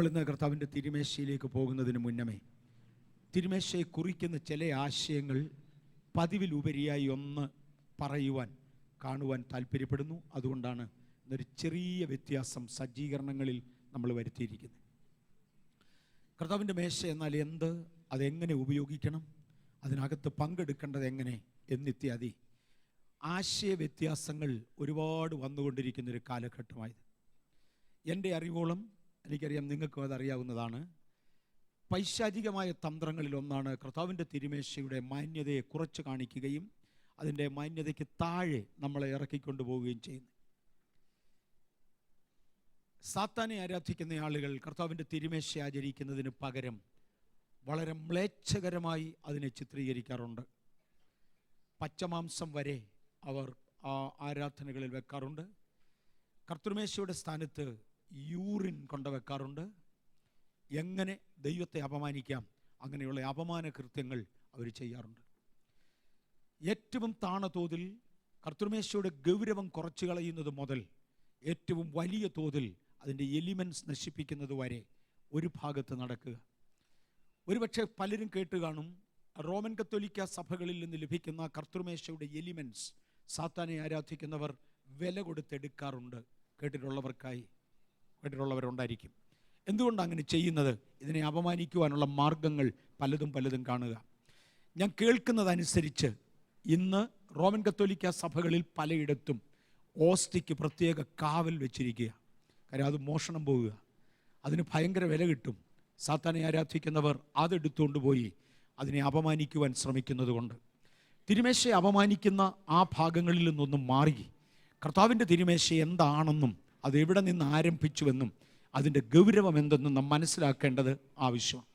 നമ്മളിന്ന് കർത്താവിൻ്റെ തിരുമേശയിലേക്ക് പോകുന്നതിന് മുന്നമേ തിരുമേശയെ കുറിക്കുന്ന ചില ആശയങ്ങൾ പതിവിലുപരിയായി ഒന്ന് പറയുവാൻ കാണുവാൻ താല്പര്യപ്പെടുന്നു. അതുകൊണ്ടാണ് ഇന്നൊരു ചെറിയ വ്യത്യാസം സജ്ജീകരണങ്ങളിൽ നമ്മൾ വരുത്തിയിരിക്കുന്നത്. കർത്താവിൻ്റെ മേശ എന്നാൽ എന്ത്, അതെങ്ങനെ ഉപയോഗിക്കണം, അതിനകത്ത് പങ്കെടുക്കേണ്ടത് എങ്ങനെ എന്നിത്യാദി ആശയ വ്യത്യാസങ്ങൾ ഒരുപാട് വന്നുകൊണ്ടിരിക്കുന്നൊരു കാലഘട്ടമായത്. എൻ്റെ അറിവോളം, എനിക്കറിയാം നിങ്ങൾക്കും അതറിയാവുന്നതാണ്, പൈശാചികമായ തന്ത്രങ്ങളിലൊന്നാണ് കർത്താവിൻ്റെ തിരുമേശയുടെ മാന്യതയെ കുറച്ച് കാണിക്കുകയും അതിൻ്റെ മാന്യതയ്ക്ക് താഴെ നമ്മളെ ഇറക്കിക്കൊണ്ടു പോവുകയും ചെയ്യുന്നു. സാത്താനെ ആരാധിക്കുന്ന ആളുകൾ കർത്താവിൻ്റെ തിരുമേശ ആചരിക്കുന്നതിന് പകരം വളരെ മ്ലേച്ഛകരമായി അതിനെ ചിത്രീകരിക്കാറുണ്ട്. പച്ചമാംസം വരെ അവർ ആ ആരാധനകളിൽ വെക്കാറുണ്ട്. കർത്തൃമേശയുടെ സ്ഥാനത്ത് യൂറിൻ കൊണ്ടുവെക്കാറുണ്ട്. എങ്ങനെ ദൈവത്തെ അപമാനിക്കാം, അങ്ങനെയുള്ള അപമാന കൃത്യങ്ങൾ അവർ ചെയ്യാറുണ്ട്. ഏറ്റവും താണതോതിൽ കർത്തൃമേശയുടെ ഗൗരവം കുറച്ചു കളയുന്നത് മുതൽ ഏറ്റവും വലിയ തോതിൽ അതിൻ്റെ എലിമെൻറ്റ്സ് നശിപ്പിക്കുന്നത് വരെ ഒരു ഭാഗത്ത് നടക്കുക. ഒരുപക്ഷെ പലരും കേട്ട് കാണും, റോമൻ കത്തോലിക്ക സഭകളിൽ നിന്ന് ലഭിക്കുന്ന കർത്തൃമേശയുടെ എലിമെൻറ്റ്സ് സാത്താനെ ആരാധിക്കുന്നവർ വില കൊടുത്തെടുക്കാറുണ്ട്. കേട്ടിട്ടുള്ളവരുണ്ടായിരിക്കും. എന്തുകൊണ്ടാണ് അങ്ങനെ ചെയ്യുന്നത്? ഇതിനെ അപമാനിക്കുവാനുള്ള മാർഗങ്ങൾ പലതും കാണുക. ഞാൻ കേൾക്കുന്നതനുസരിച്ച് ഇന്ന് റോമൻ കത്തോലിക്ക സഭകളിൽ പലയിടത്തും ഓസ്റ്റിക്ക് പ്രത്യേക കാവൽ വെച്ചിരിക്കുക. കാര്യം അത് മോഷണം പോവുക, അതിന് ഭയങ്കര വില കിട്ടും. സാത്താനെ ആരാധിക്കുന്നവർ അതെടുത്തുകൊണ്ട് പോയി അതിനെ അപമാനിക്കുവാൻ ശ്രമിക്കുന്നത് കൊണ്ട് തിരുമേശയെ അപമാനിക്കുന്ന ആ ഭാഗങ്ങളിൽ നിന്നൊന്നും മാറി കർത്താവിൻ്റെ തിരുമേശ എന്താണെന്നും അത് എവിടെ നിന്ന് ആരംഭിച്ചുവെന്നും അതിൻ്റെ ഗൗരവം എന്തെന്നും നാം മനസ്സിലാക്കേണ്ടത് ആവശ്യമാണ്.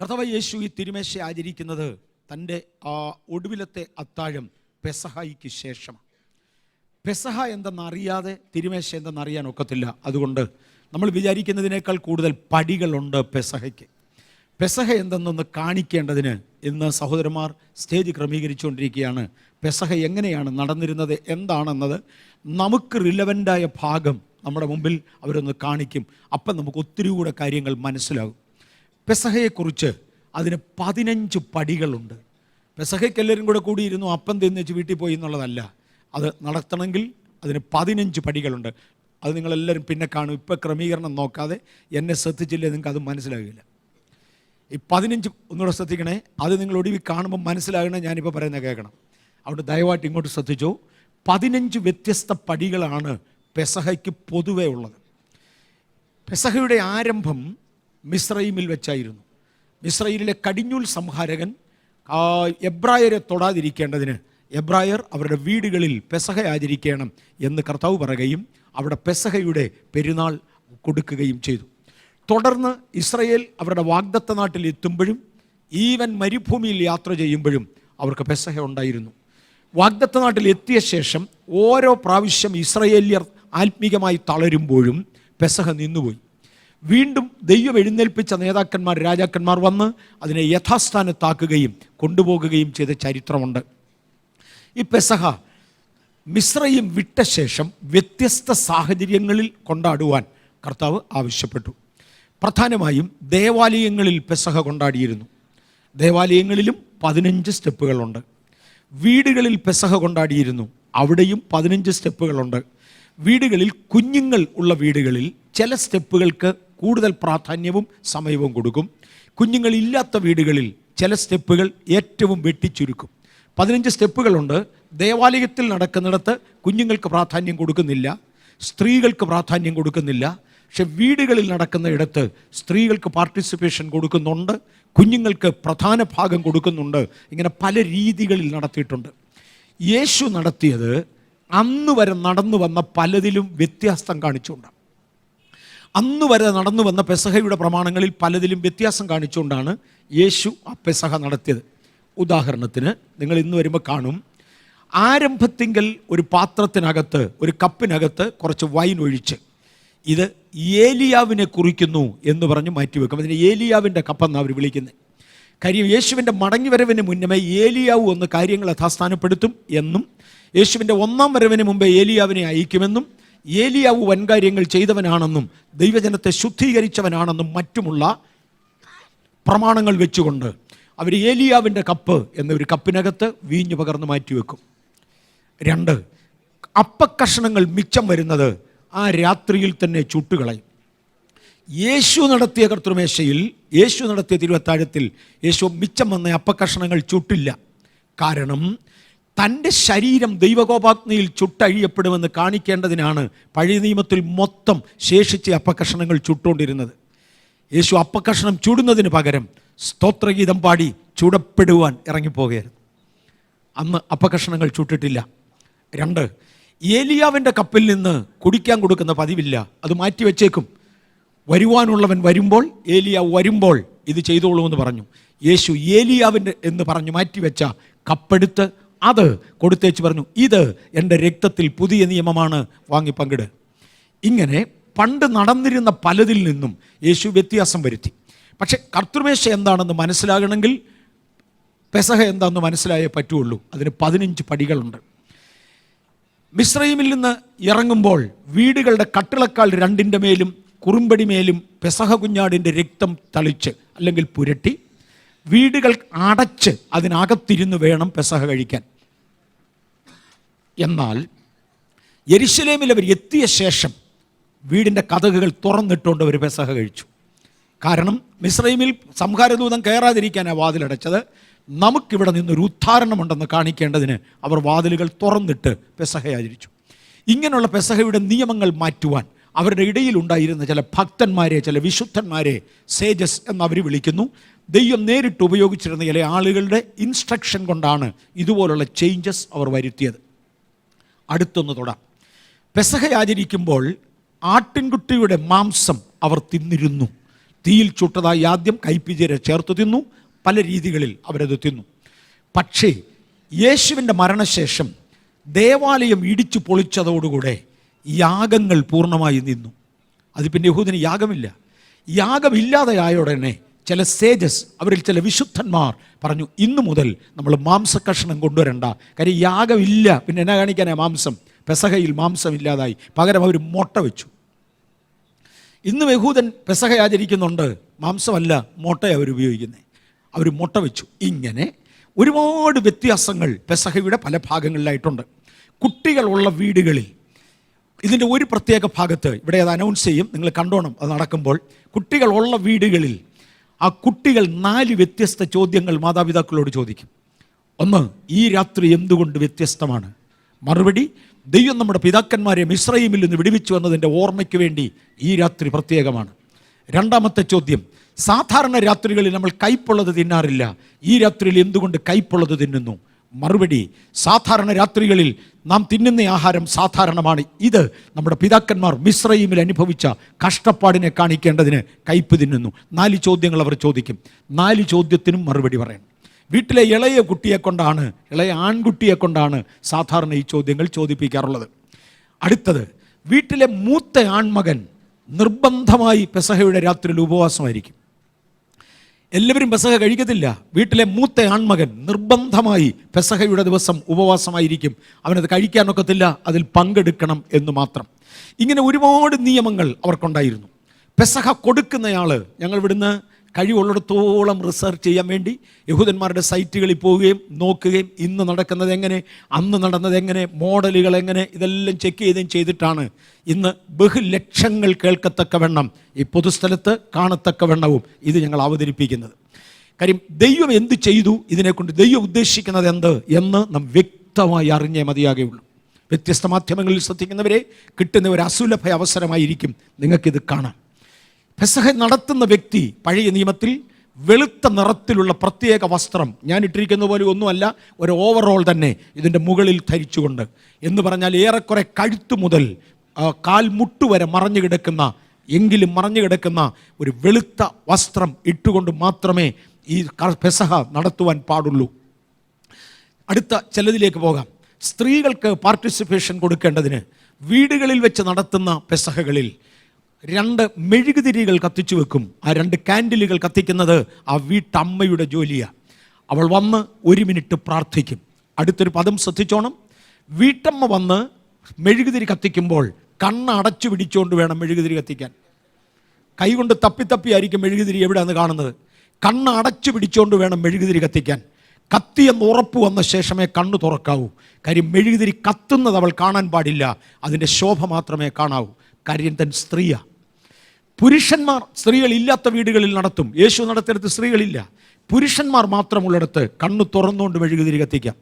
കർത്താവ് യേശു ഈ തിരുമേശ ആചരിക്കുന്നത് തൻ്റെ ഒടുവിലത്തെ അത്താഴം പെസഹായിക്ക് ശേഷമാണ്. പെസഹ എന്തെന്നറിയാതെ തിരുമേശ എന്തെന്നറിയാൻ ഒക്കത്തില്ല. അതുകൊണ്ട് നമ്മൾ വിചാരിക്കുന്നതിനേക്കാൾ കൂടുതൽ പടികളുണ്ട് പെസഹയ്ക്ക്. പെസഹ എന്തെന്നൊന്ന് കാണിക്കേണ്ടതിന് ഇന്ന് സഹോദരന്മാർ സ്റ്റേജ് ക്രമീകരിച്ചുകൊണ്ടിരിക്കുകയാണ്. പെസഹ എങ്ങനെയാണ് നടന്നിരുന്നത് എന്താണെന്നത് നമുക്ക് റിലവൻ്റായ ഭാഗം നമ്മുടെ മുമ്പിൽ അവരൊന്ന് കാണിക്കും. അപ്പം നമുക്ക് ഒത്തിരി കൂടെ കാര്യങ്ങൾ മനസ്സിലാകും. പെസഹയെക്കുറിച്ച് അതിന് 15 പടികളുണ്ട്. പെസഹയ്ക്ക് എല്ലാവരും കൂടെ കൂടിയിരുന്നു അപ്പം തിന്നിച്ച് വീട്ടിൽ പോയി എന്നുള്ളതല്ല. അത് നടത്തണമെങ്കിൽ അതിന് 15 പടികളുണ്ട്. അത് നിങ്ങളെല്ലാവരും പിന്നെ കാണും. ഇപ്പം ക്രമീകരണം നോക്കാതെ എന്നെ ശ്രദ്ധിച്ചില്ലേ നിങ്ങൾക്ക് അത് മനസ്സിലാകില്ല. ഈ 15 ഒന്നുകൂടെ ശ്രദ്ധിക്കണേ. അത് നിങ്ങൾ ഒടുവിൽ കാണുമ്പോൾ മനസ്സിലാകണേ. ഞാനിപ്പോൾ പറയുന്നത് കേൾക്കണം. അതുകൊണ്ട് ദയവായിട്ട് ഇങ്ങോട്ട് ശ്രദ്ധിച്ചോ. 15 വ്യത്യസ്ത പടികളാണ് പെസഹയ്ക്ക് പൊതുവേ ഉള്ളത്. പെസഹയുടെ ആരംഭം മിസ്രൈമിൽ വെച്ചായിരുന്നു. മിസ്രൈമിലെ കടിഞ്ഞൂൽ സംഹാരകൻ എബ്രായരെ തൊടാതിരിക്കേണ്ടതിന് എബ്രായർ അവരുടെ വീടുകളിൽ പെസഹ ആചരിക്കണം എന്ന് കർത്താവ് പറയുകയും അവിടെ പെസഹയുടെ പെരുന്നാൾ കൊടുക്കുകയും ചെയ്തു. തുടർന്ന് ഇസ്രയേൽ അവരുടെ വാഗ്ദത്ത നാട്ടിൽ എത്തുമ്പോഴും ഈവൻ മരുഭൂമിയിൽ യാത്ര ചെയ്യുമ്പോഴും അവർക്ക് പെസഹ ഉണ്ടായിരുന്നു. വാഗ്ദത്ത നാട്ടിൽ എത്തിയ ശേഷം ഓരോ പ്രാവശ്യം ഇസ്രയേല്യർ ആത്മീകമായി തളരുമ്പോഴും പെസഹ നിന്നുപോയി. വീണ്ടും ദൈവം എഴുന്നേൽപ്പിച്ച നേതാക്കന്മാർ, രാജാക്കന്മാർ വന്ന് അതിനെ യഥാസ്ഥാനത്താക്കുകയും കൊണ്ടുപോകുകയും ചെയ്ത ചരിത്രമുണ്ട്. ഈ പെസഹ മിസ്രൈം വിട്ട ശേഷം വ്യത്യസ്ത സാഹചര്യങ്ങളിൽ കൊണ്ടാടുവാൻ കർത്താവ് ആവശ്യപ്പെട്ടു. പ്രധാനമായും ദേവാലയങ്ങളിൽ പെസഹ കൊണ്ടാടിയിരുന്നു. ദേവാലയങ്ങളിലും 15 സ്റ്റെപ്പുകളുണ്ട്. വീടുകളിൽ പെസഹ കൊണ്ടാടിയിരുന്നു. അവിടെയും 15 സ്റ്റെപ്പുകളുണ്ട്. വീടുകളിൽ കുഞ്ഞുങ്ങൾ ഉള്ള വീടുകളിൽ ചില സ്റ്റെപ്പുകൾക്ക് കൂടുതൽ പ്രാധാന്യവും സമയവും കൊടുക്കും. കുഞ്ഞുങ്ങളില്ലാത്ത വീടുകളിൽ ചില സ്റ്റെപ്പുകൾ ഏറ്റവും വെട്ടിച്ചുരുക്കും. 15 സ്റ്റെപ്പുകളുണ്ട്. ദേവാലയത്തിൽ നടക്കുന്നിടത്ത് കുഞ്ഞുങ്ങൾക്ക് പ്രാധാന്യം കൊടുക്കുന്നില്ല, സ്ത്രീകൾക്ക് പ്രാധാന്യം കൊടുക്കുന്നില്ല. പക്ഷെ വീടുകളിൽ നടക്കുന്ന ഇടത്ത് സ്ത്രീകൾക്ക് പാർട്ടിസിപ്പേഷൻ കൊടുക്കുന്നുണ്ട്, കുഞ്ഞുങ്ങൾക്ക് പ്രധാന ഭാഗം കൊടുക്കുന്നുണ്ട്. ഇങ്ങനെ പല രീതികളിൽ നടത്തിയിട്ടുണ്ട്. യേശു നടത്തിയത് അന്ന് വരെ നടന്നു വന്ന പലതിലും വ്യത്യാസം കാണിച്ചുകൊണ്ടാണ്. അന്ന് വരെ നടന്നു വന്ന പെസഹയുടെ പ്രമാണങ്ങളിൽ പലതിലും വ്യത്യാസം കാണിച്ചുകൊണ്ടാണ് യേശു ആ പെസഹ നടത്തിയത്. ഉദാഹരണത്തിന് നിങ്ങൾ ഇന്ന് വരുമ്പോൾ കാണും, ആരംഭത്തിങ്കൽ ഒരു പാത്രത്തിനകത്ത്, ഒരു കപ്പിനകത്ത് കുറച്ച് വൈൻ ഒഴിച്ച് ഇത് ഏലിയാവിനെ കുറിക്കുന്നു എന്ന് പറഞ്ഞ് മാറ്റിവെക്കും. അതിന് ഏലിയാവിൻ്റെ കപ്പെന്നാണ് അവർ വിളിക്കുന്നത്. കാര്യം യേശുവിൻ്റെ മടങ്ങിവരവിന് മുന്നമേ ഏലിയാവ് ഒന്ന് കാര്യങ്ങൾ യഥാസ്ഥാനപ്പെടുത്തും എന്നും യേശുവിൻ്റെ 1ാം വരവിന് മുമ്പേ ഏലിയാവിനെ അയക്കുമെന്നും ഏലിയാവ് വൻകാര്യങ്ങൾ ചെയ്തവനാണെന്നും ദൈവജനത്തെ ശുദ്ധീകരിച്ചവനാണെന്നും മറ്റുമുള്ള പ്രമാണങ്ങൾ വെച്ചുകൊണ്ട് അവർ ഏലിയാവിൻ്റെ കപ്പ് എന്നൊരു കപ്പിനകത്ത് വീഞ്ഞു പകർന്ന് മാറ്റിവെക്കും. 2, അപ്പക്കഷണങ്ങൾ മിച്ചം വരുന്നത് ആ രാത്രിയിൽ തന്നെ ചുട്ടുകളയും. യേശു നടത്തിയ കർത്തൃമേശയിൽ, യേശു നടത്തിയ തിരുവത്താഴത്തിൽ യേശു മിച്ചം വന്ന അപ്പക്കഷണങ്ങൾ ചുട്ടില്ല. കാരണം തൻ്റെ ശരീരം ദൈവകോപാഗ്നിയിൽ ചുട്ടഴിയപ്പെടുമെന്ന് കാണിക്കേണ്ടതിനാണ് പഴയ നിയമത്തിൽ മൊത്തം ശേഷിച്ച അപ്പക്കഷണങ്ങൾ ചുട്ടുകൊണ്ടിരുന്നത്. യേശു അപ്പക്കഷണം ചുടുന്നതിന് പകരം സ്തോത്രഗീതം പാടി ചുടപ്പെടുവാൻ ഇറങ്ങിപ്പോകുകയായിരുന്നു. അന്ന് അപ്പക്കഷണങ്ങൾ ചുട്ടിട്ടില്ല. 2, ഏലിയാവിൻ്റെ കപ്പിൽ നിന്ന് കുടിക്കാൻ കൊടുക്കുന്ന പതിവില്ല, അത് മാറ്റിവെച്ചേക്കും. വരുവാനുള്ളവൻ വരുമ്പോൾ, ഏലിയാവ് വരുമ്പോൾ ഇത് ചെയ്തോളൂമെന്ന് പറഞ്ഞു. യേശു ഏലിയാവിൻ്റെ എന്ന് പറഞ്ഞു മാറ്റിവെച്ച കപ്പെടുത്ത് അത് കൊടുത്തേച്ച് പറഞ്ഞു, ഇത് എൻ്റെ രക്തത്തിൽ പുതിയ നിയമമാണ്, വാങ്ങി പങ്കിട്. ഇങ്ങനെ പണ്ട് നടന്നിരുന്ന പലതിൽ നിന്നും യേശു വ്യത്യാസം വരുത്തി. പക്ഷെ കർത്തൃമേശ എന്താണെന്ന് മനസ്സിലാകണമെങ്കിൽ പെസഹ എന്താണെന്ന് മനസ്സിലായേ പറ്റുള്ളൂ. അതിന് 15 പടികളുണ്ട്. മിസ്രയീമിൽ നിന്ന് ഇറങ്ങുമ്പോൾ വീടുകളുടെ കട്ടിളക്കാൽ 2ൻ്റെ മേലും കുറുമ്പടി മേലും പെസഹ കുഞ്ഞാടിൻ്റെ രക്തം തളിച്ച് അല്ലെങ്കിൽ പുരട്ടി വീടുകൾ അടച്ച് അതിനകത്തിരുന്ന് വേണം പെസഹ കഴിക്കാൻ. എന്നാൽ യെരുശലേമിൽ അവർ എത്തിയ ശേഷം വീടിൻ്റെ കതകുകൾ തുറന്നിട്ടുകൊണ്ട് അവർ പെസഹ കഴിച്ചു. കാരണം മിസ്രയീമിൽ സംഹാരദൂതം കയറാതിരിക്കാനാണ് വാതിലടച്ചത്. നമുക്കിവിടെ നിന്നൊരു ഉദ്ധാരണമുണ്ടെന്ന് കാണിക്കേണ്ടതിന് അവർ വാതിലുകൾ തുറന്നിട്ട് പെസഹ ആചരിച്ചു. ഇങ്ങനെയുള്ള പെസഹയുടെ നിയമങ്ങൾ മാറ്റുവാൻ അവരുടെ ഇടയിലുണ്ടായിരുന്ന ചില ഭക്തന്മാരെ, ചില വിശുദ്ധന്മാരെ സേജസ് എന്നവർ വിളിക്കുന്നു. ദൈവം നേരിട്ട് ഉപയോഗിച്ചിരുന്ന ചില ആളുകളുടെ ഇൻസ്ട്രക്ഷൻ കൊണ്ടാണ് ഇതുപോലുള്ള ചേഞ്ചസ് അവർ വരുത്തിയത്. അടുത്തൊന്ന് തൊടാം. പെസഹ ആചരിക്കുമ്പോൾ ആട്ടിൻകുട്ടിയുടെ മാംസം അവർ തിന്നിരുന്നു. തീയിൽ ചുട്ടതായി ആദ്യം കൈപ്പിചേര ചേർത്ത് തിന്നു. പല രീതികളിൽ അവരത് തിന്നു. പക്ഷേ യേശുവിൻ്റെ മരണശേഷം ദേവാലയം ഇടിച്ചു പൊളിച്ചതോടുകൂടെ യാഗങ്ങൾ പൂർണ്ണമായി നിന്നു. അത് പിന്നെ യഹൂദന് യാഗമില്ല. യാഗമില്ലാതെയായ ഉടനെ ചില സേജസ്, അവരിൽ ചില വിശുദ്ധന്മാർ പറഞ്ഞു, ഇന്നു മുതൽ നമ്മൾ മാംസക്കഷണം കൊണ്ടുവരണ്ട. കാര്യം യാഗമില്ല, പിന്നെ എന്നാ കാണിക്കാനാ മാംസം? പെസഹയിൽ മാംസം ഇല്ലാതായി. പകരം അവർ മുട്ട വെച്ചു. ഇന്നും യഹൂദൻ പെസഹ ആചരിക്കുന്നുണ്ട്, മാംസമല്ല മുട്ടയാണ് അവർ ഉപയോഗിക്കുന്നത്. അവർ മുട്ട വെച്ചു. ഇങ്ങനെ ഒരുപാട് വ്യത്യാസങ്ങൾ പെസഹയുടെ പല ഭാഗങ്ങളിലായിട്ടുണ്ട്. കുട്ടികളുള്ള വീടുകളിൽ ഇതിൻ്റെ ഒരു പ്രത്യേക ഭാഗത്ത് ഇവിടെ അത് അനൗൺസ് ചെയ്യും, നിങ്ങൾ കണ്ടോണം. അത് നടക്കുമ്പോൾ കുട്ടികളുള്ള വീടുകളിൽ ആ കുട്ടികൾ 4 വ്യത്യസ്ത ചോദ്യങ്ങൾ മാതാപിതാക്കളോട് ചോദിക്കും. ഒന്ന്, ഈ രാത്രി എന്തുകൊണ്ട് വ്യത്യസ്തമാണ്? മറുപടി, ദൈവം നമ്മുടെ പിതാക്കന്മാരെ മിസ്രയീമിൽ നിന്ന് വിടുവിച്ചു വന്നതിൻ്റെ ഓർമ്മയ്ക്ക് വേണ്ടി ഈ രാത്രി പ്രത്യേകമാണ്. രണ്ടാമത്തെ ചോദ്യം, സാധാരണ രാത്രികളിൽ നമ്മൾ കയ്പുള്ളത് തിന്നാറില്ല, ഈ രാത്രിയിൽ എന്തുകൊണ്ട് കയ്പുള്ളത് തിന്നുന്നു? മറുപടി, സാധാരണ രാത്രികളിൽ നാം തിന്നുന്ന ആഹാരം സാധാരണമാണ്. ഇത് നമ്മുടെ പിതാക്കന്മാർ മിസ്രയീമിൽ അനുഭവിച്ച കഷ്ടപ്പാടിനെ കാണിക്കേണ്ടതിന് കയ്പ് തിന്നുന്നു. 4 ചോദ്യങ്ങൾ അവർ ചോദിക്കും. 4 ചോദ്യത്തിനും മറുപടി പറയണം. വീട്ടിലെ ഇളയ കുട്ടിയെ കൊണ്ടാണ്, ഇളയ ആൺകുട്ടിയെ കൊണ്ടാണ് സാധാരണ ഈ ചോദ്യങ്ങൾ ചോദിപ്പിക്കാറുള്ളത്. അടുത്തത്, വീട്ടിലെ മൂത്ത ആൺമകൻ നിർബന്ധമായി പെസഹയുടെ രാത്രിയിൽ ഉപവാസമായിരിക്കും. എല്ലാവരും പെസഹ കഴിക്കത്തില്ല. വീട്ടിലെ മൂത്ത ആൺമകൻ നിർബന്ധമായി പെസഹയുടെ ദിവസം ഉപവാസമായിരിക്കും. അവനത് കഴിക്കാനൊക്കത്തില്ല, അതിൽ പങ്കെടുക്കണം എന്ന് മാത്രം. ഇങ്ങനെ ഒരുപാട് നിയമങ്ങൾ അവർക്കുണ്ടായിരുന്നു. പെസഹ കൊടുക്കുന്നയാൾ, ഞങ്ങൾ ഇവിടുന്ന് കഴിവുള്ളിടത്തോളം റിസർച്ച് ചെയ്യാൻ വേണ്ടി യഹൂദന്മാരുടെ സൈറ്റുകളിൽ പോവുകയും നോക്കുകയും ഇന്ന് നടക്കുന്നത് എങ്ങനെ, അന്ന് നടന്നത് എങ്ങനെ, മോഡലുകൾ എങ്ങനെ, ഇതെല്ലാം ചെക്ക് ചെയ്യുകയും ചെയ്തിട്ടാണ് ഇന്ന് ബഹുലക്ഷങ്ങൾ കേൾക്കത്തക്കവണ്ണം ഈ പൊതുസ്ഥലത്ത് കാണത്തക്കവണ്ണവും ഇത് ഞങ്ങൾ അവതരിപ്പിക്കുന്നത്. കാര്യം ദൈവം എന്ത് ചെയ്തു, ഇതിനെക്കൊണ്ട് ദൈവം ഉദ്ദേശിക്കുന്നത് എന്ത് എന്ന് നാം വ്യക്തമായി അറിഞ്ഞേ മതിയാകുകയുള്ളൂ. വ്യത്യസ്ത മാധ്യമങ്ങളിൽ ശ്രദ്ധിക്കുന്നവരെ കിട്ടുന്ന ഒരു അസുലഭ അവസരമായിരിക്കും നിങ്ങൾക്കിത് കാണാം. പെസഹ നടത്തുന്ന വ്യക്തി പഴയ നിയമത്തിൽ വെളുത്ത നിറത്തിലുള്ള പ്രത്യേക വസ്ത്രം, ഞാൻ ഇട്ടിരിക്കുന്ന പോലെ ഒന്നുമല്ല, ഒരു ഓവറോൾ തന്നെ ഇതിൻ്റെ മുകളിൽ ധരിച്ചുകൊണ്ട്, എന്ന് പറഞ്ഞാൽ ഏറെക്കുറെ കഴുത്ത് മുതൽ കാൽമുട്ട് വരെ മറഞ്ഞു കിടക്കുന്ന ഒരു വെളുത്ത വസ്ത്രം ഇട്ടുകൊണ്ട് മാത്രമേ ഈ പെസഹ നടത്തുവാൻ പാടുള്ളൂ. അടുത്ത ചിലതിലേക്ക് പോകാം. സ്ത്രീകൾക്ക് പാർട്ടിസിപ്പേഷൻ കൊടുക്കേണ്ടതിന് വീടുകളിൽ വെച്ച് നടത്തുന്ന പെസഹകളിൽ 2 മെഴുകുതിരികൾ കത്തിച്ചു വെക്കും. ആ 2 കാൻഡിലുകൾ കത്തിക്കുന്നത് ആ വീട്ടമ്മയുടെ ജോലിയാണ്. അവൾ വന്ന് 1 മിനിറ്റ് പ്രാർത്ഥിക്കും. അടുത്തൊരു പദം ശ്രദ്ധിച്ചോണം. വീട്ടമ്മ വന്ന് മെഴുകുതിരി കത്തിക്കുമ്പോൾ കണ്ണ് അടച്ചു പിടിച്ചുകൊണ്ട് വേണം മെഴുകുതിരി കത്തിക്കാൻ. കൈകൊണ്ട് തപ്പിയായിരിക്കും മെഴുകുതിരി എവിടെയാണെന്ന് കാണുന്നത്. കണ്ണ് അടച്ചു പിടിച്ചുകൊണ്ട് വേണം മെഴുകുതിരി കത്തിക്കാൻ. കത്തിയെന്ന് ഉറപ്പ് വന്ന ശേഷമേ കണ്ണ് തുറക്കാവൂ. കാര്യം മെഴുകുതിരി കത്തുന്നത് അവൾ കാണാൻ പാടില്ല, അതിൻ്റെ ശോഭ മാത്രമേ കാണാവൂ. കാര്യം തൻ സ്ത്രീയാ. പുരുഷന്മാർ സ്ത്രീകളില്ലാത്ത വീടുകളിൽ നടത്തും. യേശു നടത്തിയെടുത്ത് സ്ത്രീകളില്ല, പുരുഷന്മാർ മാത്രമുള്ളിടത്ത് കണ്ണ് തുറന്നുകൊണ്ട് മെഴുകുതിരി കത്തിക്കാം.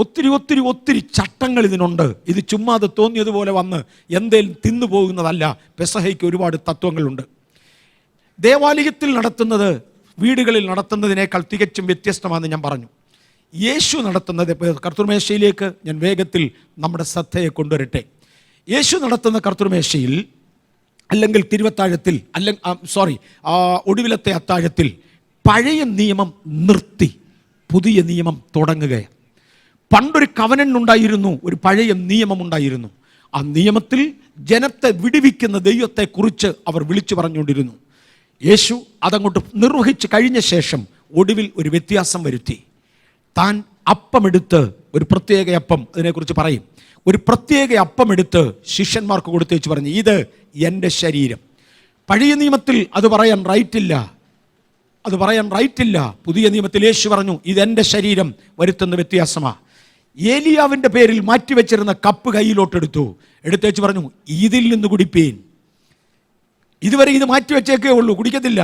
ഒത്തിരി ചട്ടങ്ങൾ ഇതിനുണ്ട്. ഇത് ചുമ്മാതെ തോന്നിയതുപോലെ വന്ന് എന്തേലും തിന്നു പോകുന്നതല്ല. പെസഹയ്ക്ക് ഒരുപാട് തത്വങ്ങളുണ്ട്. ദേവാലയത്തിൽ നടത്തുന്നത് വീടുകളിൽ നടത്തുന്നതിനേക്കാൾ തികച്ചും വ്യത്യസ്തമാണെന്ന് ഞാൻ പറഞ്ഞു. യേശു നടത്തുന്നത്, കർത്തൃമേശയിലേക്ക് ഞാൻ വേഗത്തിൽ നമ്മുടെ ശ്രദ്ധയെ കൊണ്ടുവരട്ടെ. യേശു നടത്തുന്ന കർത്തൃമേശയിൽ അല്ലെങ്കിൽ തിരുവത്താഴത്തിൽ ഒടുവിലത്തെ അത്താഴത്തിൽ പഴയ നിയമം നിർത്തി പുതിയ നിയമം തുടങ്ങുകയാണ്. പണ്ടൊരു കവനന്റ് ഉണ്ടായിരുന്നു, ഒരു പഴയ നിയമമുണ്ടായിരുന്നു. ആ നിയമത്തിൽ ജനത്തെ വിടുവിക്കുന്ന ദൈവത്തെക്കുറിച്ച് അവർ വിളിച്ചു പറഞ്ഞുകൊണ്ടിരുന്നു. യേശു അതങ്ങോട്ട് നിർവഹിച്ച് കഴിഞ്ഞ ശേഷം ഒടുവിൽ ഒരു വ്യത്യാസം വരുത്തി. താൻ അപ്പമെടുത്ത്, ഒരു പ്രത്യേക അപ്പം, അതിനെക്കുറിച്ച് പറയും, ഒരു പ്രത്യേക അപ്പമെടുത്ത് ശിഷ്യന്മാർക്ക് കൊടുത്തേച്ച് പറഞ്ഞു, ഇത് എൻ്റെ ശരീരം. പഴയ നിയമത്തിൽ അത് പറയാൻ റൈറ്റില്ല. പുതിയ നിയമത്തിൽ യേശു പറഞ്ഞു, ഇതെൻ്റെ ശരീരം. വരുത്തുന്ന വ്യത്യാസമാണ്. ഏലിയാവിൻ്റെ പേരിൽ മാറ്റിവെച്ചിരുന്ന കപ്പ് കയ്യിലോട്ടെടുത്തു, എടുത്തേച്ച് പറഞ്ഞു, ഇതിൽ നിന്ന് കുടിപ്പീൻ. ഇതുവരെ ഇത് മാറ്റിവെച്ചേക്കേ ഉള്ളൂ, കുടിക്കത്തില്ല.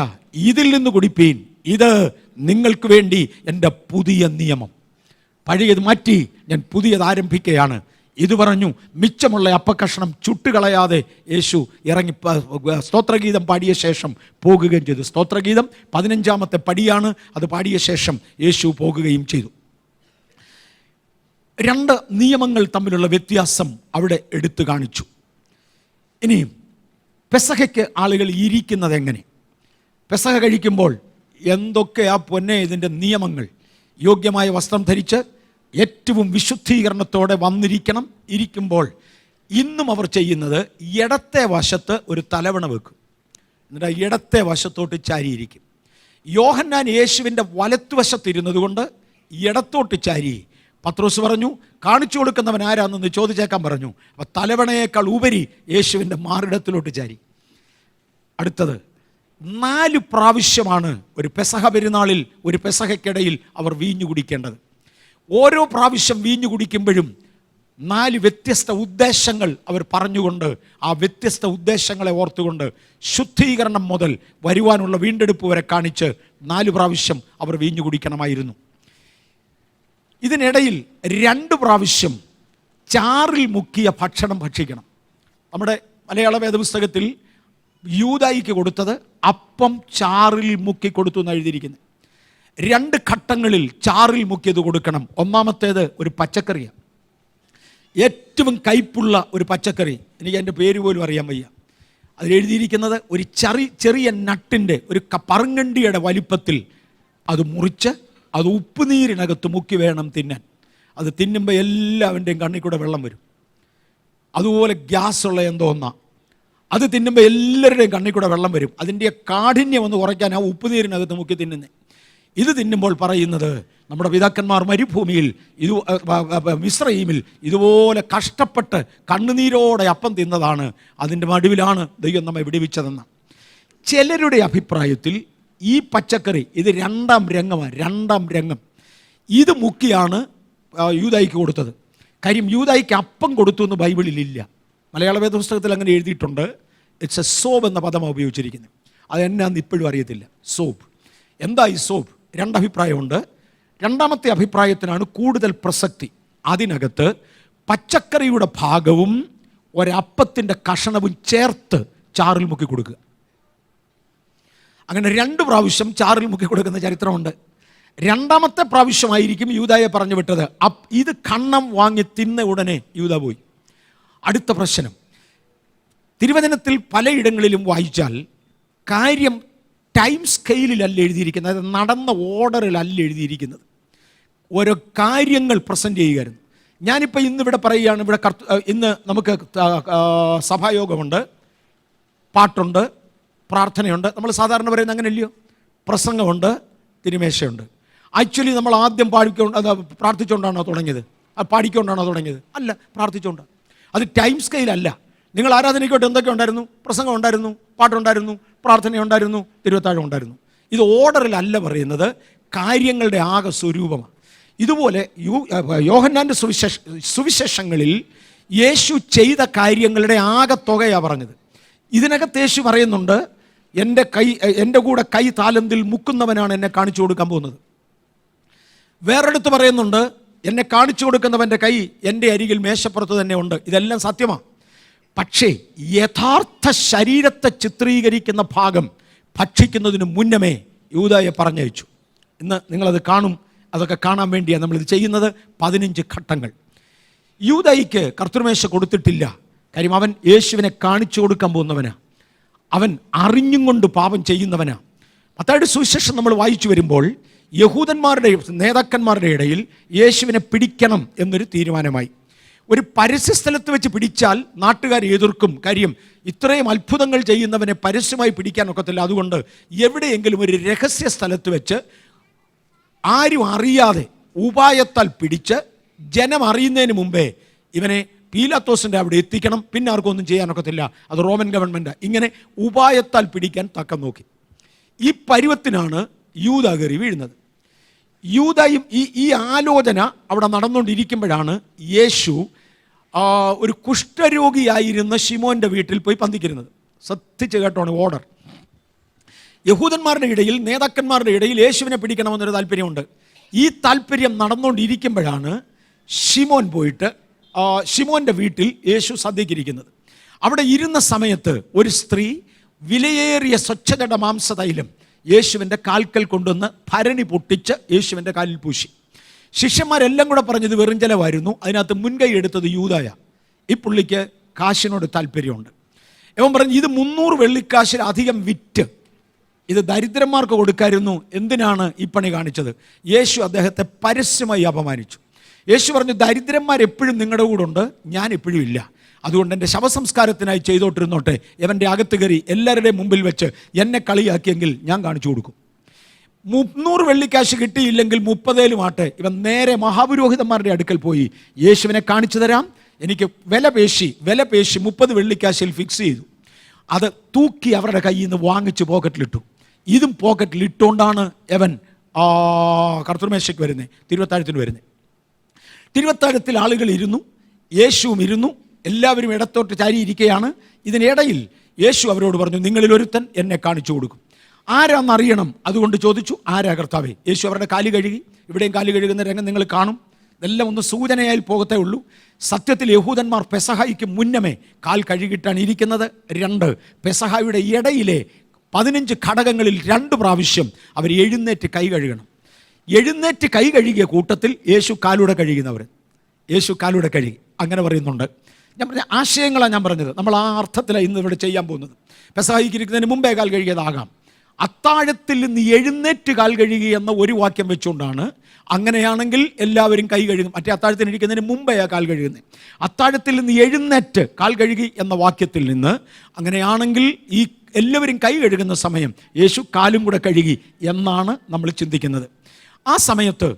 ഇതിൽ നിന്ന് കുടിപ്പീൻ, ഇത് നിങ്ങൾക്ക് വേണ്ടി എൻ്റെ പുതിയ നിയമം. പഴയത് മാറ്റി ഞാൻ പുതിയത് ആരംഭിക്കുകയാണ്. ഇത് പറഞ്ഞു മിച്ചമുള്ള അപ്പക്കഷണം ചുട്ടുകളയാതെ യേശു ഇറങ്ങി സ്തോത്രഗീതം പാടിയ ശേഷം പോകുകയും ചെയ്തു. സ്തോത്രഗീതം 15ാമത്തെ പടിയാണ്. അത് പാടിയ ശേഷം യേശു പോകുകയും ചെയ്തു. 2 നിയമങ്ങൾ തമ്മിലുള്ള വ്യത്യാസം അവിടെ എടുത്തു കാണിച്ചു. ഇനിയും പെസഹയ്ക്ക് ആളുകൾ ഇരിക്കുന്നത് എങ്ങനെ? പെസഹ കഴിക്കുമ്പോൾ എന്തൊക്കെയാ പൊന്നെ ഇതിൻ്റെ നിയമങ്ങൾ? യോഗ്യമായ വസ്ത്രം ധരിച്ച് ഏറ്റവും വിശുദ്ധീകരണത്തോടെ വന്നിരിക്കണം. ഇരിക്കുമ്പോൾ ഇന്നും അവർ ചെയ്യുന്നത് ഇടത്തെ വശത്ത് ഒരു തലവണ വെക്കും, എന്നിട്ട് ഇടത്തെ വശത്തോട്ട് ചാരിയിരിക്കും. യോഹന്നാൻ യേശുവിൻ്റെ വലത്തുവശത്തിരുന്നത് കൊണ്ട് ഇടത്തോട്ട് ചാരി. പത്രോസ് പറഞ്ഞു, കാണിച്ചു കൊടുക്കുന്നവൻ ആരാണെന്ന് ചോദിച്ചേക്കാൻ പറഞ്ഞു. അപ്പോൾ തലവണയേക്കാൾ ഉപരി യേശുവിൻ്റെ മാറിടത്തിലോട്ട് ചാരി. അടുത്തത് 4 പ്രാവശ്യമാണ് ഒരു പെസഹ പെരുന്നാളിൽ, ഒരു പെസഹയ്ക്കിടയിൽ അവർ വീഞ്ഞു കുടിക്കേണ്ടത്. ഓരോ പ്രാവശ്യം വീഞ്ഞു കുടിക്കുമ്പോഴും 4 വ്യത്യസ്ത ഉദ്ദേശങ്ങൾ അവർ പറഞ്ഞുകൊണ്ട്, ആ വ്യത്യസ്ത ഉദ്ദേശങ്ങളെ ഓർത്തുകൊണ്ട് ശുദ്ധീകരണം മുതൽ വരുവാനുള്ള വീണ്ടെടുപ്പ് വരെ കാണിച്ച് 4 പ്രാവശ്യം അവർ വീഞ്ഞു കുടിക്കണമായിരുന്നു. ഇതിനിടയിൽ 2 പ്രാവശ്യം ചാറിൽ മുക്കിയ ഭക്ഷണം ഭക്ഷിക്കണം. നമ്മുടെ മലയാള വേദപുസ്തകത്തിൽ യൂദായിക്ക് കൊടുത്തത് അപ്പം ചാറിൽ മുക്കി കൊടുത്തു എന്ന് എഴുതിയിരിക്കുന്നത്. 2 ഘട്ടങ്ങളിൽ ചാറിൽ മുക്കിയത് കൊടുക്കണം. ഒന്നാമത്തേത് ഒരു പച്ചക്കറിയാണ്, ഏറ്റവും കയ്പുള്ള ഒരു പച്ചക്കറി. എനിക്ക് എൻ്റെ പേര് പോലും അറിയാൻ വയ്യ. അതിലെഴുതിയിരിക്കുന്നത് ഒരു ചെറിയ നട്ടിൻ്റെ ഒരു പറങ്ങണ്ടിയുടെ വലിപ്പത്തിൽ അത് മുറിച്ച് അത് ഉപ്പുനീരിനകത്ത് മുക്കി വേണം തിന്നാൻ. അത് തിന്നുമ്പോൾ എല്ലാവൻ്റെയും കണ്ണിൽ കൂടെ വെള്ളം വരും. അതുപോലെ ഗ്യാസുള്ള എന്തോ ഒന്നാ, അത് തിന്നുമ്പോൾ എല്ലാവരുടെയും കണ്ണിൽ കൂടെ വെള്ളം വരും. അതിൻ്റെ കാഠിന്യം ഒന്ന് കുറയ്ക്കാൻ ആ ഉപ്പുനീരിനകത്ത് മുക്കി തിന്നുന്നത്. ഇത് തിന്നുമ്പോൾ പറയുന്നത്, നമ്മുടെ പിതാക്കന്മാർ മരുഭൂമിയിൽ മിസ്രയീമിൽ ഇതുപോലെ കഷ്ടപ്പെട്ട് കണ്ണുനീരോടെ അപ്പം തിന്നതാണ്. അതിൻ്റെ മടുവിലാണ് ദൈവം നമ്മെ വിടുവിച്ചതെന്ന്. ചിലരുടെ അഭിപ്രായത്തിൽ ഈ പച്ചക്കറി ഇത് 2ാം രംഗമാണ്. 2ാം രംഗം ഇത് മുക്കിയാണ് യൂദായിക്ക് കൊടുത്തത്. കാര്യം യൂദായിക്ക് അപ്പം കൊടുത്തു എന്ന് ബൈബിളിലില്ല. മലയാള വേദപുസ്തകത്തിൽ അങ്ങനെ എഴുതിയിട്ടുണ്ട്. ഇറ്റ്സ് എ സോപ്പ് എന്ന പദമാണ് ഉപയോഗിച്ചിരിക്കുന്നത്. അതെന്നാന്ന് ഇപ്പോഴും അറിയത്തില്ല. സോപ്പ് എന്താ ഈ സോപ്പ്? 2 അഭിപ്രായമുണ്ട്. 2ാമത്തെ അഭിപ്രായത്തിനാണ് കൂടുതൽ പ്രസക്തി. അതിനകത്ത് പച്ചക്കറിയുടെ ഭാഗവും ഒരപ്പത്തിൻ്റെ കഷണവും ചേർത്ത് ചാറിൽ മുക്കി കൊടുക്കുക. അങ്ങനെ 2 പ്രാവശ്യം ചാറിൽ മുക്കി കൊടുക്കുന്ന ചരിത്രമുണ്ട്. 2ാമത്തെ പ്രാവശ്യമായിരിക്കും യൂദായെ പറഞ്ഞു വിട്ടത്. ഇത് കണ്ണം വാങ്ങി തിന്ന ഉടനെ യൂദാ പോയി. അടുത്ത പ്രശ്നം, തിരുവചനത്തിൽ പലയിടങ്ങളിലും വായിച്ചാൽ കാര്യം ടൈം സ്കെയിലിലല്ല എഴുതിയിരിക്കുന്നത്, അത് നടന്ന ഓർഡറിലല്ല എഴുതിയിരിക്കുന്നത്. ഓരോ കാര്യങ്ങൾ പ്രസൻറ്റ് ചെയ്യുകയായിരുന്നു. ഞാനിപ്പോൾ ഇന്നിവിടെ പറയുകയാണ്, ഇവിടെ ഇന്ന് നമുക്ക് സഭായോഗമുണ്ട്, പാട്ടുണ്ട്, പ്രാർത്ഥനയുണ്ട്. നമ്മൾ സാധാരണ പറയുന്നത് അങ്ങനെയല്ലയോ? പ്രസംഗമുണ്ട്, തിരുമേശയുണ്ട്. ആക്ച്വലി നമ്മൾ ആദ്യം പ്രാർത്ഥിച്ചുകൊണ്ടാണോ തുടങ്ങിയത്? പാടിക്കൊണ്ടാണോ തുടങ്ങിയത്? അല്ല, പ്രാർത്ഥിച്ചുകൊണ്ടാണ്. അത് ടൈം സ്കെയിലല്ല. നിങ്ങൾ ആരാധനയ്ക്കോട്ട് എന്തൊക്കെ ഉണ്ടായിരുന്നു? പ്രസംഗം ഉണ്ടായിരുന്നു, പാട്ടുണ്ടായിരുന്നു, പ്രാർത്ഥനയുണ്ടായിരുന്നു, തിരുവത്താഴം ഉണ്ടായിരുന്നു. ഇത് ഓർഡറിലല്ല പറയുന്നത്, കാര്യങ്ങളുടെ ആകെ സ്വരൂപമാണ്. ഇതുപോലെ യോഹന്നാൻ്റെ സുവിശേഷങ്ങളിൽ യേശു ചെയ്ത കാര്യങ്ങളുടെ ആകെ തുകയാണ് പറഞ്ഞത്. ഇതിനകത്ത് യേശു പറയുന്നുണ്ട്, എൻ്റെ കൂടെ കൈ താലന്തിൽ മുക്കുന്നവനാണ് എന്നെ കാണിച്ചു കൊടുക്കാൻ പോകുന്നത്. വേറെടുത്ത് പറയുന്നുണ്ട്, എന്നെ കാണിച്ചു കൊടുക്കുന്നവൻ്റെ കൈ എൻ്റെ അരികിൽ മേശപ്പുറത്ത് തന്നെ ഉണ്ട്. ഇതെല്ലാം സത്യമാണ്. പക്ഷേ യഥാർത്ഥ ശരീരത്തെ ചിത്രീകരിക്കുന്ന ഭാഗം ഭക്ഷിക്കുന്നതിന് മുന്നമേ യൂദായെ പറഞ്ഞയച്ചു. ഇന്ന് നിങ്ങളത് കാണും. അതൊക്കെ കാണാൻ വേണ്ടിയാണ് നമ്മളിത് ചെയ്യുന്നത്. 15 ഘട്ടങ്ങൾ. യൂദായിക്ക് കർത്തൃമേശ കൊടുത്തിട്ടില്ല. കാര്യം അവൻ യേശുവിനെ കാണിച്ചു കൊടുക്കാൻ പോകുന്നവനാ. അവൻ അറിഞ്ഞും കൊണ്ട് പാപം ചെയ്യുന്നവനാ. മത്തായിയുടെ സുവിശേഷം നമ്മൾ വായിച്ചു വരുമ്പോൾ യഹൂദന്മാരുടെ നേതാക്കന്മാരുടെ ഇടയിൽ യേശുവിനെ പിടിക്കണം എന്നൊരു തീരുമാനമായി. ഒരു പരസ്യസ്ഥലത്ത് വെച്ച് പിടിച്ചാൽ നാട്ടുകാർ എതിർക്കും. കാര്യം ഇത്രയും അത്ഭുതങ്ങൾ ചെയ്യുന്നവനെ പരസ്യമായി പിടിക്കാൻ ഒക്കത്തില്ല. അതുകൊണ്ട് എവിടെയെങ്കിലും ഒരു രഹസ്യ സ്ഥലത്ത് വെച്ച് ആരും അറിയാതെ ഉപായത്താൽ പിടിച്ച് ജനം അറിയുന്നതിന് മുമ്പേ ഇവനെ പീലാത്തോസിൻ്റെ അവിടെ എത്തിക്കണം. പിന്നെ ആർക്കും ഒന്നും ചെയ്യാനൊക്കത്തില്ല, അത് റോമൻ ഗവൺമെൻറ്. ഇങ്ങനെ ഉപായത്താൽ പിടിക്കാൻ തക്കം നോക്കി. ഈ പരുവത്തിനാണ് യൂദാ കയറി വീഴുന്നത്. യൂദായും ഈ ആലോചന അവിടെ നടന്നുകൊണ്ടിരിക്കുമ്പോഴാണ് യേശു ഒരു കുഷ്ഠരോഗിയായിരുന്ന ശിമോൻ്റെ വീട്ടിൽ പോയി പന്തിക്കിരുന്നത്. ശ്രദ്ധിച്ച് കേട്ടോണ് ഓർഡർ. യഹൂദന്മാരുടെ ഇടയിൽ, നേതാക്കന്മാരുടെ ഇടയിൽ യേശുവിനെ പിടിക്കണമെന്നൊരു താല്പര്യമുണ്ട്. ഈ താല്പര്യം നടന്നുകൊണ്ടിരിക്കുമ്പോഴാണ് ശിമോൻ പോയിട്ട് ശിമോൻ്റെ വീട്ടിൽ യേശു സദ്യക്കിരിക്കുന്നത്. അവിടെ ഇരുന്ന സമയത്ത് ഒരു സ്ത്രീ വിലയേറിയ സ്വച്ഛജട മാംസതൈലം യേശുവിൻ്റെ കാൽക്കൽ കൊണ്ടുവന്ന് ഭരണി പൊട്ടിച്ച് യേശുവിൻ്റെ കാലിൽ പൂശി. ശിഷ്യന്മാരെല്ലാം കൂടെ പറഞ്ഞത് വെറും ചെലവായിരുന്നു. അതിനകത്ത് മുൻകൈ എടുത്തത് യൂദായ. ഈ പുള്ളിക്ക് കാശിനോട് താല്പര്യമുണ്ട്. ഇവൻ പറഞ്ഞു, ഇത് 300 വെള്ളിക്കാശിലധികം വിറ്റ് ഇത് ദരിദ്രന്മാർക്ക് കൊടുക്കായിരുന്നു. എന്തിനാണ് ഈ പണി കാണിച്ചത്? യേശു അദ്ദേഹത്തെ പരസ്യമായി അപമാനിച്ചു. യേശു പറഞ്ഞു, ദരിദ്രന്മാരെപ്പോഴും നിങ്ങളുടെ കൂടെ ഉണ്ട്, ഞാൻ എപ്പോഴും ഇല്ല. അതുകൊണ്ട് എൻ്റെ ശവസംസ്കാരത്തിനായി ചെയ്തോട്ടിരുന്നോട്ടെ. ഇവൻ്റെ അകത്ത് കയറി എല്ലാവരുടെയും മുമ്പിൽ വെച്ച് എന്നെ കളിയാക്കിയെങ്കിൽ ഞാൻ കാണിച്ചു കൊടുക്കും. 300 വെള്ളിക്കാശ് കിട്ടിയില്ലെങ്കിൽ 30 ആട്ടെ. ഇവൻ നേരെ മഹാപുരോഹിതന്മാരുടെ അടുക്കൽ പോയി, യേശുവിനെ കാണിച്ചു തരാം, എനിക്ക് വില പേശി 30 വെള്ളിക്കാശിൽ ഫിക്സ് ചെയ്തു. അത് തൂക്കി അവരുടെ കയ്യിൽ നിന്ന് വാങ്ങിച്ച് പോക്കറ്റിലിട്ടു. ഇതും പോക്കറ്റിലിട്ടുകൊണ്ടാണ് അവൻ കർത്തൃമേശയ്ക്ക് വരുന്നത്, തിരുവത്താഴത്തിന് വരുന്നത്. തിരുവത്താഴത്തിൽ ആളുകൾ ഇരുന്നു, യേശുവും ഇരുന്നു. എല്ലാവരും ഇടത്തോട്ട് ചാരിയിരിക്കുകയാണ്. ഇതിനിടയിൽ യേശു അവരോട് പറഞ്ഞു, നിങ്ങളിൽ ഒരുത്തൻ എന്നെ കാണിച്ചു കൊടുക്കും. ആരാന്നറിയണം, അതുകൊണ്ട് ചോദിച്ചു, ആരാ കർത്താവേ? യേശു അവരുടെ കാല് കഴുകി. ഇവിടെയും കാല് കഴുകുന്ന രംഗം നിങ്ങൾ കാണും. ഇതെല്ലാം ഒന്ന് സൂചനയായി പോകത്തേ ഉള്ളൂ. സത്യത്തിൽ യഹൂദന്മാർ പെസഹായിക്ക് മുന്നമേ കാൽ കഴുകിയിട്ടാണ് ഇരിക്കുന്നത്. 2 പെസഹായുടെ ഇടയിലെ 15 ഘടകങ്ങളിൽ 2 പ്രാവശ്യം അവർ എഴുന്നേറ്റ് കൈ കഴുകണം. എഴുന്നേറ്റ് കൈ കഴുകിയ കൂട്ടത്തിൽ യേശു കാലൂടെ കഴുകുന്നവർ. യേശു കാലൂടെ കഴുകി അങ്ങനെ പറയുന്നുണ്ട്. ഞാൻ പറഞ്ഞ ആശയങ്ങളാണ് ഞാൻ പറഞ്ഞത്. നമ്മൾ ആ അർത്ഥത്തിലാണ് ഇന്ന് ഇവിടെ ചെയ്യാൻ പോകുന്നത്. പെസഹായിക്കിരിക്കുന്നതിന് മുമ്പേ കാൽ കഴുകിയതാകാം. അത്താഴത്തിൽ നിന്ന് എഴുന്നേറ്റ് കാൽ കഴുകി എന്ന ഒരു വാക്യം വെച്ചുകൊണ്ടാണ്. അങ്ങനെയാണെങ്കിൽ എല്ലാവരും കൈ കഴുകും. മറ്റേ അത്താഴത്തിന് ഇരിക്കുന്നതിന് മുമ്പേ കാൽ കഴുകുന്നത്. അത്താഴത്തിൽ നിന്ന് എഴുന്നേറ്റ് കാൽ കഴുകി എന്ന വാക്യത്തിൽ നിന്ന് അങ്ങനെയാണെങ്കിൽ ഈ എല്ലാവരും കൈ കഴുകുന്ന സമയം യേശു കാലും കൂടെ കഴുകി എന്നാണ് നമ്മൾ ചിന്തിക്കുന്നത്. ആ സമയത്ത്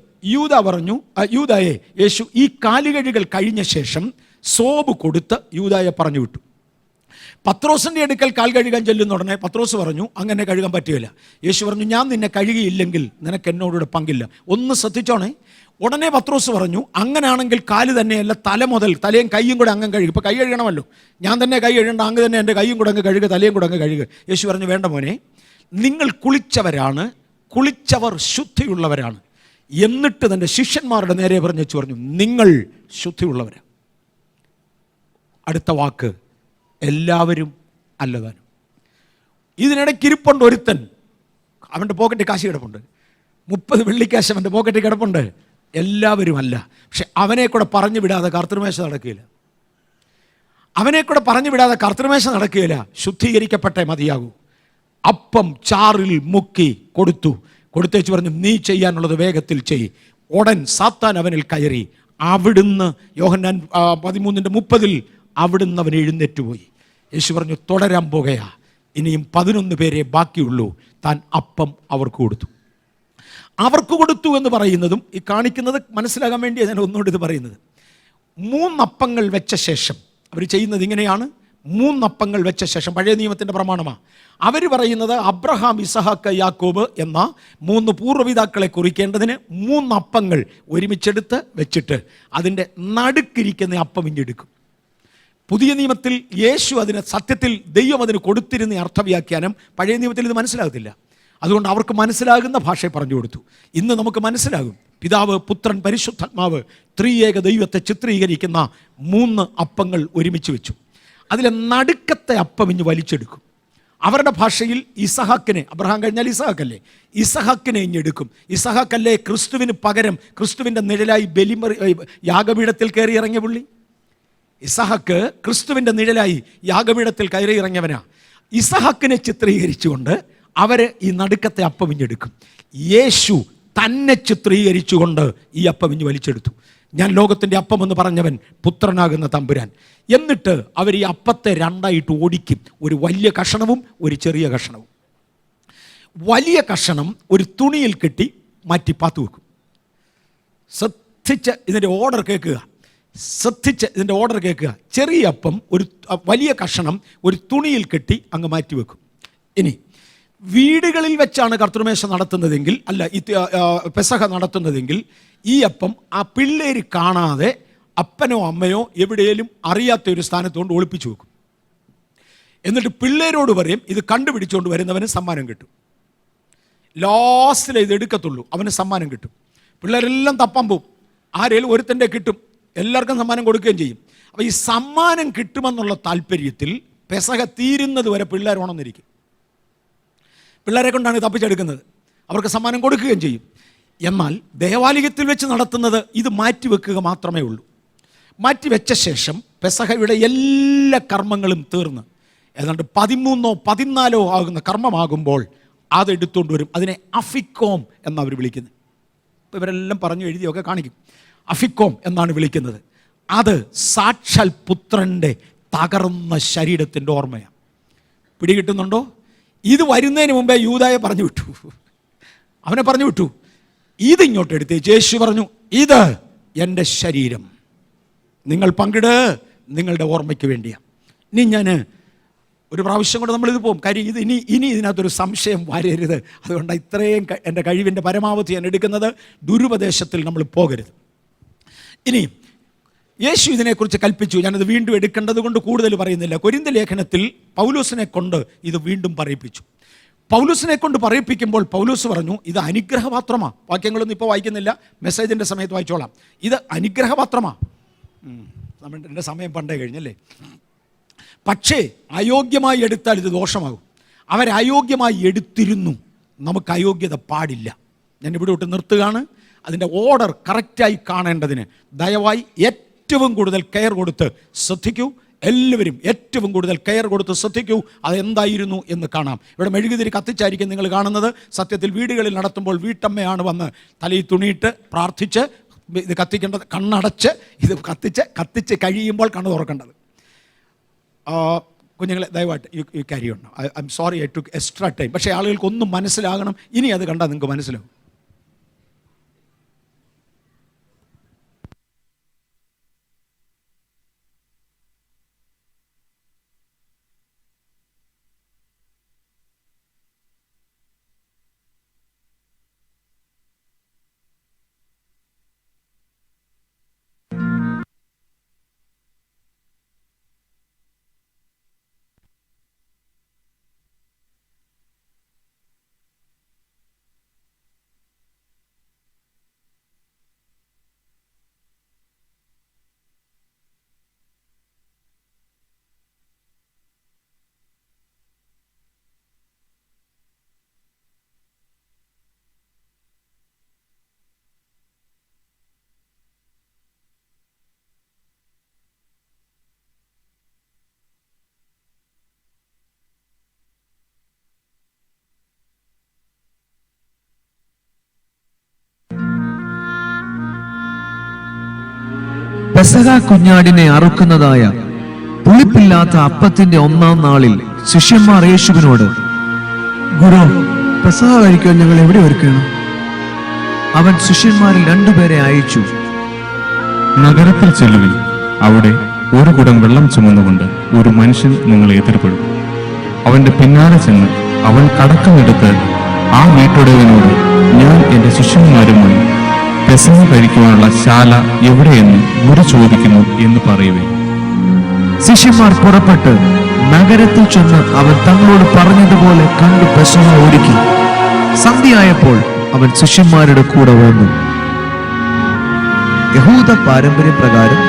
യൂദായെ യേശു ഈ കാലുകഴുകൽ കഴിഞ്ഞ ശേഷം സോപ്പ് കൊടുത്ത് യൂദായെ പറഞ്ഞു വിട്ടു. പത്രോസിൻ്റെ അടുക്കൽ കാൽ കഴുകാൻ ചെല്ലുന്ന ഉടനെ പത്രോസ് പറഞ്ഞു, അങ്ങനെ കഴുകാൻ പറ്റുകയില്ല. യേശു പറഞ്ഞു, ഞാൻ നിന്നെ കഴുകിയില്ലെങ്കിൽ നിനക്ക് എന്നോടുകൂടെ പങ്കില്ല. ഒന്ന് ശ്രദ്ധിച്ചോണേ. ഉടനെ പത്രോസ് പറഞ്ഞു, അങ്ങനെയാണെങ്കിൽ കാല് തന്നെയല്ല, തല മുതൽ തലയും കൈയും കൂടെ അങ്ങ് കഴുകുക. ഇപ്പോൾ കൈ കഴുകണമല്ലോ, ഞാൻ തന്നെ കൈ കഴുകേണ്ട, അങ്ങ് തന്നെ എൻ്റെ കൈയും കൂടെ അങ്ങ് കഴുകുക, തലയും കൂടെ അങ്ങ് കഴുകുക. യേശു പറഞ്ഞു, വേണ്ട മോനെ, നിങ്ങൾ കുളിച്ചവരാണ്, കുളിച്ചവർ ശുദ്ധിയുള്ളവരാണ്. എന്നിട്ട് തൻ്റെ ശിഷ്യന്മാരുടെ നേരെ പറഞ്ഞു, നിങ്ങൾ ശുദ്ധിയുള്ളവരാണ്. അടുത്ത വാക്ക്, എല്ലാവരും അല്ലതാനും. ഇതിനിടയ്ക്ക് ഇരിപ്പുണ്ട് ഒരുത്തൻ, അവൻ്റെ പോക്കറ്റിൽ കാശ് കിടപ്പുണ്ട്, 30 വെള്ളിക്കാശ് അവൻ്റെ പോക്കറ്റിൽ കിടപ്പുണ്ട്. എല്ലാവരും അല്ല. പക്ഷെ അവനെ കൂടെ പറഞ്ഞു വിടാതെ കർത്തൃമേശ നടക്കുകയില്ല. അവനെ കൂടെ പറഞ്ഞു വിടാതെ കർത്തൃമേശ നടക്കുകയില്ല. ശുദ്ധീകരിക്കപ്പെട്ടേ മതിയാകൂ. അപ്പം ചാറിൽ മുക്കി കൊടുത്തേച്ച് പറഞ്ഞു, നീ ചെയ്യാനുള്ളത് വേഗത്തിൽ ചെയ്. ഉടൻ സാത്താൻ അവനിൽ കയറി. അവിടുന്ന് യോഹന്നാൻ 13:30 അവിടുന്ന് അവൻ എഴുന്നേറ്റ് പോയി. യേശു പറഞ്ഞു, തുടരാൻ പോകുകയാ, ഇനിയും 11 പേരെ ബാക്കിയുള്ളൂ. താൻ അപ്പം അവർക്ക് കൊടുത്തു എന്ന് പറയുന്നതും ഈ കാണിക്കുന്നത് മനസ്സിലാകാൻ വേണ്ടിയാണ് ഞാൻ ഒന്നുകൂടി ഇത് പറയുന്നത്. 3 അപ്പങ്ങൾ വെച്ച ശേഷം അവർ ചെയ്യുന്നത് ഇങ്ങനെയാണ്. 3 അപ്പങ്ങൾ വെച്ച ശേഷം, പഴയ നിയമത്തിൻ്റെ പ്രമാണമാണ്. അവർ പറയുന്നത് അബ്രഹാം, ഇസഹാക്ക്, യാക്കോബ് എന്ന 3 പൂർവ്വപിതാക്കളെ കുറിക്കേണ്ടതിന് 3 അപ്പങ്ങൾ ഒരുമിച്ചെടുത്ത് വെച്ചിട്ട് അതിൻ്റെ നടുക്കിരിക്കുന്ന അപ്പം ഇഞ്ഞെടുക്കും. പുതിയ നിയമത്തിൽ യേശു അതിന്, സത്യത്തിൽ ദൈവം അതിന് കൊടുത്തിരുന്ന അർത്ഥവ്യാഖ്യാനം പഴയ നിയമത്തിൽ ഇത് മനസ്സിലാകത്തില്ല. അതുകൊണ്ട് അവർക്ക് മനസ്സിലാകുന്ന ഭാഷയെ പറഞ്ഞു കൊടുത്തു. ഇന്ന് നമുക്ക് മനസ്സിലാകും. പിതാവ്, പുത്രൻ, പരിശുദ്ധാത്മാവ് ത്രിയേക ദൈവത്തെ ചിത്രീകരിക്കുന്ന 3 അപ്പങ്ങൾ ഒരുമിച്ച് വെച്ചു. അതിലെ നടുക്കത്തെ അപ്പം ഇഞ്ഞ് വലിച്ചെടുക്കും. അവരുടെ ഭാഷയിൽ ഇസഹാക്കിനെ, അബ്രഹാം കഴിഞ്ഞാൽ ഇസഹാക്കല്ലേ, ഇസഹാക്കിനെ ഇഞ്ഞെടുക്കും. ഇസഹാക്കല്ലേ ക്രിസ്തുവിന് പകരം, ക്രിസ്തുവിൻ്റെ നിഴലായി യാഗപീഠത്തിൽ കയറി ഇറങ്ങിയ പുള്ളി. ഇസഹാക്ക് ക്രിസ്തുവിൻ്റെ നിഴലായി യാഗപീഠത്തിൽ കയറി ഇറങ്ങിയവനാ. ഇസഹാക്കിനെ ചിത്രീകരിച്ചുകൊണ്ട് അവർ ഈ നടുക്കത്തെ അപ്പമിഞ്ഞെടുക്കും. യേശു തന്നെ ചിത്രീകരിച്ചുകൊണ്ട് ഈ അപ്പമിഞ്ഞ് വലിച്ചെടുത്തു. ഞാൻ ലോകത്തിൻ്റെ അപ്പമെന്ന് പറഞ്ഞവൻ പുത്രനാകുന്ന തമ്പുരാൻ. എന്നിട്ട് അവർ ഈ അപ്പത്തെ 2ആയിട്ട് ഓടിക്കും. ഒരു വലിയ കഷണവും ഒരു ചെറിയ കഷണവും. വലിയ കഷണം ഒരു തുണിയിൽ കെട്ടി മാറ്റി പാത്തു വെക്കും. ശ്രദ്ധിച്ച് ഇതിൻ്റെ ഓർഡർ കേൾക്കുക, ചെറിയ അപ്പം, ഒരു വലിയ കഷണം ഒരു തുണിയിൽ കെട്ടി അങ്ങ് മാറ്റി വെക്കും. ഇനി വീടുകളിൽ വെച്ചാണ് കർത്തൃമേശ നടത്തുന്നതെങ്കിൽ, അല്ല പെസഹ നടത്തുന്നതെങ്കിൽ, ഈ അപ്പം ആ പിള്ളേര് കാണാതെ അപ്പനോ അമ്മയോ എവിടെയും അറിയാത്ത ഒരു സ്ഥാനത്തുകൊണ്ട് ഒളിപ്പിച്ചു വെക്കും. എന്നിട്ട് പിള്ളേരോട് പറയും, ഇത് കണ്ടുപിടിച്ചുകൊണ്ട് വരുന്നവന് സമ്മാനം കിട്ടും. ലാസ്റ്റിലെ ഇത് എടുക്കത്തുള്ളൂ, അവന് സമ്മാനം കിട്ടും. പിള്ളേരെല്ലാം തപ്പാൻ പോവും, ആരെങ്കിലും ഒരുത്തൻ്റെ കിട്ടും, എല്ലാവർക്കും സമ്മാനം കൊടുക്കുകയും ചെയ്യും. അപ്പോൾ ഈ സമ്മാനം കിട്ടുമെന്നുള്ള താല്പര്യത്തിൽ പെസഹ തീരുന്നത് വരെ പിള്ളേർ ഉണർന്നിരിക്കും. പിള്ളേരെ കൊണ്ടാണ് തപ്പിച്ചെടുക്കുന്നത്, അവർക്ക് സമ്മാനം കൊടുക്കുകയും ചെയ്യും. എന്നാൽ ദേവാലയത്തിൽ വെച്ച് നടത്തുന്നത് ഇത് മാറ്റിവെക്കുക മാത്രമേ ഉള്ളൂ. മാറ്റിവെച്ച ശേഷം പെസഹയുടെ എല്ലാ കർമ്മങ്ങളും തീർന്ന് ഏതാണ്ട് 13ഓ 14ഓ ആകുന്ന കർമ്മമാകുമ്പോൾ അതെടുത്തുകൊണ്ട് വരും. അതിനെ അഫിക്കോം എന്നവർ വിളിക്കുന്നത്. ഇപ്പോൾ ഇവരെല്ലാം പറഞ്ഞു എഴുതിയൊക്കെ കാണിക്കും. അഫിക്കോം എന്നാണ് വിളിക്കുന്നത്. അത് സാക്ഷാൽ പുത്രൻ്റെ തകർന്ന ശരീരത്തിൻ്റെ ഓർമ്മയാണ്. പിടികിട്ടുന്നുണ്ടോ? ഇത് വരുന്നതിന് മുമ്പേ യൂദായെ പറഞ്ഞു വിട്ടു, അവനെ പറഞ്ഞു വിട്ടു. ഇതിങ്ങോട്ട് എടുത്ത് യേശു പറഞ്ഞു, ഇത് എൻ്റെ ശരീരം, നിങ്ങൾ പങ്കിട്, നിങ്ങളുടെ ഓർമ്മയ്ക്ക് വേണ്ടിയാണ്. ഇനി ഞാൻ ഒരു പ്രാവശ്യം കൂടെ നമ്മളിത് പോകും. കാര്യം ഇത് ഇനി ഇതിനകത്തൊരു സംശയം വരരുത്. അതുകൊണ്ട് ഇത്രയും എൻ്റെ കഴിവിൻ്റെ പരമാവധി ഞാൻ എടുക്കുന്നത്. ദുരുപദേശത്തിൽ നമ്മൾ പോകരുത്. ഇനി യേശു ഇതിനെക്കുറിച്ച് കൽപ്പിച്ചു. ഞാനത് വീണ്ടും എടുക്കേണ്ടത് കൊണ്ട് കൂടുതൽ പറയുന്നില്ല. കൊരിന്ത്യർ ലേഖനത്തിൽ പൗലോസിനെ കൊണ്ട് ഇത് വീണ്ടും പറയിപ്പിച്ചു. പൗലോസിനെ കൊണ്ട് പറയിപ്പിക്കുമ്പോൾ പൗലോസ് പറഞ്ഞു, ഇത് അനുഗ്രഹപാത്രമാണ്. വാക്യങ്ങളൊന്നും ഇപ്പോൾ വായിക്കുന്നില്ല, മെസ്സേജിൻ്റെ സമയത്ത് വായിച്ചോളാം. ഇത് അനുഗ്രഹപാത്രമാണ്. എൻ്റെ സമയം പണ്ടേ കഴിഞ്ഞല്ലേ. പക്ഷേ അയോഗ്യമായി എടുത്താൽ ഇത് ദോഷമാകും. അവരയോഗ്യമായി എടുത്തിരുന്നു, നമുക്ക് അയോഗ്യത പാടില്ല. ഞാൻ ഇവിടെ വിട്ട് നിർത്തുകയാണ്. അതിൻ്റെ ഓർഡർ കറക്റ്റായി കാണേണ്ടതിന് ദയവായി ഏറ്റവും കൂടുതൽ കെയർ കൊടുത്ത് ശ്രദ്ധിക്കൂ. എല്ലാവരും ഏറ്റവും കൂടുതൽ കെയർ കൊടുത്ത് ശ്രദ്ധിക്കൂ. അതെന്തായിരുന്നു എന്ന് കാണാം. ഇവിടെ മെഴുകുതിരി കത്തിച്ചായിരിക്കും നിങ്ങൾ കാണുന്നത്. സത്യത്തിൽ വീടുകളിൽ നടത്തുമ്പോൾ വീട്ടമ്മയാണ് വന്ന് തലയിൽ തുണിയിട്ട് പ്രാർത്ഥിച്ച് ഇത് കത്തിക്കേണ്ടത്. കണ്ണടച്ച് ഇത് കത്തിച്ച് കഴിയുമ്പോൾ കണ്ണ് തുറക്കേണ്ടത്. കുഞ്ഞുങ്ങളെ ദയവായിട്ട് ഈ കാര്യമുണ്ട്. I am sorry I took extra time. പക്ഷേ ആളുകൾക്കൊന്നും മനസ്സിലാകണം. ഇനി അത് കണ്ടാൽ നിങ്ങൾക്ക് മനസ്സിലാവും. പെസഹ കുഞ്ഞാടിനെ അറുക്കുന്നതായ പുളിപ്പില്ലാത്ത അപ്പത്തിന്റെ 1-ാം നാളിൽ ശിഷ്യന്മാർ യേശുവിനോട്, ഗുരു, പെസഹ കഴിക്കാൻ ഞങ്ങൾ എവിടെ ഒരുക്കണം? അവൻ ശിഷ്യന്മാരിൽ 2 പേരെ അയച്ചു. നഗരത്തിൽ ചെല്ലുവിൻ, അവിടെ ഒരു കുടം വെള്ളം ചുമന്നുകൊണ്ട് ഒരു മനുഷ്യൻ നിങ്ങളെ എതിർപ്പെടും. അവന്റെ പിന്നാലെ ചെന്ന് അവൻ കടക്കമെടുത്ത് ആ വീട്ടുടയവനോട്, ഞാൻ എന്റെ ശിഷ്യന്മാരുമായി പെസഹ കഴിക്കുവാനുള്ള ശാല എവിടെയെന്ന് ഗുരു ചോദിക്കുന്നു എന്ന് പറയുവേ. ശിഷ്യന്മാർ പുറപ്പെട്ട് നഗരത്തിൽ ചെന്ന് അവൻ തങ്ങളോട് പറഞ്ഞതുപോലെ കണ്ടു പെസഹ ഒരുക്കി. സന്ധ്യയായപ്പോൾ അവൻ ശിഷ്യന്മാരുടെ കൂടെ വന്നു. യഹൂദ പാരമ്പര്യപ്രകാരം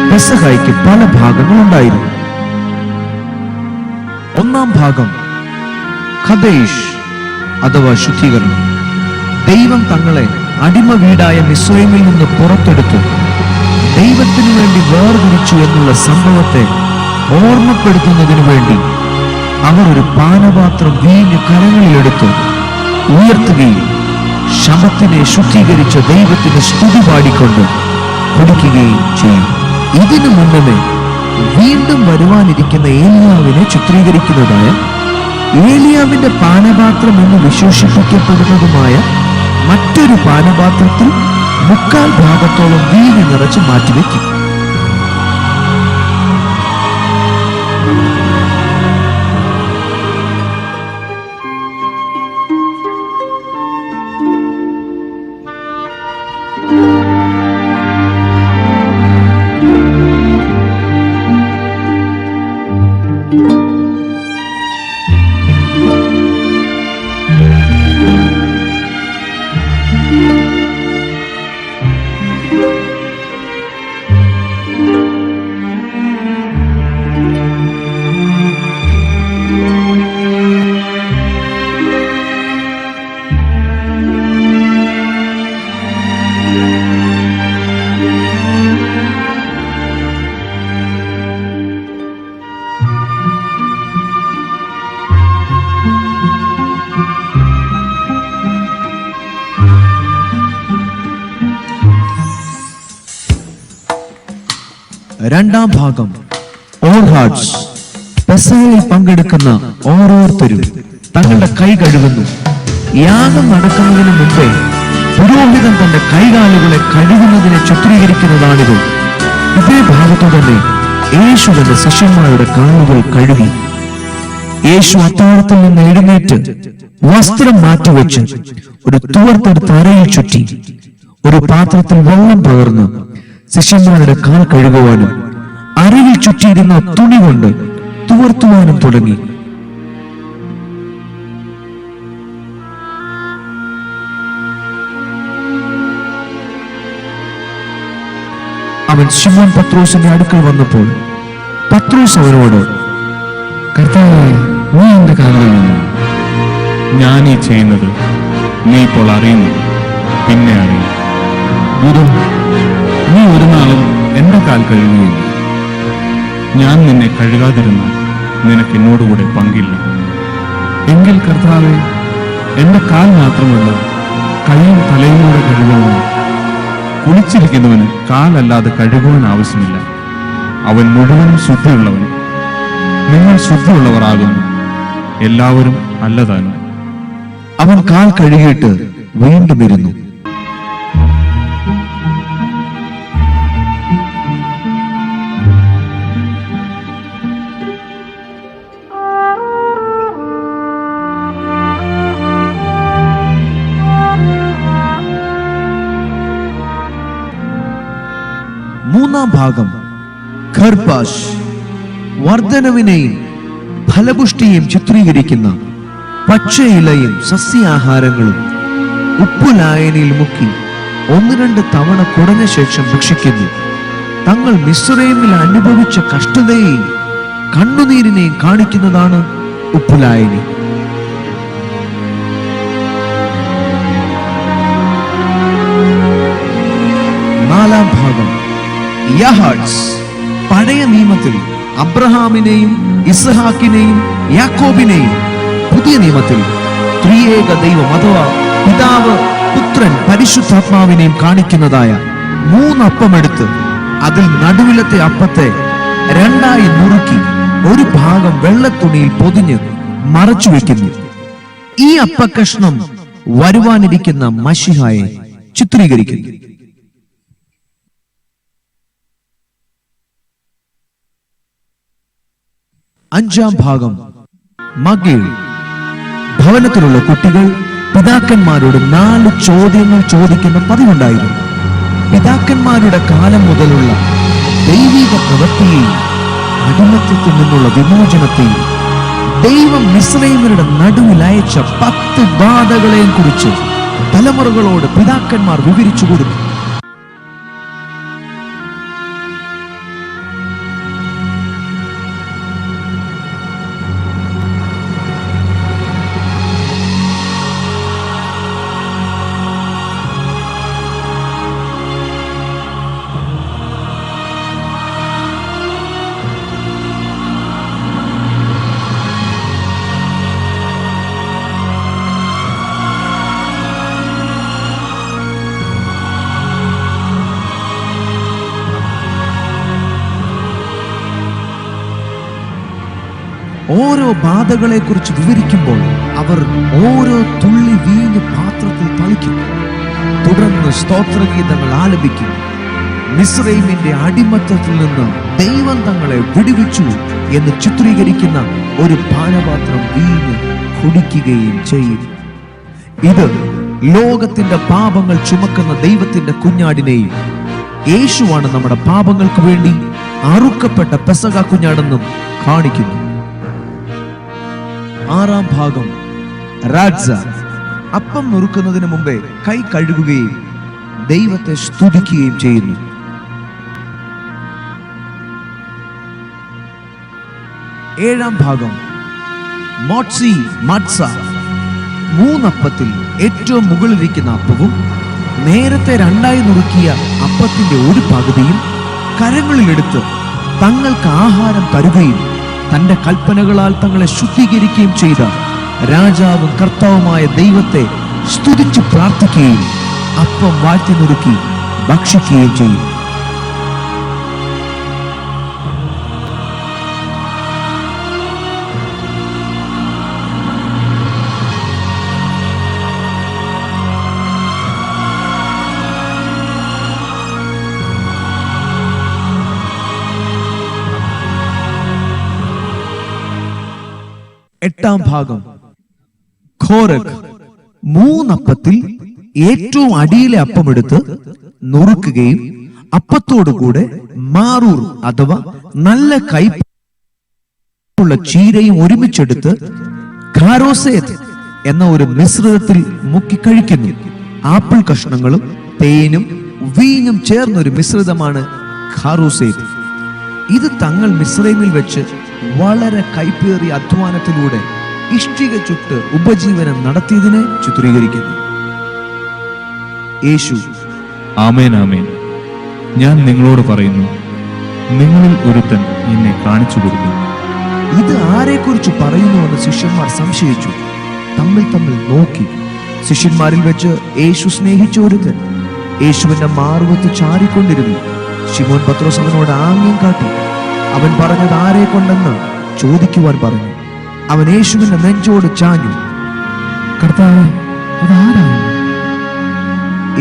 പെസഹയ്ക്ക് പല ഭാഗങ്ങളുണ്ടായിരുന്നു. ഒന്നാം ഭാഗം ഖദേഷ് അഥവാ ശുദ്ധീകരണം. ദൈവം തങ്ങളെ അടിമ വീടായ മിസ്രൈമിൽ നിന്ന് പുറത്തെടുത്തു ദൈവത്തിനു വേണ്ടി വേർതിരിച്ചു എന്നുള്ള സംഭവത്തെ ഓർമ്മപ്പെടുത്തുന്നതിനു വേണ്ടി അവർ ഒരു പാനപാത്രം വീഞ്ഞ് കരങ്ങളിലെടുത്ത് ഉയർത്തുകയും ശബത്തിനെ ശുദ്ധീകരിച്ച ദൈവത്തിന് സ്തുതി പാടിക്കൊണ്ട് കുടിക്കുകയും ചെയ്യും. ഇതിനു മുന്നമേ വീണ്ടും വരുവാനിരിക്കുന്ന ഏലിയാവിനെ ചിത്രീകരിക്കുന്നതായ ഏലിയാവിന്റെ പാനപാത്രം എന്ന് വിശേഷിപ്പിക്കപ്പെടുന്നതുമായ മറ്റൊരു പാനപാത്രത്തിൽ 3/4 ഭാഗത്തോളം വീഞ്ഞ് നിറച്ച് മാറ്റിവെക്കും. രണ്ടാം ഭാഗം ഓൾ ഹാർട്സ്. പെസഹയിൽ പങ്കെടുക്കുന്ന ഓരോരുത്തരും തങ്ങളുടെ കൈ കഴുകുന്നു. യാഗം നടക്കുന്നതിന് മുമ്പേ പുരോഹിതൻ തന്റെ കൈകാലുകളെ കഴുകുന്നതിനെ ചിത്രീകരിക്കുന്നതാണിത്. ഇതേ ഭാഗത്തു തന്നെ യേശു തന്റെ ശിഷ്യന്മാരുടെ കാലുകൾ കഴുകി. യേശു അത്താഴത്തിൽ നിന്ന് എഴുന്നേറ്റ് വസ്ത്രം മാറ്റിവെച്ച് ഒരു തുവർത്തെടുത്ത് അരയിൽ ചുറ്റി ഒരു പാത്രത്തിൽ വെള്ളം പകർന്ന് ശിഷ്യന്മാരുടെ കാൽ കഴുകുവാനും അരയിൽ ചുറ്റിയിരുന്ന തുണി കൊണ്ട് തുവർത്തുവാനും തുടങ്ങി. അവൻ ശിമോൻ പത്രോസിന്റെ അടുക്കൽ വന്നപ്പോൾ പത്രോസ് അവനോട്, കർത്താവേ, നീ എന്റെ കാലുകൾ കഴുകുന്നു. ഞാൻ ഈ ചെയ്യുന്നത് നീ ഇപ്പോൾ അറിയുന്നു, പിന്നെ അറിയും. ഗുരു, നീ ഒരു നാളും എന്റെ കാൽ കഴുകുകയില്ല. ഞാൻ നിന്നെ കഴുകാതിരുന്നാൽ നിനക്ക് എന്നോടുകൂടെ പങ്കില്ല. എങ്കിൽ കർത്താവേ, എന്റെ കാൽ മാത്രമല്ല കൈയും തലയും കൂടെ കഴുകുവാൻ. കുളിച്ചിരിക്കുന്നവന് കാലല്ലാതെ കഴുകുവാൻ ആവശ്യമില്ല, അവൻ മുഴുവനും ശുദ്ധിയുള്ളവൻ. നിങ്ങൾ ശുദ്ധിയുള്ളവരാകുന്നു, എല്ലാവരും അല്ലതാനും. അവൻ കാൽ കഴുകിയിട്ട് വീണ്ടും ഇരുന്നു. മൂന്നാം ഭാഗം ഖർപാഷ്. വർധനവിനെയും ഫലപുഷ്ടിയും ചിത്രീകരിക്കുന്ന പച്ചയിലയും സസ്യാഹാരങ്ങളും ഉപ്പുലായനിയിൽ മുക്കി 1-2 തവണ കുടഞ്ഞ ശേഷം ഭക്ഷിക്കുന്നു. തങ്ങൾ മിസ്രൈമിൽ അനുഭവിച്ച കഷ്ടതയെയും കണ്ണുനീരിനെയും കാണിക്കുന്നതാണ് ഉപ്പുലായനി. നാലാം ഭാഗം യഹാട്സ്. പഴയ നിയമത്തിൽ അബ്രഹാമിനെയും ഇസ്ഹാക്കിനെയും യാക്കോബിനെയും, പുതിയ നിയമത്തിൽ ത്രിയേക ദൈവം അഥവാ പിതാവ്, പുത്രൻ, പരിശുദ്ധാത്മാവിനെയും കാണിക്കുന്നതായ 3 അപ്പമെടുത്ത് അതിൽ നടുവിലത്തെ അപ്പത്തെ 2ആയി നുറുക്കി ഒരു ഭാഗം വെള്ളത്തുണിയിൽ പൊതിഞ്ഞ് മറച്ചു വെക്കുന്നു. ഈ അപ്പക്കഷ്ണം വരുവാനിരിക്കുന്ന മശിഹായെ ചിത്രീകരിക്കുന്നു. അഞ്ചാം ഭാഗം. മഗേൽ. ഭവനത്തിലുള്ള കുട്ടികൾ പിതാക്കന്മാരോട് 4 ചോദ്യങ്ങൾ ചോദിക്കുന്ന പതിവുണ്ടായിരുന്നു. പിതാക്കന്മാരുടെ കാലം മുതലുള്ള ദൈവിക പ്രവൃത്തിയെയും അടിമത്തത്തിൽ നിന്നുള്ള വിമോചനത്തെയും ദൈവം മിസ്രയീമ്യരുടെ നടുവിൽ അയച്ച 10 ബാധകളെയും കുറിച്ച് തലമുറകളോട് പിതാക്കന്മാർ വിവരിച്ചു കൊടുത്തു. ഓരോ ബാധകളെ കുറിച്ച് വിവരിക്കുമ്പോൾ അവർ ഓരോ തുള്ളി വീഞ്ഞ് പാത്രത്തിൽ തളിക്കും. തുടർന്ന് സ്തോത്രഗീതങ്ങൾ ആലപിക്കും. മിസ്രയീമിന്റെ അടിമത്തത്തിൽ നിന്ന് ദൈവം തങ്ങളെ വിടുവിച്ചു എന്ന് ചിത്രീകരിക്കുന്ന ഒരു പാനപാത്രം വീഞ്ഞ് കുടിക്കുകയും ചെയ്യും. ഇത് ലോകത്തിന്റെ പാപങ്ങൾ ചുമക്കുന്ന ദൈവത്തിന്റെ കുഞ്ഞാടിനെയും യേശുവാണ് നമ്മുടെ പാപങ്ങൾക്ക് വേണ്ടി അറുക്കപ്പെട്ട പെസഹ കുഞ്ഞാടെന്നും കാണിക്കുന്നു. ആറാം ഭാഗം. റാഡ്സ. അപ്പം നുറുക്കുന്നതിന് മുമ്പേ കൈ കഴുകുകയും ദൈവത്തെ സ്തുതിക്കുകയും ചെയ്യുന്നു. ഏഴാം ഭാഗം. മോട്സി മട്സ. 3 അപ്പത്തിൽ ഏറ്റവും മുകളിലിരിക്കുന്ന അപ്പവും നേരത്തെ 2ആയി നുറുക്കിയ അപ്പത്തിന്റെ ഒരു പകുതിയും കരങ്ങളിലെടുത്ത് തങ്ങൾക്ക് ആഹാരം തരുകയും തന്റെ കൽപ്പനകളാൽ തങ്ങളെ ശുദ്ധീകരിക്കുകയും ചെയ്ത രാജാവും കർത്താവുമായ ദൈവത്തെ സ്തുതിച്ച് പ്രാർത്ഥിക്കുകയും അപ്പം വാഴ്ത്തി നുറുക്കി ഭക്ഷിക്കുകയും ചെയ്യും. എട്ടാം ഭാഗം. ഖോരഖ്. 3 അപ്പത്തിൽ ഏറ്റവും അടിയിലെ അപ്പം എടുത്ത് നുറുക്കുകയും അപ്പത്തോടുകൂടെ മാറൂർ അഥവാ നല്ല കയ്പുള്ള ചീരയും ഒരുമിച്ചെടുത്ത് ഖാരോസേത്ത് എന്ന ഒരു മിശ്രിതത്തിൽ മുക്കി കഴിക്കുന്നു. ആപ്പിൾ കഷ്ണങ്ങളും തേനും വീഞ്ഞും ചേർന്നൊരു മിശ്രിതമാണ് ഖാരോസേത്ത്. ഇത് തങ്ങൾ മിസ്രൈമിൽ വെച്ച് വളരെ കൈപ്പേറിയ അധ്വാനത്തിലൂടെ ഇഷ്ടിക ചുട്ട് ഉപജീവനം നടത്തിയതിനെ ചിത്രീകരിക്കുന്നു. യേശു. ആമേൻ, ആമേൻ. ഞാൻ നിങ്ങളോട് പറയുന്നു, നിങ്ങളിൽ ഒരുത്തൻ എന്നെ കാണിച്ചു കൊടുക്കും. ഇത് ആരെക്കുറിച്ച് പറയുന്നുവെന്ന് ശിഷ്യന്മാർ സംശയിച്ചു. തമ്മിൽ നോക്കി. ശിഷ്യന്മാരിൽ വെച്ച് യേശു സ്നേഹിച്ച ഒരുത്തൻ യേശുവിന്റെ മാർവത്ത് ചാരിക്കൊണ്ടിരുന്നു. ശിമോൻ പത്രോസ് അവനോട് ആംഗ്യം കാട്ടി. അവൻ പറഞ്ഞത് ആരെ കൊണ്ടെന്ന് ചോദിക്കുവാൻ പറഞ്ഞു. അവൻ യേശുവിന്റെ നെഞ്ചോട് ചാഞ്ഞു. കർത്താവേ, അതാരാണ്?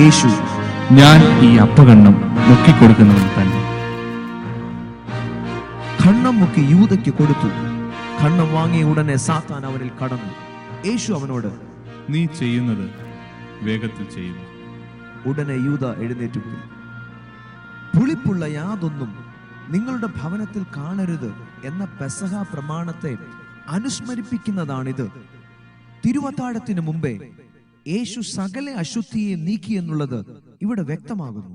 യേശു. ഞാൻ ഈ അപ്പകണ്ണം മുക്കിക്കൊടുക്കുന്നവൻ തന്നെ. ഖണ്ണം മുക്കി യൂദയ്ക്ക് കൊടുത്തു. ഖണ്ണം വാങ്ങിയ ഉടനെ സാത്താൻ അവനിൽ കടന്നു. യേശു അവനോട്, നീ ചെയ്യുന്നത് വേഗത്തിൽ ചെയ്യുക. ഉടനെ യൂദ എഴുന്നേറ്റു പോയി. പുളിപ്പുള്ള യാതൊന്നും നിങ്ങളുടെ ഭവനത്തിൽ കാണരുത് എന്ന പെസഹ പ്രമാണത്തെ അനുസ്മരിപ്പിക്കുന്നതാണിത്. തിരുവത്താഴത്തിന് മുമ്പേ യേശു സകല അശുദ്ധിയെ നീക്കി എന്നുള്ളത് ഇവിടെ വ്യക്തമാകുന്നു.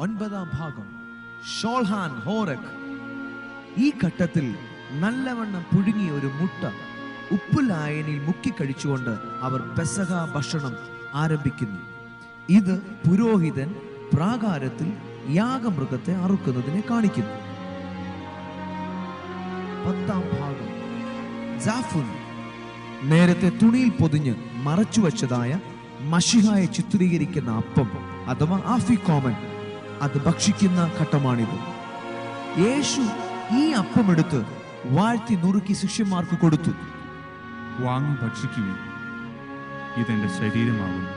ഒൻപതാം ഭാഗം. ഷോൾഹാൻ ഹോരഖ്. ഈ ഘട്ടത്തിൽ നല്ലവണ്ണം പുഴുങ്ങിയ ഒരു മുട്ട ഉപ്പുലായനിൽ മുക്കിക്കഴിച്ചുകൊണ്ട് അവർ പെസഹ ഭക്ഷണം ആരംഭിക്കുന്നു. ഇത് പുരോഹിതൻ പ്രാകാരത്തിൽ യാഗമൃഗത്തെ അറുക്കുന്നതിനെ കാണിക്കുന്നു. 10ാം ഭാഗം. ജാഫുൻ. നേരത്തെ തുണിയിൽ പൊതിഞ്ഞ് മറച്ചുവെച്ചതായ മഷിഹായെ ചിത്രീകരിക്കുന്ന അപ്പം അഥവാ ആഫിക്കോമൻ, അത് ഭക്ഷിക്കുന്ന ഘട്ടമാണിത്. യേശു ഈ അപ്പമെടുത്ത് വാഴ്ത്തി നുറുക്കി ശിഷ്യന്മാർക്ക് കൊടുത്തു. വാങ്ങി ഭക്ഷിക്കുകയും, ഇതെന്റെ ശരീരമാകുന്നു.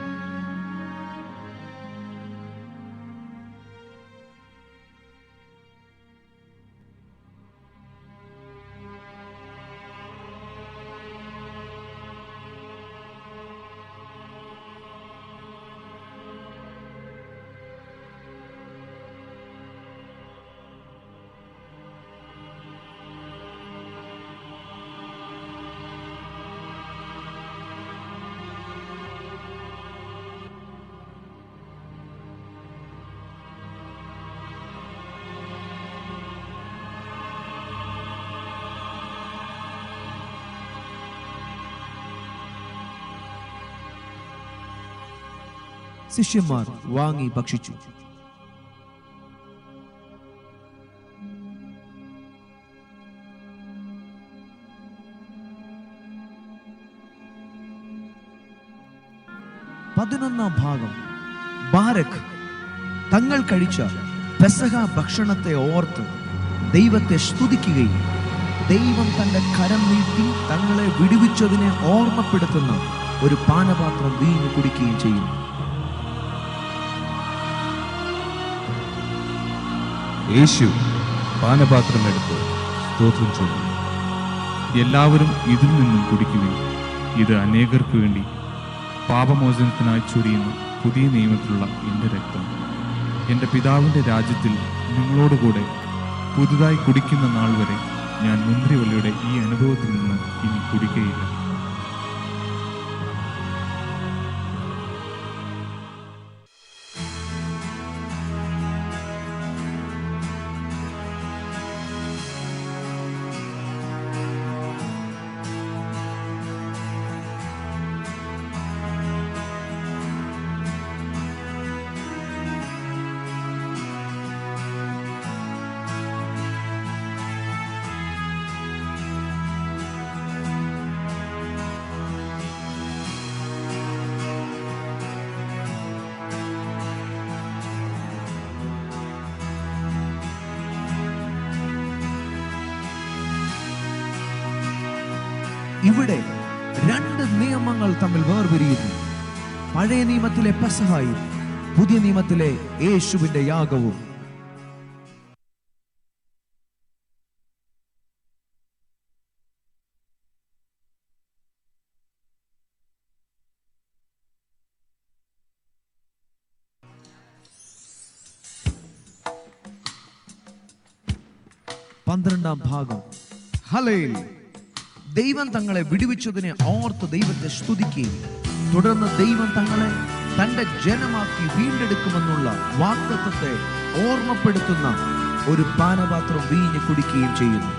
ശിഷ്യന്മാർ വാങ്ങി ഭക്ഷിച്ചു. പതിനൊന്നാം ഭാഗം. ബാരക്ക് തങ്ങൾ കഴിച്ച പെസഹ ഭക്ഷണത്തെ ഓർത്ത് ദൈവത്തെ സ്തുതിക്കുകയും ദൈവം തന്റെ കരം നീട്ടി തങ്ങളെ വിടുവിച്ചതിനെ ഓർമ്മപ്പെടുത്തുന്ന ഒരു പാനപാത്രം വീഞ്ഞു കുടിക്കുകയും ചെയ്യുന്നു. യേശു പാനപാത്രമെടുത്ത് സ്തോത്രം ചെയ്തു, എല്ലാവരും ഇതിൽ നിന്നും കുടിക്കുകയും ഇത് അനേകർക്ക് വേണ്ടി പാപമോചനത്തിനായി ചൊരിയുന്ന പുതിയ നിയമത്തിലുള്ള എൻ്റെ രക്തം എൻ്റെ പിതാവിൻ്റെ രാജ്യത്തിൽ നിങ്ങളോടുകൂടെ പുതുതായി കുടിക്കുന്ന നാൾ വരെ ഞാൻ മുന്തിരിവള്ളിയുടെ ഈ അനുഭവത്തിൽ നിന്ന് ഇനി കുടിക്കുകയില്ല. ഇവിടെ രണ്ട് നിയമങ്ങൾ തമ്മിൽ വേർപിരിയുന്നു. പഴയ നിയമത്തിലെ പെസഹായും പുതിയ നിയമത്തിലെ യേശുവിന്റെ യാഗവും. പന്ത്രണ്ടാം ഭാഗം. ഹല്ലേലൂയ. ദൈവം തങ്ങളെ വിടുവിച്ചതിനെ ഓർത്ത് ദൈവത്തെ സ്തുതിക്കുകയും തുടർന്ന് ദൈവം തങ്ങളെ തന്റെ ജനമാക്കി വീണ്ടെടുക്കുമെന്നുള്ള വാഗ്ദത്തത്തെ ഓർമ്മപ്പെടുത്തുന്ന ഒരു പാനപാത്രം വീഞ്ഞ് കുടിക്കുകയും ചെയ്യുന്നു.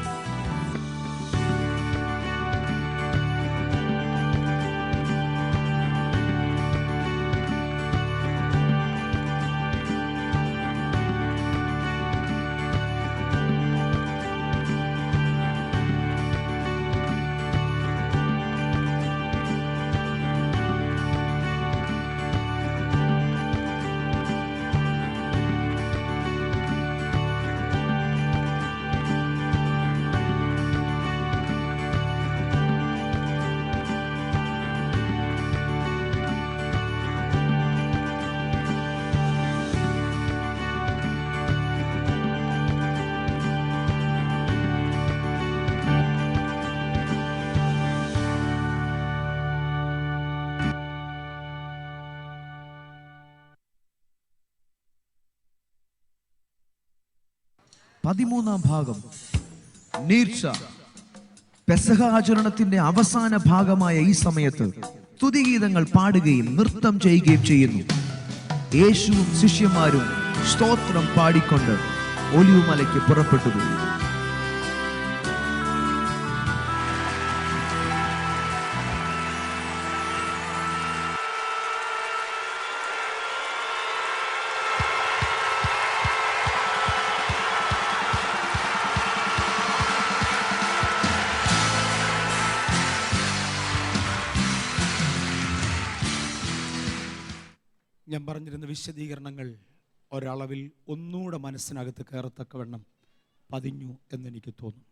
പതിമൂന്നാം ഭാഗം. നീർച്ച. പെസഹ ആചരണത്തിന്റെ അവസാന ഭാഗമായ ഈ സമയത്ത് സ്തുതിഗീതങ്ങൾ പാടുകയും നൃത്തം ചെയ്യുകയും ചെയ്യുന്നു. യേശുവും ശിഷ്യന്മാരും സ്തോത്രം പാടിക്കൊണ്ട് ഒലിവുമലയ്ക്ക് പുറപ്പെട്ടു. ഞാൻ പറഞ്ഞിരുന്ന വിശദീകരണങ്ങൾ ഒരളവിൽ ഒന്നുകൂടെ മനസ്സിനകത്ത് കയറത്തക്കവണ്ണം പതിഞ്ഞു എന്നെനിക്ക് തോന്നുന്നു.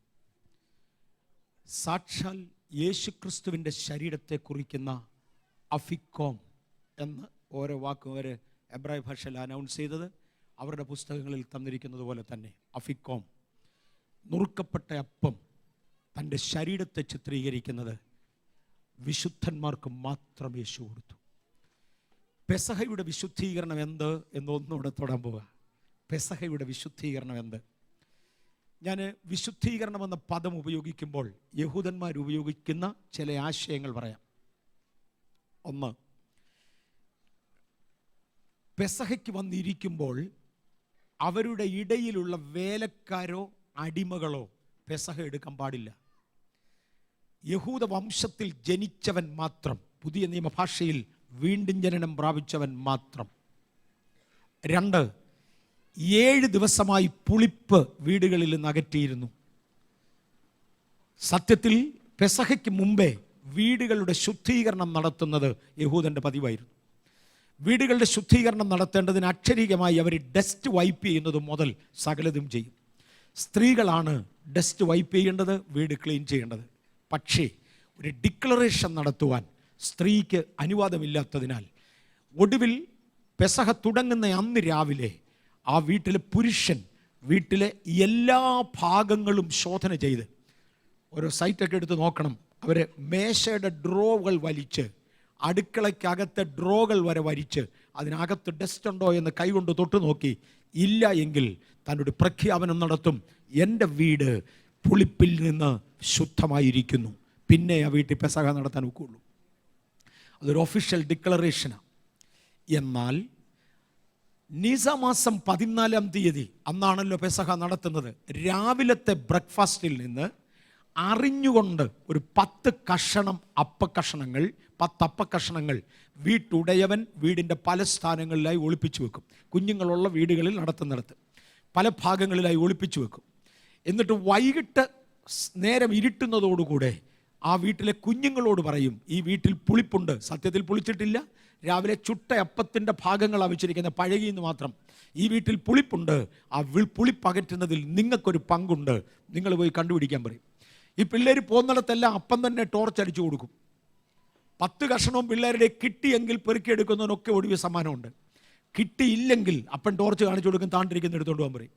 സാക്ഷാൽ യേശുക്രിസ്തുവിൻ്റെ ശരീരത്തെ കുറിക്കുന്ന അഫിക്കോം എന്ന് ഓരോ വാക്കും അവർ എബ്രായ ഭാഷയിൽ അനൗൺസ് ചെയ്തത് അവരുടെ പുസ്തകങ്ങളിൽ തന്നിരിക്കുന്നത് പോലെ തന്നെ അഫിക്കോം, നുറുക്കപ്പെട്ട അപ്പം, തൻ്റെ ശരീരത്തെ ചിത്രീകരിക്കുന്നത് വിശുദ്ധന്മാർക്ക് മാത്രം യേശു കൊടുത്തു. പെസഹയുടെ വിശുദ്ധീകരണം എന്ത് എന്നൊന്നുകൂടെ തൊടാൻ പോവുക. പെസഹയുടെ വിശുദ്ധീകരണം എന്ത്? ഞാൻ വിശുദ്ധീകരണം എന്ന പദം ഉപയോഗിക്കുമ്പോൾ യഹൂദന്മാർ ഉപയോഗിക്കുന്ന ചില ആശയങ്ങൾ പറയാം. ഒന്ന്, പെസഹയ്ക്ക് വന്നിരിക്കുമ്പോൾ അവരുടെ ഇടയിലുള്ള വേലക്കാരോ അടിമകളോ പെസഹ എടുക്കാൻ പാടില്ല. യഹൂദ വംശത്തിൽ ജനിച്ചവൻ മാത്രം, പുതിയ നിയമഭാഷയിൽ വീണ്ടും ജനനം പ്രാപിച്ചവൻ മാത്രം. 2, 7 ദിവസമായി പുളിപ്പ് വീടുകളിൽ നിന്ന് അകറ്റിയിരുന്നു. സത്യത്തിൽ പെസഹയ്ക്ക് മുമ്പേ വീടുകളുടെ ശുദ്ധീകരണം നടത്തുന്നത് യഹൂദൻ്റെ പതിവായിരുന്നു. വീടുകളുടെ ശുദ്ധീകരണം നടത്തേണ്ടതിന് അക്ഷരീകമായി അവർ ഡസ്റ്റ് വൈപ്പ് ചെയ്യുന്നത് മുതൽ സകലതും ചെയ്യും. സ്ത്രീകളാണ് ഡസ്റ്റ് വൈപ്പ് ചെയ്യേണ്ടത്, വീട് ക്ലീൻ ചെയ്യേണ്ടത്. പക്ഷേ ഒരു ഡിക്ലറേഷൻ നടത്തുവാൻ സ്ത്രീക്ക് അനുവാദമില്ലാത്തതിനാൽ ഒടുവിൽ പെസഹ തുടങ്ങുന്ന അന്ന് രാവിലെ ആ വീട്ടിലെ പുരുഷൻ വീട്ടിലെ എല്ലാ ഭാഗങ്ങളും ശോധന ചെയ്ത്, ഓരോ സൈറ്റൊക്കെ എടുത്ത് നോക്കണം, അവർ മേശയുടെ ഡ്രോകൾ വലിച്ച്, അടുക്കളയ്ക്കകത്തെ ഡ്രോകൾ വരെ വലിച്ച് അതിനകത്ത് ഡസ്റ്റ് ഉണ്ടോ എന്ന് കൈകൊണ്ട് തൊട്ട് നോക്കി. ഇല്ല എങ്കിൽ തന്നൊരു പ്രഖ്യാപനം നടത്തും, എൻ്റെ വീട് പുളിപ്പിൽ നിന്ന് ശുദ്ധമായിരിക്കുന്നു. പിന്നെ ആ വീട്ടിൽ പെസഹ നടത്താൻ ഒക്കുള്ളൂ. അതൊരു ഒഫീഷ്യൽ ഡിക്ലറേഷനാണ്. എന്നാൽ നീസ മാസം 14-ാം തീയതി അന്നാണല്ലോ പെസഹ നടത്തുന്നത്. രാവിലത്തെ ബ്രേക്ക്ഫാസ്റ്റിൽ നിന്ന് അറിഞ്ഞുകൊണ്ട് ഒരു 10 കഷണം അപ്പക്കഷണങ്ങൾ, 10 അപ്പക്കഷണങ്ങൾ വീട്ടുടയവൻ വീടിൻ്റെ പല സ്ഥാനങ്ങളിലായി ഒളിപ്പിച്ചു വെക്കും. കുഞ്ഞുങ്ങളുള്ള വീടുകളിൽ നടത്തുന്നിടത്ത് പല ഭാഗങ്ങളിലായി ഒളിപ്പിച്ചു വെക്കും. എന്നിട്ട് വൈകിട്ട് നേരം ഇരുട്ടുന്നതോടുകൂടെ ആ വീട്ടിലെ കുഞ്ഞുങ്ങളോട് പറയും, ഈ വീട്ടിൽ പുളിപ്പുണ്ട്. സത്യത്തിൽ പുളിച്ചിട്ടില്ല, രാവിലെ ചുട്ട അപ്പത്തിൻ്റെ ഭാഗങ്ങളാണ് വെച്ചിരിക്കുന്നത്, പഴകിയെന്ന് മാത്രം. ഈ വീട്ടിൽ പുളിപ്പുണ്ട്, ആ പുളിപ്പകറ്റുന്നതിൽ നിങ്ങൾക്കൊരു പങ്കുണ്ട്, നിങ്ങൾ പോയി കണ്ടുപിടിക്കാൻ പറയും. ഈ പിള്ളേർ പോകുന്നിടത്തെല്ലാം അപ്പം തന്നെ ടോർച്ച് അടിച്ചു കൊടുക്കും. 10 കഷണവും പിള്ളേരുടെ കിട്ടിയെങ്കിൽ പെറുക്കിയെടുക്കുന്നതിനൊക്കെ ഒടുവിൽ സമ്മാനമുണ്ട്. കിട്ടിയില്ലെങ്കിൽ അപ്പൻ ടോർച്ച് കാണിച്ചു കൊടുക്കും, താണ്ടിരിക്കുന്ന എടുത്തുകൊണ്ട് പോകാൻ പറയും.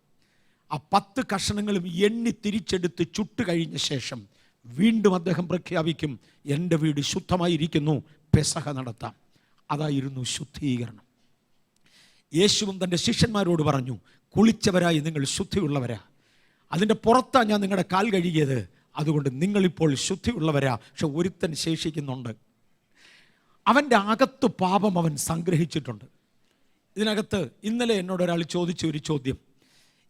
ആ 10 കഷണങ്ങളും എണ്ണി തിരിച്ചെടുത്ത് ചുട്ട് കഴിഞ്ഞ ശേഷം വീണ്ടും അദ്ദേഹം പ്രഖ്യാപിക്കും, എൻ്റെ വീട് ശുദ്ധമായിരിക്കുന്നു, പെസഹ നടത്താം. അതായിരുന്നു ശുദ്ധീകരണം. യേശുവും തൻ്റെ ശിഷ്യന്മാരോട് പറഞ്ഞു, കുളിച്ചവരായി നിങ്ങൾ ശുദ്ധിയുള്ളവരാ. അതിൻ്റെ പുറത്താണ് ഞാൻ നിങ്ങളുടെ കാൽ കഴുകിയത്, അതുകൊണ്ട് നിങ്ങളിപ്പോൾ ശുദ്ധിയുള്ളവരാ. പക്ഷെ ഒരുത്തൻ ശേഷിക്കുന്നുണ്ട്. അവൻ്റെ അകത്ത് പാപം അവൻ സംഗ്രഹിച്ചിട്ടുണ്ട്. ഇതിനകത്ത് ഇന്നലെ എന്നോട് ഒരാൾ ചോദിച്ച ഒരു ചോദ്യം,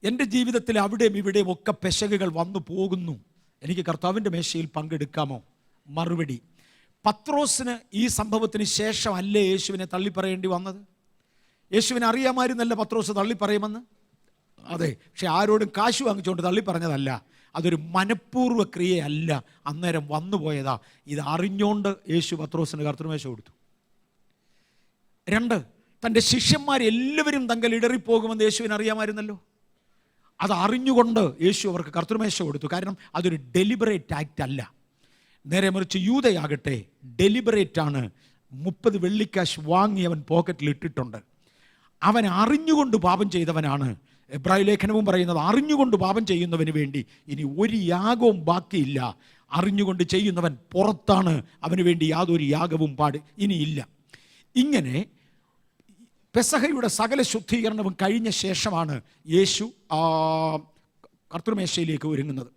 എൻ്റെ ജീവിതത്തിൽ അവിടെയും ഇവിടെയും ഒക്കെ പെശകുകൾ വന്നു പോകുന്നു, എനിക്ക് കർത്താവിൻ്റെ മേശയിൽ പങ്കെടുക്കാമോ? മറുപടി, പത്രോസിന് ഈ സംഭവത്തിന് ശേഷം അല്ലേ യേശുവിനെ തള്ളിപ്പറയേണ്ടി വന്നത്? യേശുവിനെ അറിയാമായിരുന്നല്ല പത്രോസ് തള്ളിപ്പറയുമെന്ന്. അതെ, പക്ഷെ ആരോടും കാശ് വാങ്ങിച്ചുകൊണ്ട് തള്ളിപ്പറഞ്ഞതല്ല. അതൊരു മനഃപൂർവ്വ ക്രിയയല്ല, അന്നേരം വന്നുപോയതാ. ഇത് അറിഞ്ഞുകൊണ്ട് യേശു പത്രോസിന് കർത്തൃമേശ കൊടുത്തു. 2, തൻ്റെ ശിഷ്യന്മാരെല്ലാവരും തങ്ങൾ ഇടറിപ്പോകുമെന്ന് യേശുവിന് അറിയാമായിരുന്നല്ലോ. അത് അറിഞ്ഞുകൊണ്ട് യേശു അവർക്ക് കർത്തൃമേശ കൊടുത്തു. കാരണം അതൊരു ഡെലിബറേറ്റ് ആക്ട് അല്ല. നേരെ മറിച്ച് യൂദയാകട്ടെ ഡെലിബറേറ്റ് ആണ്. 30 വെള്ളിക്കാശ് വാങ്ങി അവൻ പോക്കറ്റിൽ ഇട്ടിട്ടുണ്ട്. അവൻ അറിഞ്ഞുകൊണ്ട് പാപം ചെയ്തവനാണ്. എബ്രായ ലേഖനവും പറയുന്നത്, അറിഞ്ഞുകൊണ്ട് പാപം ചെയ്യുന്നവന് വേണ്ടി ഇനി ഒരു യാഗവും ബാക്കിയില്ല. അറിഞ്ഞുകൊണ്ട് ചെയ്യുന്നവൻ പുറത്താണ്, അവന് വേണ്ടി യാതൊരു യാഗവും ഇനിയില്ല. ഇങ്ങനെ പെസഹയുടെ സകല ശുദ്ധീകരണവും കഴിഞ്ഞ ശേഷമാണ് യേശു കർത്തൃമേശയിലേക്ക് ഒരുങ്ങുന്നത്,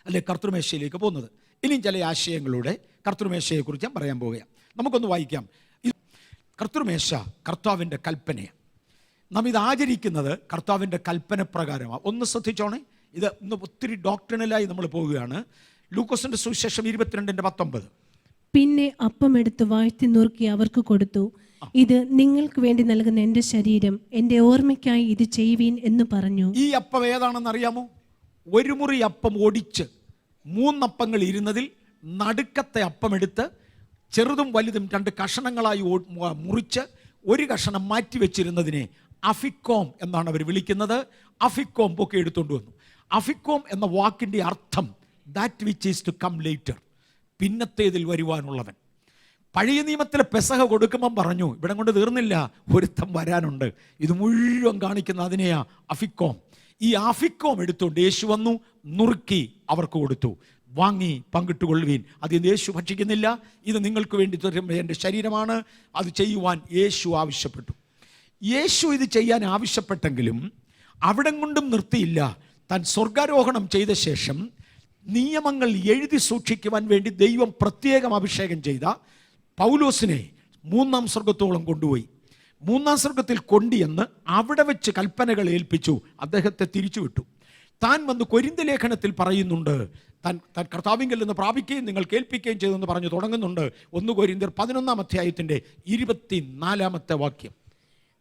അല്ലെ കർത്തൃമേശയിലേക്ക് പോകുന്നത്. ഇനിയും ചില ആശയങ്ങളുടെ കർത്തൃമേശയെക്കുറിച്ച് ഞാൻ പറയാൻ പോവുകയാണ്. നമുക്കൊന്ന് വായിക്കാം. കർത്തൃമേശ കർത്താവിൻ്റെ കൽപ്പനയാണ്. നാം ഇത് ആചരിക്കുന്നത് കർത്താവിൻ്റെ കൽപ്പന പ്രകാരമാണ്. ഒന്ന് ശ്രദ്ധിച്ചോണേ, ഇത് ഇന്ന് ഒത്തിരി ഡോക്ട്രിനലായി നമ്മൾ പോവുകയാണ്. ലൂക്കോസിന്റെ സുവിശേഷം 22:19. പിന്നെ അപ്പം എടുത്ത് വാഴ്ത്തി നുറുക്കി അവർക്ക് കൊടുത്തു, ഇത് നിങ്ങൾക്ക് വേണ്ടി നൽകുന്ന എൻ്റെ ശരീരം, എൻ്റെ ഓർമ്മയ്ക്കായി ഇത് ചെയ്യുവീൻ എന്ന് പറഞ്ഞു. ഈ അപ്പം ഏതാണെന്ന് അറിയാമോ? ഒരു മുറി അപ്പം ഒടിച്ച് 3 അപ്പങ്ങൾ ഇരുന്നതിൽ നടുക്കത്തെ അപ്പം എടുത്ത് ചെറുതും വലുതും 2 കഷണങ്ങളായി മുറിച്ച് ഒരു കഷണം മാറ്റി വെച്ചിരുന്നതിനെ അഫിക്കോം എന്നാണ് അവർ വിളിക്കുന്നത്. അഫിക്കോം ഒക്കെ എടുത്തുകൊണ്ട് വന്നു. അഫിക്കോം എന്ന വാക്കിൻ്റെ അർത്ഥം that which is to come later, പിന്നത്തേതിൽ വരുവാനുള്ളവൻ. പഴയ നിയമത്തിലെ പെസഹ കൊടുക്കുമ്പം പറഞ്ഞു, ഇവിടെ കൊണ്ട് തീർന്നില്ല, ഒരുത്തം വരാനുണ്ട്. ഇത് മുഴുവൻ കാണിക്കുന്ന അതിനെയാ അഫിക്കോം. ഈ അഫിക്കോം എടുത്തുകൊണ്ട് യേശു വന്നു, നുറുക്കി അവർക്ക് കൊടുത്തു. വാങ്ങി പങ്കിട്ടുകൊള്ളുവീൻ, അത് യേശു ഭക്ഷിക്കുന്നില്ല, ഇത് നിങ്ങൾക്ക് വേണ്ടി എൻ്റെ ശരീരമാണ്, അത് ചെയ്യുവാൻ യേശു ആവശ്യപ്പെട്ടു. യേശു ഇത് ചെയ്യാൻ ആവശ്യപ്പെട്ടെങ്കിലും അവിടം കൊണ്ടും നിർത്തിയില്ല. താൻ സ്വർഗാരോഹണം ചെയ്ത ശേഷം നിയമങ്ങൾ എഴുതി സൂക്ഷിക്കുവാൻ വേണ്ടി ദൈവം പ്രത്യേകം അഭിഷേകം ചെയ്ത പൗലോസിനെ 3-ാം സ്വർഗത്തോളം കൊണ്ടുപോയി. 3-ാം സ്വർഗത്തിൽ കൊണ്ടുവന്ന് അവിടെ വെച്ച് കൽപ്പനകൾ ഏൽപ്പിച്ചു, അദ്ദേഹത്തെ തിരിച്ചുവിട്ടു. താൻ വന്ന് കൊരിന്ത് ലേഖനത്തിൽ പറയുന്നുണ്ട്, താൻ കർത്താവിങ്കിൽ നിന്ന് പ്രാപിക്കുകയും നിങ്ങൾ കേൾപ്പിക്കുകയും ചെയ്തെന്ന് പറഞ്ഞു തുടങ്ങുന്നുണ്ട്. 1 കൊരിന്ത്യർ 11-ാം അധ്യായത്തിൻ്റെ 24-ാമത്തെ വാക്യം.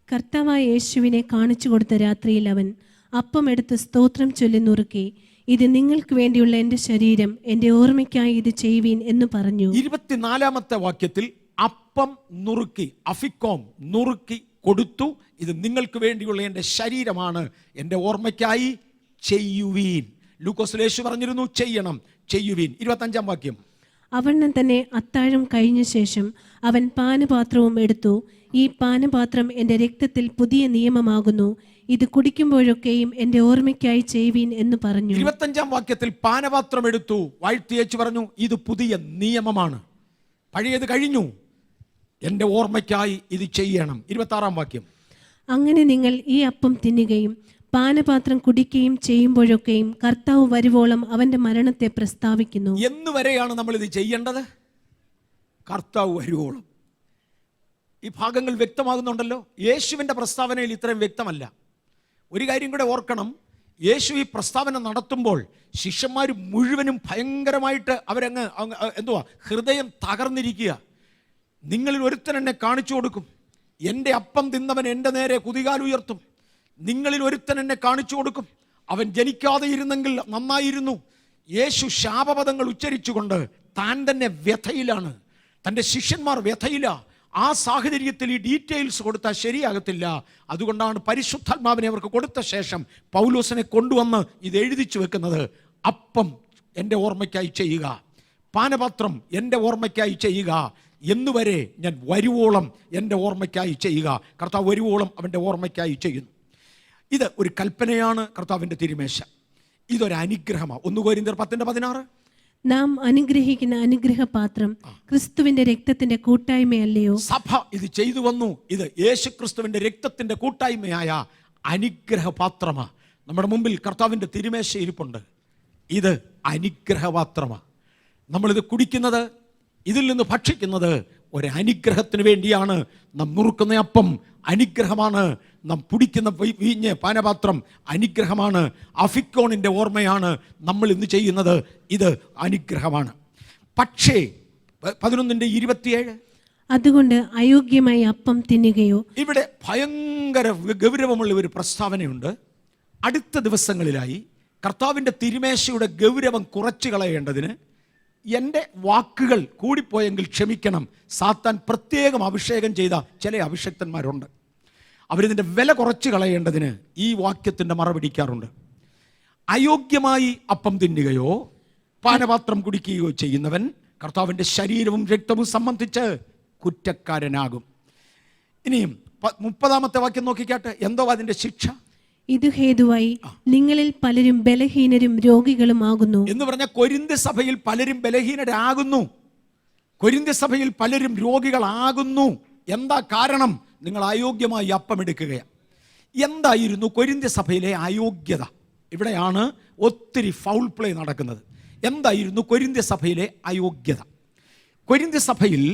കർത്താവായ യേശുവിനെ കാണിച്ചു കൊടുത്ത രാത്രിയിൽ അവൻ അപ്പം എടുത്ത് സ്തോത്രം ചൊല്ലി നുറുക്കി, ഇത് നിങ്ങൾക്ക് വേണ്ടിയുള്ള എൻ്റെ ശരീരം, എൻ്റെ ഓർമ്മയ്ക്കായി ഇത് ചെയ്യുവീൻ എന്ന് പറഞ്ഞു. 24-ാമത്തെ വാക്യത്തിൽ അപ്പം നുറുക്കി, അഫിക്കോം നുറുക്കി കൊടുത്തു, ഇത് നിങ്ങൾക്ക് വേണ്ടിയുള്ള എൻ്റെ ശരീരമാണ്, എൻ്റെ ഓർമ്മയ്ക്കായി ചെയ്യുവീൻ. ലൂക്കോസിൽ യേശു പറഞ്ഞിരുന്നു ചെയ്യണം, ചെയ്യുവീൻ. 25-ാം വാക്യം. അവണ്ണം തന്നെ അത്താഴം കഴിഞ്ഞ ശേഷം അവൻ പാനപാത്രവും എടുത്തു, ഈ പാനപാത്രം എൻ്റെ രക്തത്തിൽ പുതിയ നിയമമാകുന്നു, ഇത് കുടിക്കുമ്പോഴൊക്കെയും എൻ്റെ ഓർമ്മയ്ക്കായി ചെയ്യുവീൻ എന്ന് പറഞ്ഞു. 25-ാം വാക്യത്തിൽ പാനപാത്രം എടുത്തു, വാഴ്ത്തിയേച്ചു പറഞ്ഞു, ഇത് പുതിയ നിയമമാണ്, പഴയത് കഴിഞ്ഞു, എൻ്റെ ഓർമ്മയ്ക്കായി ഇത് ചെയ്യണം. 26-ാം വാക്യം. അങ്ങനെ നിങ്ങൾ ഈ അപ്പം തിന്നുകയും പാനപാത്രം കുടിക്കുകയും ചെയ്യുമ്പോഴൊക്കെയും കർത്താവ് വരുവോളം അവന്റെ മരണത്തെ പ്രസ്താവിക്കുന്നു. എന്ന് വരെയാണ് നമ്മൾ ഇത് ചെയ്യേണ്ടത്? കർത്താവ് വരുവോളം. ഈ ഭാഗങ്ങൾ വ്യക്തമാകുന്നുണ്ടല്ലോ. യേശുവിൻ്റെ പ്രസ്താവനയിൽ ഇത്രയും വ്യക്തമല്ല. ഒരു കാര്യം കൂടെ ഓർക്കണം, യേശു ഈ പ്രസ്താവന നടത്തുമ്പോൾ ശിഷ്യന്മാർ മുഴുവനും ഭയങ്കരമായിട്ട് അവരങ്ങ് ഹൃദയം തകർന്നിരിക്കുക. നിങ്ങളിൽ ഒരുത്തൻ എന്നെ കാണിച്ചു കൊടുക്കും, എൻ്റെ അപ്പം തിന്നവൻ എൻ്റെ നേരെ കുതികാൽ ഉയർത്തും. നിങ്ങളിൽ ഒരുത്തൻ എന്നെ കാണിച്ചു കൊടുക്കും, അവൻ ജനിക്കാതെ ഇരുന്നെങ്കിൽ നന്നായിരുന്നു. യേശു ശാപപദങ്ങൾ ഉച്ചരിച്ചുകൊണ്ട് താൻ തന്നെ വ്യഥയിലാണ്, തൻ്റെ ശിഷ്യന്മാർ വ്യഥയില്ല. ആ സാഹചര്യത്തിൽ ഈ ഡീറ്റെയിൽസ് കൊടുത്താൽ ശരിയാകത്തില്ല. അതുകൊണ്ടാണ് പരിശുദ്ധാത്മാവിനെ അവർക്ക് കൊടുത്ത ശേഷം പൗലോസിനെ കൊണ്ടുവന്ന് ഇത് എഴുതിച്ചു വെക്കുന്നത്. അപ്പം എൻ്റെ ഓർമ്മയ്ക്കായി ചെയ്യുക, പാനപാത്രം എൻ്റെ ഓർമ്മയ്ക്കായി ചെയ്യുക, എന്നുവരെ ഞാൻ വരുവോളം എൻ്റെ ഓർമ്മയ്ക്കായി ചെയ്യുക. കർത്താവ് വരുവോളം അവൻ്റെ ഓർമ്മയ്ക്കായി ചെയ്യുന്നു. ഇത് ഒരു കൽപ്പനയാണ് കർത്താവിൻ്റെ തിരുമേശ. ഇതൊരു അനുഗ്രഹമാണ്. 1 കൊരിന്ത്യർ 10:16. നാം അനുഗ്രഹിക്കുന്ന അനുഗ്രഹപാത്രം ക്രിസ്തുവിന്റെ രക്തത്തിന്റെ കൂട്ടായ്മയല്ലയോ? സഭ ഇത് ചെയ്തു വന്നു. ഇത് യേശു ക്രിസ്തുവിന്റെ രക്തത്തിന്റെ കൂട്ടായ്മയായ അനുഗ്രഹപാത്രമാണ്. നമ്മുടെ മുമ്പിൽ കർത്താവിൻ്റെ തിരുമേശ ഇരിപ്പുണ്ട്. ഇത് അനുഗ്രഹപാത്രമാണ്. നമ്മളിത് കുടിക്കുന്നത്, ഇതിൽ നിന്ന് ഭക്ഷിക്കുന്നത് ഒരു അനുഗ്രഹത്തിന് വേണ്ടിയാണ്. നാം നുറുക്കുന്ന അപ്പം അനുഗ്രഹമാണ്, നാം കുടിക്കുന്ന വീഞ്ഞ് പാനപാത്രം അനുഗ്രഹമാണ്, അഫിക്കോണിൻ്റെ ഓർമ്മയാണ് നമ്മൾ ഇന്ന് ചെയ്യുന്നത്. ഇത് അനുഗ്രഹമാണ്. പക്ഷേ 11:27, അതുകൊണ്ട് അയോഗ്യമായി അപ്പം തിന്നുകയോ. ഇവിടെ ഭയങ്കര ഗൗരവമുള്ള ഒരു പ്രസ്താവനയുണ്ട്. അടുത്ത ദിവസങ്ങളിലായി കർത്താവിൻ്റെ തിരുമേശയുടെ ഗൗരവം കുറച്ചു കളയേണ്ടതിന് എൻ്റെ വാക്കുകൾ കൂടിപ്പോയെങ്കിൽ ക്ഷമിക്കണം. സാത്താൻ പ്രത്യേകം അഭിഷേകം ചെയ്ത ചില അഭിഷക്തന്മാരുണ്ട്. അവരിതിൻ്റെ വില കുറച്ച് കളയേണ്ടതിന് ഈ വാക്യത്തിൻ്റെ മറപിടിക്കാറുണ്ട്. അയോഗ്യമായി അപ്പം തിന്നുകയോ പാനപാത്രം കുടിക്കുകയോ ചെയ്യുന്നവൻ കർത്താവിൻ്റെ ശരീരവും രക്തവും സംബന്ധിച്ച് കുറ്റക്കാരനാകും. ഇനിയും 30-ാമത്തെ വാക്യം നോക്കിക്കാട്ടെ. എന്തോ അതിൻ്റെ ശിക്ഷ. ഇത് ഹേതുവായി നിങ്ങളിൽ പലരും ബലഹീനരും രോഗികളുമാകുന്നു എന്ന് പറഞ്ഞ കൊരിന്ത് സഭയിൽ പലരും ബലഹീനരാകുന്നു, കൊരിന്ത് സഭയിൽ പലരും രോഗികളാകുന്നു. എന്താ കാരണം? നിങ്ങൾ അയോഗ്യമായി അപ്പം എടുക്കുകയാണ്. എന്തായിരുന്നു കൊരിന്ത് സഭയിലെ അയോഗ്യത? ഇവിടെയാണ് ഒത്തിരി ഫൗൾ പ്ലേ നടക്കുന്നത്. എന്തായിരുന്നു കൊരിന്ത് സഭയിലെ അയോഗ്യത? കൊരിന്ത് സഭയിൽ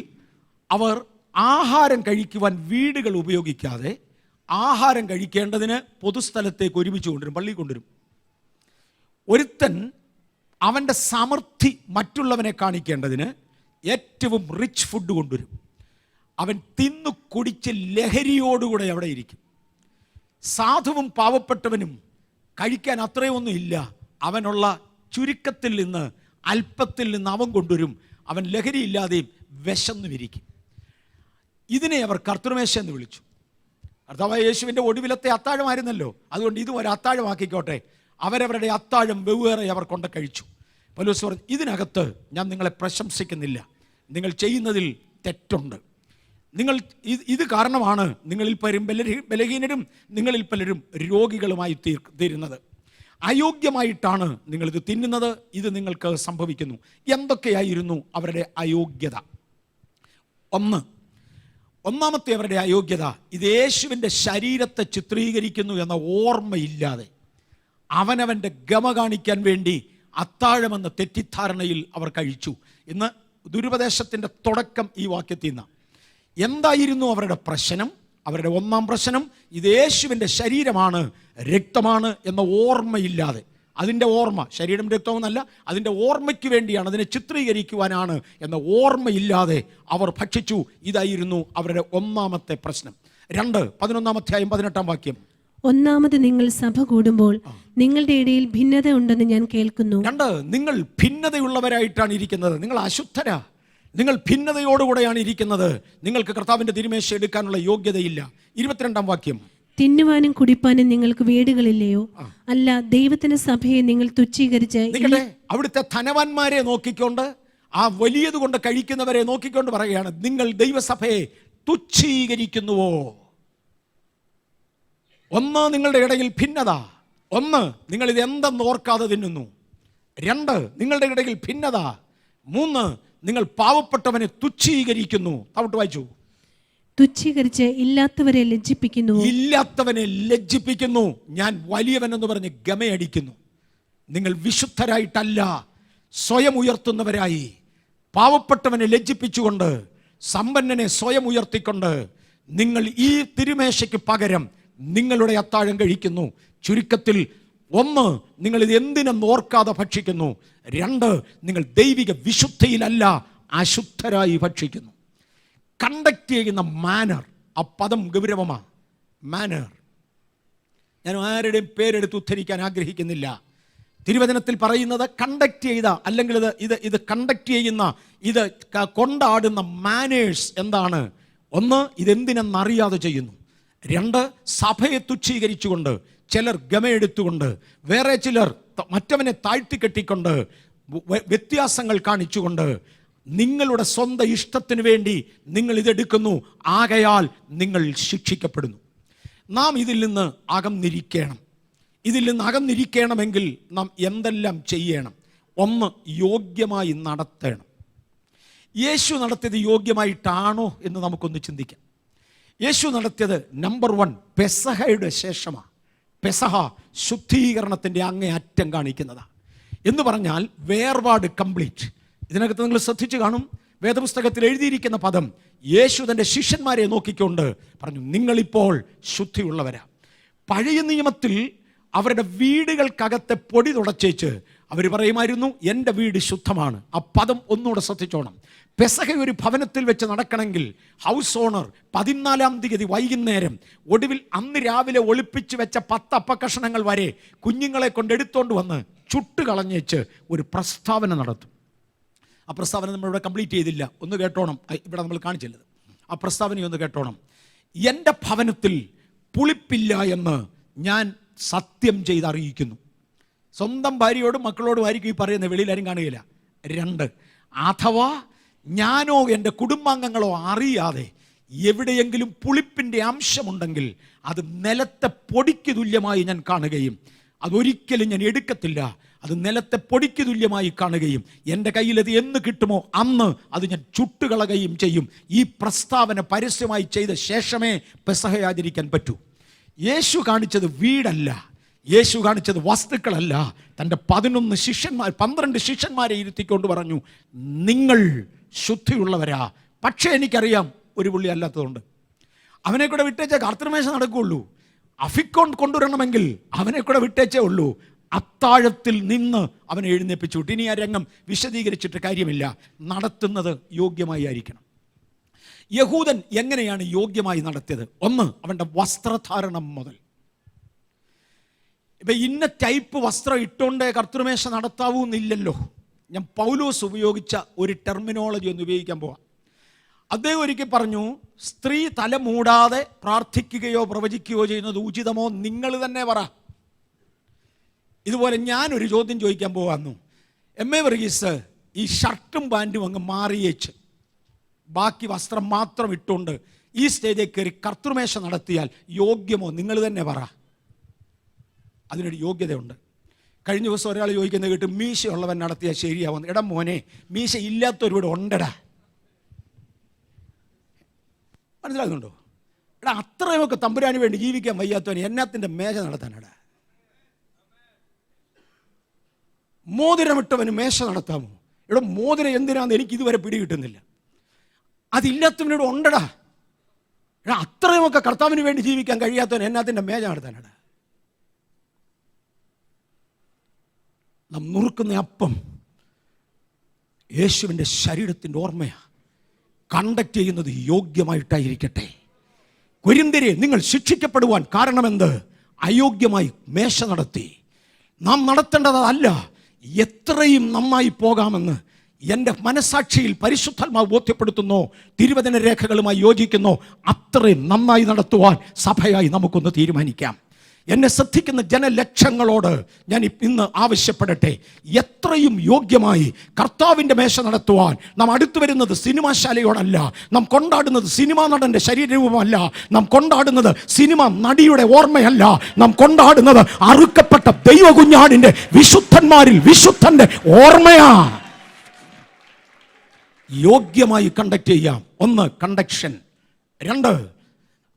അവർ ആഹാരം കഴിക്കുവാൻ വീടുകൾ ഉപയോഗിക്കാതെ ആഹാരം കഴിക്കേണ്ടതിന് പൊതുസ്ഥലത്തേക്ക് ഒരുമിച്ച് കൊണ്ടുവരും, പള്ളി കൊണ്ടുവരും. ഒരുത്തൻ അവൻ്റെ സമൃദ്ധി മറ്റുള്ളവനെ കാണിക്കേണ്ടതിന് ഏറ്റവും റിച്ച് ഫുഡ് കൊണ്ടുവരും. അവൻ തിന്നു കുടിച്ച് ലഹരിയോടുകൂടെ അവിടെ ഇരിക്കും. സാധുവും പാവപ്പെട്ടവനും കഴിക്കാൻ അത്രയൊന്നും ഇല്ല. അവനുള്ള ചുരുക്കത്തിൽ നിന്ന് അല്പത്തിൽ നിന്ന് അവൻ കൊണ്ടുവരും. അവൻ ലഹരിയില്ലാതെയും വിശന്നുമിരിക്കും. ഇതിനെ അവർ കർത്തൃമേശ എന്ന് വിളിച്ചു. കർത്താവായ യേശുവിൻ്റെ ഒടുവിലത്തെ അത്താഴമായിരുന്നല്ലോ, അതുകൊണ്ട് ഇത് ഒരു അത്താഴമാക്കിക്കോട്ടെ. അവരവരുടെ അത്താഴം വെവ്വേറെ അവർ കൊണ്ട് കഴിച്ചു. പൗലോസ് പറഞ്ഞു, ഇതിനകത്ത് ഞാൻ നിങ്ങളെ പ്രശംസിക്കുന്നില്ല, നിങ്ങൾ ചെയ്യുന്നതിൽ തെറ്റുണ്ട്. നിങ്ങൾ ഇത് കാരണമാണ് നിങ്ങളിൽ പലരും ബലഹീനരും നിങ്ങളിൽ പലരും രോഗികളുമായി തീരുന്നത്. അയോഗ്യമായിട്ടാണ് നിങ്ങളിത് തിന്നുന്നത്. ഇത് നിങ്ങൾക്ക് സംഭവിക്കുന്നു. എന്തൊക്കെയായിരുന്നു അവരുടെ അയോഗ്യത? ഒന്നാമത്തെ അവരുടെ അയോഗ്യത, ഇത് യേശുവിൻ്റെ ശരീരത്തെ ചിത്രീകരിക്കുന്നു എന്ന ഓർമ്മയില്ലാതെ അവനവൻ്റെ ഗമ കാണിക്കാൻ വേണ്ടി അത്താഴമെന്ന തെറ്റിദ്ധാരണയിൽ അവർ കഴിച്ചു. ഇന്ന് ദുരുപദേശത്തിൻ്റെ തുടക്കം ഈ വാക്യത്തിൽ നിന്നാണ്. എന്തായിരുന്നു അവരുടെ പ്രശ്നം? അവരുടെ ഒന്നാം പ്രശ്നം, ഇത് യേശുവിൻ്റെ ശരീരമാണ്, രക്തമാണ് എന്ന ഓർമ്മയില്ലാതെ അതിൻ്റെ ഓർമ്മ, ശരീരം രക്തവുമെന്നല്ല, അതിൻ്റെ ഓർമ്മയ്ക്ക് വേണ്ടിയാണ്, അതിനെ ചിത്രീകരിക്കുവാനാണ് എന്ന ഓർമ്മയില്ലാതെ അവർ ഭക്ഷിച്ചു. ഇതായിരുന്നു അവരുടെ ഒന്നാമത്തെ പ്രശ്നം. 11 അധ്യായം 18 വാക്യം. ഒന്നാമത് നിങ്ങൾ സഭ കൂടുമ്പോൾ നിങ്ങളുടെ ഇടയിൽ ഭിന്നത ഉണ്ടെന്ന് ഞാൻ കേൾക്കുന്നു. നിങ്ങൾ ഭിന്നതയുള്ളവരായിട്ടാണ് ഇരിക്കുന്നത്. നിങ്ങൾ അശുദ്ധരാ, നിങ്ങൾ ഭിന്നതയോടുകൂടെയാണ് ഇരിക്കുന്നത്. നിങ്ങൾക്ക് കർത്താവിന്റെ തിരുമേശ എടുക്കാനുള്ള യോഗ്യതയില്ല. 22 വാക്യം. തിന്നുവാനും കുടിപ്പാനും നിങ്ങൾക്ക് വീടുകളില്ലയോ? അല്ല, ദൈവത്തിന്റെ സഭയെ നിങ്ങൾ തുച്ഛീകരിച്ച്. അവിടുത്തെ ധനവാന്മാരെ നോക്കിക്കൊണ്ട്, ആ വലിയത് കൊണ്ട് കഴിക്കുന്നവരെ നോക്കിക്കൊണ്ട് പറയുകയാണ്, നിങ്ങൾ ദൈവസഭയെ തുച്ഛീകരിക്കുന്നുവോ? ഒന്ന്, നിങ്ങളുടെ ഇടയിൽ ഭിന്നത. ഒന്ന്, നിങ്ങൾ ഇത് എന്തെന്ന് ഓർക്കാതെ തിന്നുന്നു. 2, നിങ്ങളുടെ ഇടയിൽ ഭിന്നത. 3, നിങ്ങൾ പാവപ്പെട്ടവനെ തുച്ഛീകരിക്കുന്നു. താവട്ട് വായിച്ചു. തുച്ഛീകരിച്ച് ഇല്ലാത്തവരെ ലജ്ജിപ്പിക്കുന്നു. ഇല്ലാത്തവനെ ലജ്ജിപ്പിക്കുന്നു. ഞാൻ വലിയവൻ എന്ന് പറഞ്ഞ് ഗമയടിക്കുന്നു. നിങ്ങൾ വിശുദ്ധരായിട്ടല്ല, സ്വയം ഉയർത്തുന്നവരായി, പാവപ്പെട്ടവനെ ലജ്ജിപ്പിച്ചുകൊണ്ട്, സമ്പന്നനെ സ്വയം ഉയർത്തിക്കൊണ്ട് നിങ്ങൾ ഈ തിരുമേശയ്ക്ക് പകരം നിങ്ങളുടെ അത്താഴം കഴിക്കുന്നു. ചുരുക്കത്തിൽ 1, നിങ്ങൾ ഇത് എന്തിനെന്ന് ഓർക്കാതെ ഭക്ഷിക്കുന്നു. 2, നിങ്ങൾ ദൈവിക വിശുദ്ധിയിലല്ല, അശുദ്ധരായി ഭക്ഷിക്കുന്നു. കണ്ടക്ട് ചെയ്യുന്ന മാനർ, ആ പദം ഗൗരവമാണ്. മാനർ. ഞാൻ ആരുടെയും പേരെടുത്ത് ഉദ്ധരിക്കാൻ ആഗ്രഹിക്കുന്നില്ല. തിരുവചനത്തിൽ പറയുന്നത് കണ്ടക്ട് ചെയ്ത, അല്ലെങ്കിൽ ഇത് കണ്ടക്ട് ചെയ്യുന്ന, ഇത് കൊണ്ടാടുന്ന മാനേഴ്സ് എന്താണ്? 1, ഇതെന്തിനെന്നറിയാതെ ചെയ്യുന്നു. 2, സഭയെ തുച്ഛീകരിച്ചുകൊണ്ട്, ചിലർ ഗമയെടുത്തുകൊണ്ട്, വേറെ ചിലർ മറ്റവനെ താഴ്ത്തിക്കെട്ടിക്കൊണ്ട്, വ്യത്യാസങ്ങൾ കാണിച്ചുകൊണ്ട്, നിങ്ങളുടെ സ്വന്തം ഇഷ്ടത്തിന് വേണ്ടി നിങ്ങൾ ഇതെടുക്കുന്നു. ആകയാൽ നിങ്ങൾ ശിക്ഷിക്കപ്പെടുന്നു. നാം ഇതിൽ നിന്ന് അകന്നിരിക്കണം. ഇതിൽ നിന്ന് അകന്നിരിക്കണമെങ്കിൽ നാം എന്തെല്ലാം ചെയ്യണം? 1, യോഗ്യമായി നടത്തണം. യേശു നടത്തിയത് യോഗ്യമായിട്ടാണോ എന്ന് നമുക്കൊന്ന് ചിന്തിക്കാം. യേശു നടത്തിയത് നമ്പർ 1 പെസഹയുടെ ശേഷമാണ്. പെസഹ ശുദ്ധീകരണത്തിൻ്റെ അങ്ങേ അറ്റം കാണിക്കുന്നതാണ്. എന്ന് പറഞ്ഞാൽ വേർപാട് കംപ്ലീറ്റ്. ഇതിനകത്ത് നിങ്ങൾ ശ്രദ്ധിച്ചു കാണും, വേദപുസ്തകത്തിൽ എഴുതിയിരിക്കുന്ന പദം, യേശു തൻ്റെ ശിഷ്യന്മാരെ നോക്കിക്കൊണ്ട് പറഞ്ഞു, നിങ്ങളിപ്പോൾ ശുദ്ധിയുള്ളവരാ. പഴയ നിയമത്തിൽ അവരുടെ വീടുകൾക്കകത്തെ പൊടി തുടച്ചേച്ച് അവർ പറയുമായിരുന്നു, എൻ്റെ വീട് ശുദ്ധമാണ്. ആ പദം ഒന്നുകൂടെ ശ്രദ്ധിച്ചോണം. പെസഹ ഒരു ഭവനത്തിൽ വെച്ച് നടക്കണമെങ്കിൽ ഹൗസ് ഓണർ 14-ാം തീയതി വൈകുന്നേരം, ഒടുവിൽ അന്ന് രാവിലെ ഒളിപ്പിച്ച് വെച്ച 10 അപ്പക്കഷണങ്ങൾ വരെ കുഞ്ഞുങ്ങളെ കൊണ്ട് എടുത്തോണ്ട് വന്ന് ചുട്ടുകളഞ്ഞേച്ച് ഒരു പ്രസ്താവന നടത്തും. ആ പ്രസ്താവന നമ്മളിവിടെ കംപ്ലീറ്റ് ചെയ്തില്ല, ഒന്ന് കേട്ടോണം. ഇവിടെ നമ്മൾ കാണിച്ചില്ലത്. ആ പ്രസ്താവനയൊന്ന് കേട്ടോണം. എൻ്റെ ഭവനത്തിൽ പുളിപ്പില്ല എന്ന് ഞാൻ സത്യം ചെയ്ത് അറിയിക്കുന്നു. സ്വന്തം ഭാര്യയോടും മക്കളോടും ആയിരിക്കും ഈ പറയുന്നത്, വെളിയിലാരും കാണുകയില്ല. 2, അഥവാ ഞാനോ എൻ്റെ കുടുംബാംഗങ്ങളോ അറിയാതെ എവിടെയെങ്കിലും പുളിപ്പിൻ്റെ അംശമുണ്ടെങ്കിൽ അത് നിലത്തെ പൊടിക്ക് തുല്യമായി ഞാൻ കാണുകയും അതൊരിക്കലും ഞാൻ എടുക്കത്തില്ല. അത് നിലത്തെ പൊടിക്ക് തുല്യമായി കാണുകയും എൻ്റെ കയ്യിലത് എന്ന് കിട്ടുമോ അന്ന് അത് ഞാൻ ചുട്ടുകളയുകയും ചെയ്യും. ഈ പ്രസ്താവന പരസ്യമായി ചെയ്ത ശേഷമേ പെസഹ ആചരിക്കാൻ പറ്റൂ. യേശു കാണിച്ചത് വീടല്ല, യേശു കാണിച്ചത് വസ്തുക്കളല്ല. തൻ്റെ 12 ശിഷ്യന്മാരെ ഇരുത്തിക്കൊണ്ട് പറഞ്ഞു, നിങ്ങൾ ശുദ്ധിയുള്ളവരാ. പക്ഷേ എനിക്കറിയാം ഒരു പുള്ളി അല്ലാത്തതുകൊണ്ട്. അവനെ കൂടെ വിട്ടേച്ചേ കർത്തൃമേശ നടക്കുകയുള്ളൂ. അഫിക്കോൺ കൊണ്ടുവരണമെങ്കിൽ അവനെ കൂടെ വിട്ടേച്ചേ ഉള്ളൂ. അത്താഴത്തിൽ നിന്ന് അവനെ എഴുന്നേപ്പിച്ചു വിട്ടു. ഇനി ആ രംഗം വിശദീകരിച്ചിട്ട് കാര്യമില്ല. നടത്തുന്നത് യോഗ്യമായി ആയിരിക്കണം. യഹൂദൻ എങ്ങനെയാണ് യോഗ്യമായി നടത്തിയത്? 1, അവൻ്റെ വസ്ത്രധാരണം മുതൽ. ഇപ്പം ഇന്ന ടൈപ്പ് വസ്ത്രം ഇട്ടുകൊണ്ടേ കർത്തൃമേശ നടത്താവൂ എന്നില്ലല്ലോ. ഞാൻ പൗലോസ് ഉപയോഗിച്ച ഒരു ടെർമിനോളജി ഒന്ന് ഉപയോഗിക്കാൻ പോവാം. അദ്ദേഹം ഒരിക്കൽ പറഞ്ഞു, സ്ത്രീ തല മൂടാതെ പ്രാർത്ഥിക്കുകയോ പ്രവചിക്കുകയോ ചെയ്യുന്നത് ഉചിതമോ? നിങ്ങൾ തന്നെ പറ. ഇതുപോലെ ഞാനൊരു ചോദ്യം ചോദിക്കാൻ പോവാന്നു. MA വർഗീസ് ഈ ഷർട്ടും പാൻറ്റും അങ്ങ് മാറിയേച്ച് ബാക്കി വസ്ത്രം മാത്രം ഇട്ടുകൊണ്ട് ഈ സ്റ്റേജിൽ കയറി കർത്തൃമേശ നടത്തിയാൽ യോഗ്യമോ? നിങ്ങൾ തന്നെ പറ. അതിനൊരു യോഗ്യതയുണ്ട്. കഴിഞ്ഞ ദിവസം ഒരാൾ ചോദിക്കുന്നത് കേട്ട്, മീശയുള്ളവൻ നടത്തിയാൽ ശരിയാവുന്നു. എടാ മോനെ, മീശ ഇല്ലാത്തൊരുവിടെ ഉണ്ടടാ. മനസ്സിലാകുന്നുണ്ടോ? എടാ, അത്രയുമൊക്കെ തമ്പുരാന് വേണ്ടി ജീവിക്കാൻ വയ്യാത്തവൻ എന്നാത്തിൻ്റെ മേശ നടത്താനടാ? മോതിരമിട്ടവന് മേശ നടത്താമോ? എടാ, മോതിരം എന്തിനാന്ന് എനിക്ക് ഇതുവരെ പിടികിട്ടുന്നില്ല. അതില്ലാത്തവനോട് ഉണ്ടടാ. എടാ, അത്രയുമൊക്കെ കർത്താവിന് വേണ്ടി ജീവിക്കാൻ കഴിയാത്തവൻ എന്നാത്തിൻ്റെ മേശ നടത്താനടാ? നാം നുറുക്കുന്ന അപ്പം യേശുവിൻ്റെ ശരീരത്തിൻ്റെ ഓർമ്മയാണ്. കണ്ടക്ട് ചെയ്യുന്നത് യോഗ്യമായിട്ടായിരിക്കട്ടെ. കൊരിന്ത്യരെ, നിങ്ങൾ ശിക്ഷിക്കപ്പെടുവാൻ കാരണമെന്ത്? അയോഗ്യമായി മേശ നടത്തി. നാം നടത്തേണ്ടതല്ല, എത്രയും നന്നായി പോകാമെന്ന് എൻ്റെ മനസാക്ഷിയിൽ പരിശുദ്ധാത്മാവ് ബോധ്യപ്പെടുത്തുന്നോ, തിരുവചന രേഖകളുമായി യോജിക്കുന്നോ, അത്രയും നന്നായി നടത്തുവാൻ സഭയായി നമുക്കൊന്ന് തീരുമാനിക്കാം. എന്നെ ശ്രദ്ധിക്കുന്ന ജനലക്ഷങ്ങളോട് ഞാൻ ഇന്ന് ആവശ്യപ്പെടട്ടെ, എത്രയും യോഗ്യമായി കർത്താവിൻ്റെ മേശ നടത്തുവാൻ നാം അടുത്തു വരുന്നത് സിനിമാശാലയോടല്ല, നാം കൊണ്ടാടുന്നത് സിനിമാ നടൻ്റെ ശരീരവുമല്ല, നാം കൊണ്ടാടുന്നത് സിനിമ നടിയുടെ ഓർമ്മയല്ല, നാം കൊണ്ടാടുന്നത് അറുക്കപ്പെട്ട ദൈവകുഞ്ഞാടിൻ്റെ വിശുദ്ധന്മാരിൽ വിശുദ്ധൻ്റെ ഓർമ്മയാ. യോഗ്യമായി കണ്ടക്ട് ചെയ്യാം. ഒന്ന്, കണ്ടക്ഷൻ. രണ്ട്,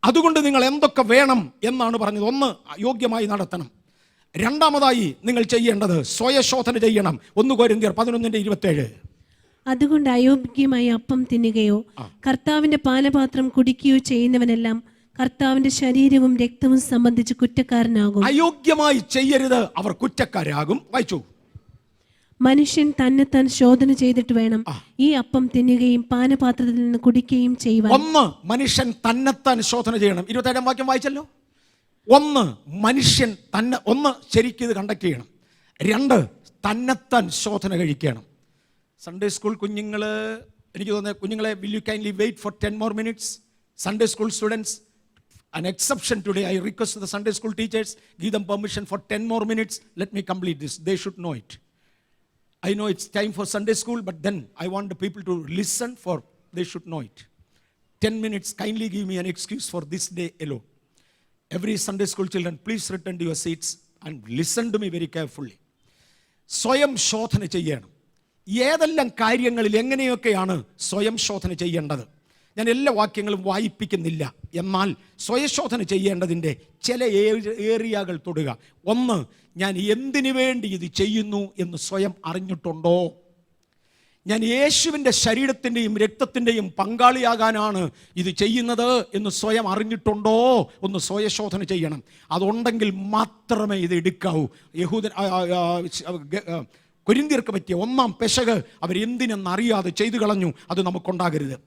അതുകൊണ്ട് നിങ്ങൾ എന്തൊക്കെ വേണം എന്നാണ് പറഞ്ഞത്. ഒന്ന്, യോഗ്യമായി നടത്തണം. രണ്ടാമതായി നിങ്ങൾ ചെയ്യേണ്ടത് സ്വയശോധന ചെയ്യണം. 1 കൊരിന്ത്യർ 11:27. അതുകൊണ്ട് അയോഗ്യമായി അപ്പം തിന്നുകയോ കർത്താവിന്റെ പാനപാത്രം കുടിക്കുകയോ ചെയ്യുന്നവനെല്ലാം കർത്താവിന്റെ ശരീരവും രക്തവും സംബന്ധിച്ച് കുറ്റക്കാരനാകും. അയോഗ്യമായി ചെയ്യരുത്, അവർ കുറ്റക്കാരാകും. വായിച്ചു. മനുഷ്യൻ തന്നെത്താൻ ശോധന ചെയ്തിട്ട് വേണം ഈ അപ്പം തിന്നുകയും പാനപാത്രത്തിൽ നിന്ന് കുടിക്കുകയും ചെയ്യുവാൻ. ഒന്ന്, മനുഷ്യൻ തന്നെത്താൻ ശോധന ചെയ്യണം. 27-ാം വാക്യം വായിച്ചല്ലോ. ഒന്ന്, മനുഷ്യൻ തന്നെ, ഒന്ന് ശരിക്കും ഇത് കണ്ടക്ട് ചെയ്യണം. രണ്ട്, തന്നെത്താൻ ശോധന കഴിക്കണം. സൺഡേ സ്കൂൾ കുഞ്ഞുങ്ങൾ, എനിക്ക് തോന്നുന്നത് കുഞ്ഞുങ്ങളെ, will you kindly wait for 10 more minutes? Sunday school students, an exception today. I request the Sunday school teachers, give them permission for 10 more minutes. Let me complete this. They should know it. I know it's time for Sunday school, but then I want the people to listen, for they should know it. 10 minutes, kindly give me an excuse for this day alone. Every Sunday school children, please return to your seats and listen to me very carefully. സ്വയം ശോധന ചെയ്യണം. ഏതെല്ലാം കാര്യങ്ങളിൽ എങ്ങനെയൊക്കെയാണ് സ്വയം ശോധന ചെയ്യേണ്ടത്? ഞാൻ എല്ലാ വാക്യങ്ങളും വായിപ്പിക്കുന്നില്ല, എന്നാൽ സ്വയശോധന ചെയ്യേണ്ടതിൻ്റെ ചില ഏരിയകൾ തൊടുക. ഒന്ന്, ഞാൻ എന്തിനു വേണ്ടി ഇത് ചെയ്യുന്നു എന്ന് സ്വയം അറിഞ്ഞിട്ടുണ്ടോ? ഞാൻ യേശുവിൻ്റെ ശരീരത്തിൻ്റെയും രക്തത്തിൻ്റെയും പങ്കാളിയാകാനാണ് ഇത് ചെയ്യുന്നത് എന്ന് സ്വയം അറിഞ്ഞിട്ടുണ്ടോ? ഒന്ന് സ്വയശോധന ചെയ്യണം. അതുണ്ടെങ്കിൽ മാത്രമേ ഇത് എടുക്കാവൂ. കൊരിന്ത്യർക്ക് പറ്റിയ ഒന്നാം പെശക് അവരെന്തിനെന്നറിയാതെ ചെയ്തു കളഞ്ഞു. അത് നമുക്കുണ്ടാകരുത്.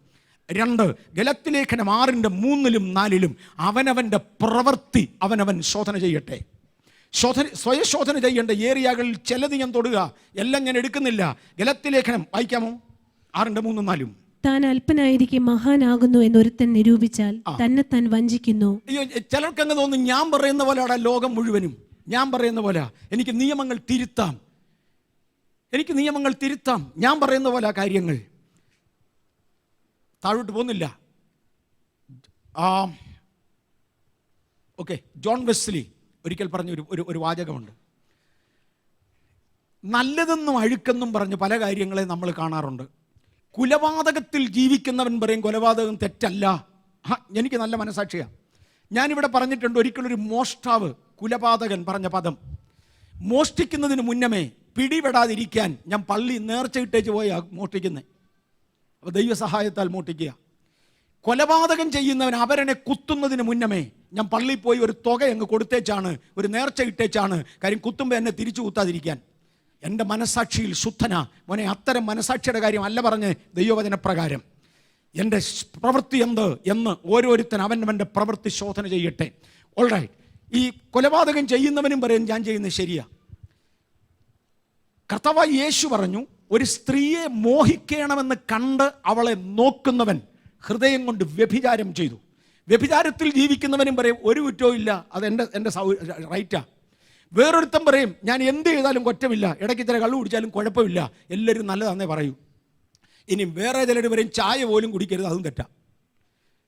രണ്ട്, ഗലത്യലേഖനം 6:3-4 അവനവൻ്റെ പ്രവൃത്തി അവനവൻ ശോധന ചെയ്യട്ടെ. സ്വയശോധന ചെയ്യേണ്ട ഏരിയകളിൽ ചിലത് ഞാൻ തൊടുക, എല്ലാം ഞാൻ എടുക്കുന്നില്ല. ഗലത്യലേഖനം വായിക്കാമോ? 6:3-4. താൻ അല്പനായിരിക്കെ മഹാനാകുന്നു എന്നൊരുത്തൻ നിരൂപിച്ചാൽ തന്നെത്താൻ വഞ്ചിക്കുന്നു. അയ്യോ, ചിലർക്കങ്ങ് തോന്നുന്നു ഞാൻ പറയുന്ന പോലെയാണ് ലോകം മുഴുവനും. ഞാൻ പറയുന്ന പോലെ എനിക്ക് നിയമങ്ങൾ തിരുത്താം, ഞാൻ പറയുന്ന പോലെ കാര്യങ്ങൾ. താഴോട്ട് പോകുന്നില്ല. ഓക്കെ, ജോൺ വെസ്ലി ഒരിക്കൽ പറഞ്ഞ ഒരു വാചകമുണ്ട്. നല്ലതെന്നും അഴുക്കെന്നും പറഞ്ഞ് പല കാര്യങ്ങളെ നമ്മൾ കാണാറുണ്ട്. കുലപാതകത്തിൽ ജീവിക്കുന്നവൻ പറയും കൊലപാതകം തെറ്റല്ല. എനിക്ക് നല്ല മനസാക്ഷിയാണ്. ഞാനിവിടെ പറഞ്ഞിട്ടുണ്ട്, ഒരിക്കലൊരു മോഷ്ടാവ്, കുലപാതകൻ പറഞ്ഞ പദം, മോഷ്ടിക്കുന്നതിന് മുന്നമേ പിടിപെടാതിരിക്കാൻ ഞാൻ പള്ളി നേർച്ചയിട്ടേച്ച് പോയാ മോഷ്ടിക്കുന്നത്. അപ്പോൾ ദൈവസഹായത്താൽ മോഷ്ടിക്കുക. കൊലപാതകം ചെയ്യുന്നവൻ അവരനെ കുത്തുന്നതിന് മുന്നമേ ഞാൻ പള്ളിയിൽ പോയി ഒരു തുക അങ്ങ് കൊടുത്തേച്ചാണ്, ഒരു നേർച്ച ഇട്ടേച്ചാണ്. കാര്യം കുത്തുമ്പോൾ എന്നെ തിരിച്ചു കുത്താതിരിക്കാൻ. എൻ്റെ മനസാക്ഷിയിൽ ശുദ്ധന മോനെ. അത്തരം മനസാക്ഷിയുടെ കാര്യം അല്ല പറഞ്ഞ് ദൈവവചനപ്രകാരം എൻ്റെ പ്രവൃത്തി എന്ത് എന്ന് ഓരോരുത്തൻ അവൻ്റെ പ്രവൃത്തി ശോധന ചെയ്യട്ടെ. ഓൾറൈറ്റ്. ഈ കൊലപാതകം ചെയ്യുന്നവനും പറയും ഞാൻ ചെയ്യുന്നത് ശരിയാ. കർത്താവായ യേശു പറഞ്ഞു, ഒരു സ്ത്രീയെ മോഹിക്കണമെന്ന് കണ്ട് അവളെ നോക്കുന്നവൻ ഹൃദയം കൊണ്ട് വ്യഭിചാരം ചെയ്തു. വ്യഭിചാരത്തിൽ ജീവിക്കുന്നവനും പറയും ഒരു കുറ്റവും ഇല്ല, അത് എൻ്റെ റൈറ്റാ. വേറൊരുത്തൻ പറയും ഞാൻ എന്ത് ചെയ്താലും കുറ്റമില്ല, ഇടയ്ക്ക് ചില കള്ളു കുടിച്ചാലും കുഴപ്പമില്ല, എല്ലാവരും നല്ലതാന്നേ പറയൂ. ഇനി വേറെ ചിലർ പറയും ചായ പോലും കുടിക്കരുത്, അതും തെറ്റാ.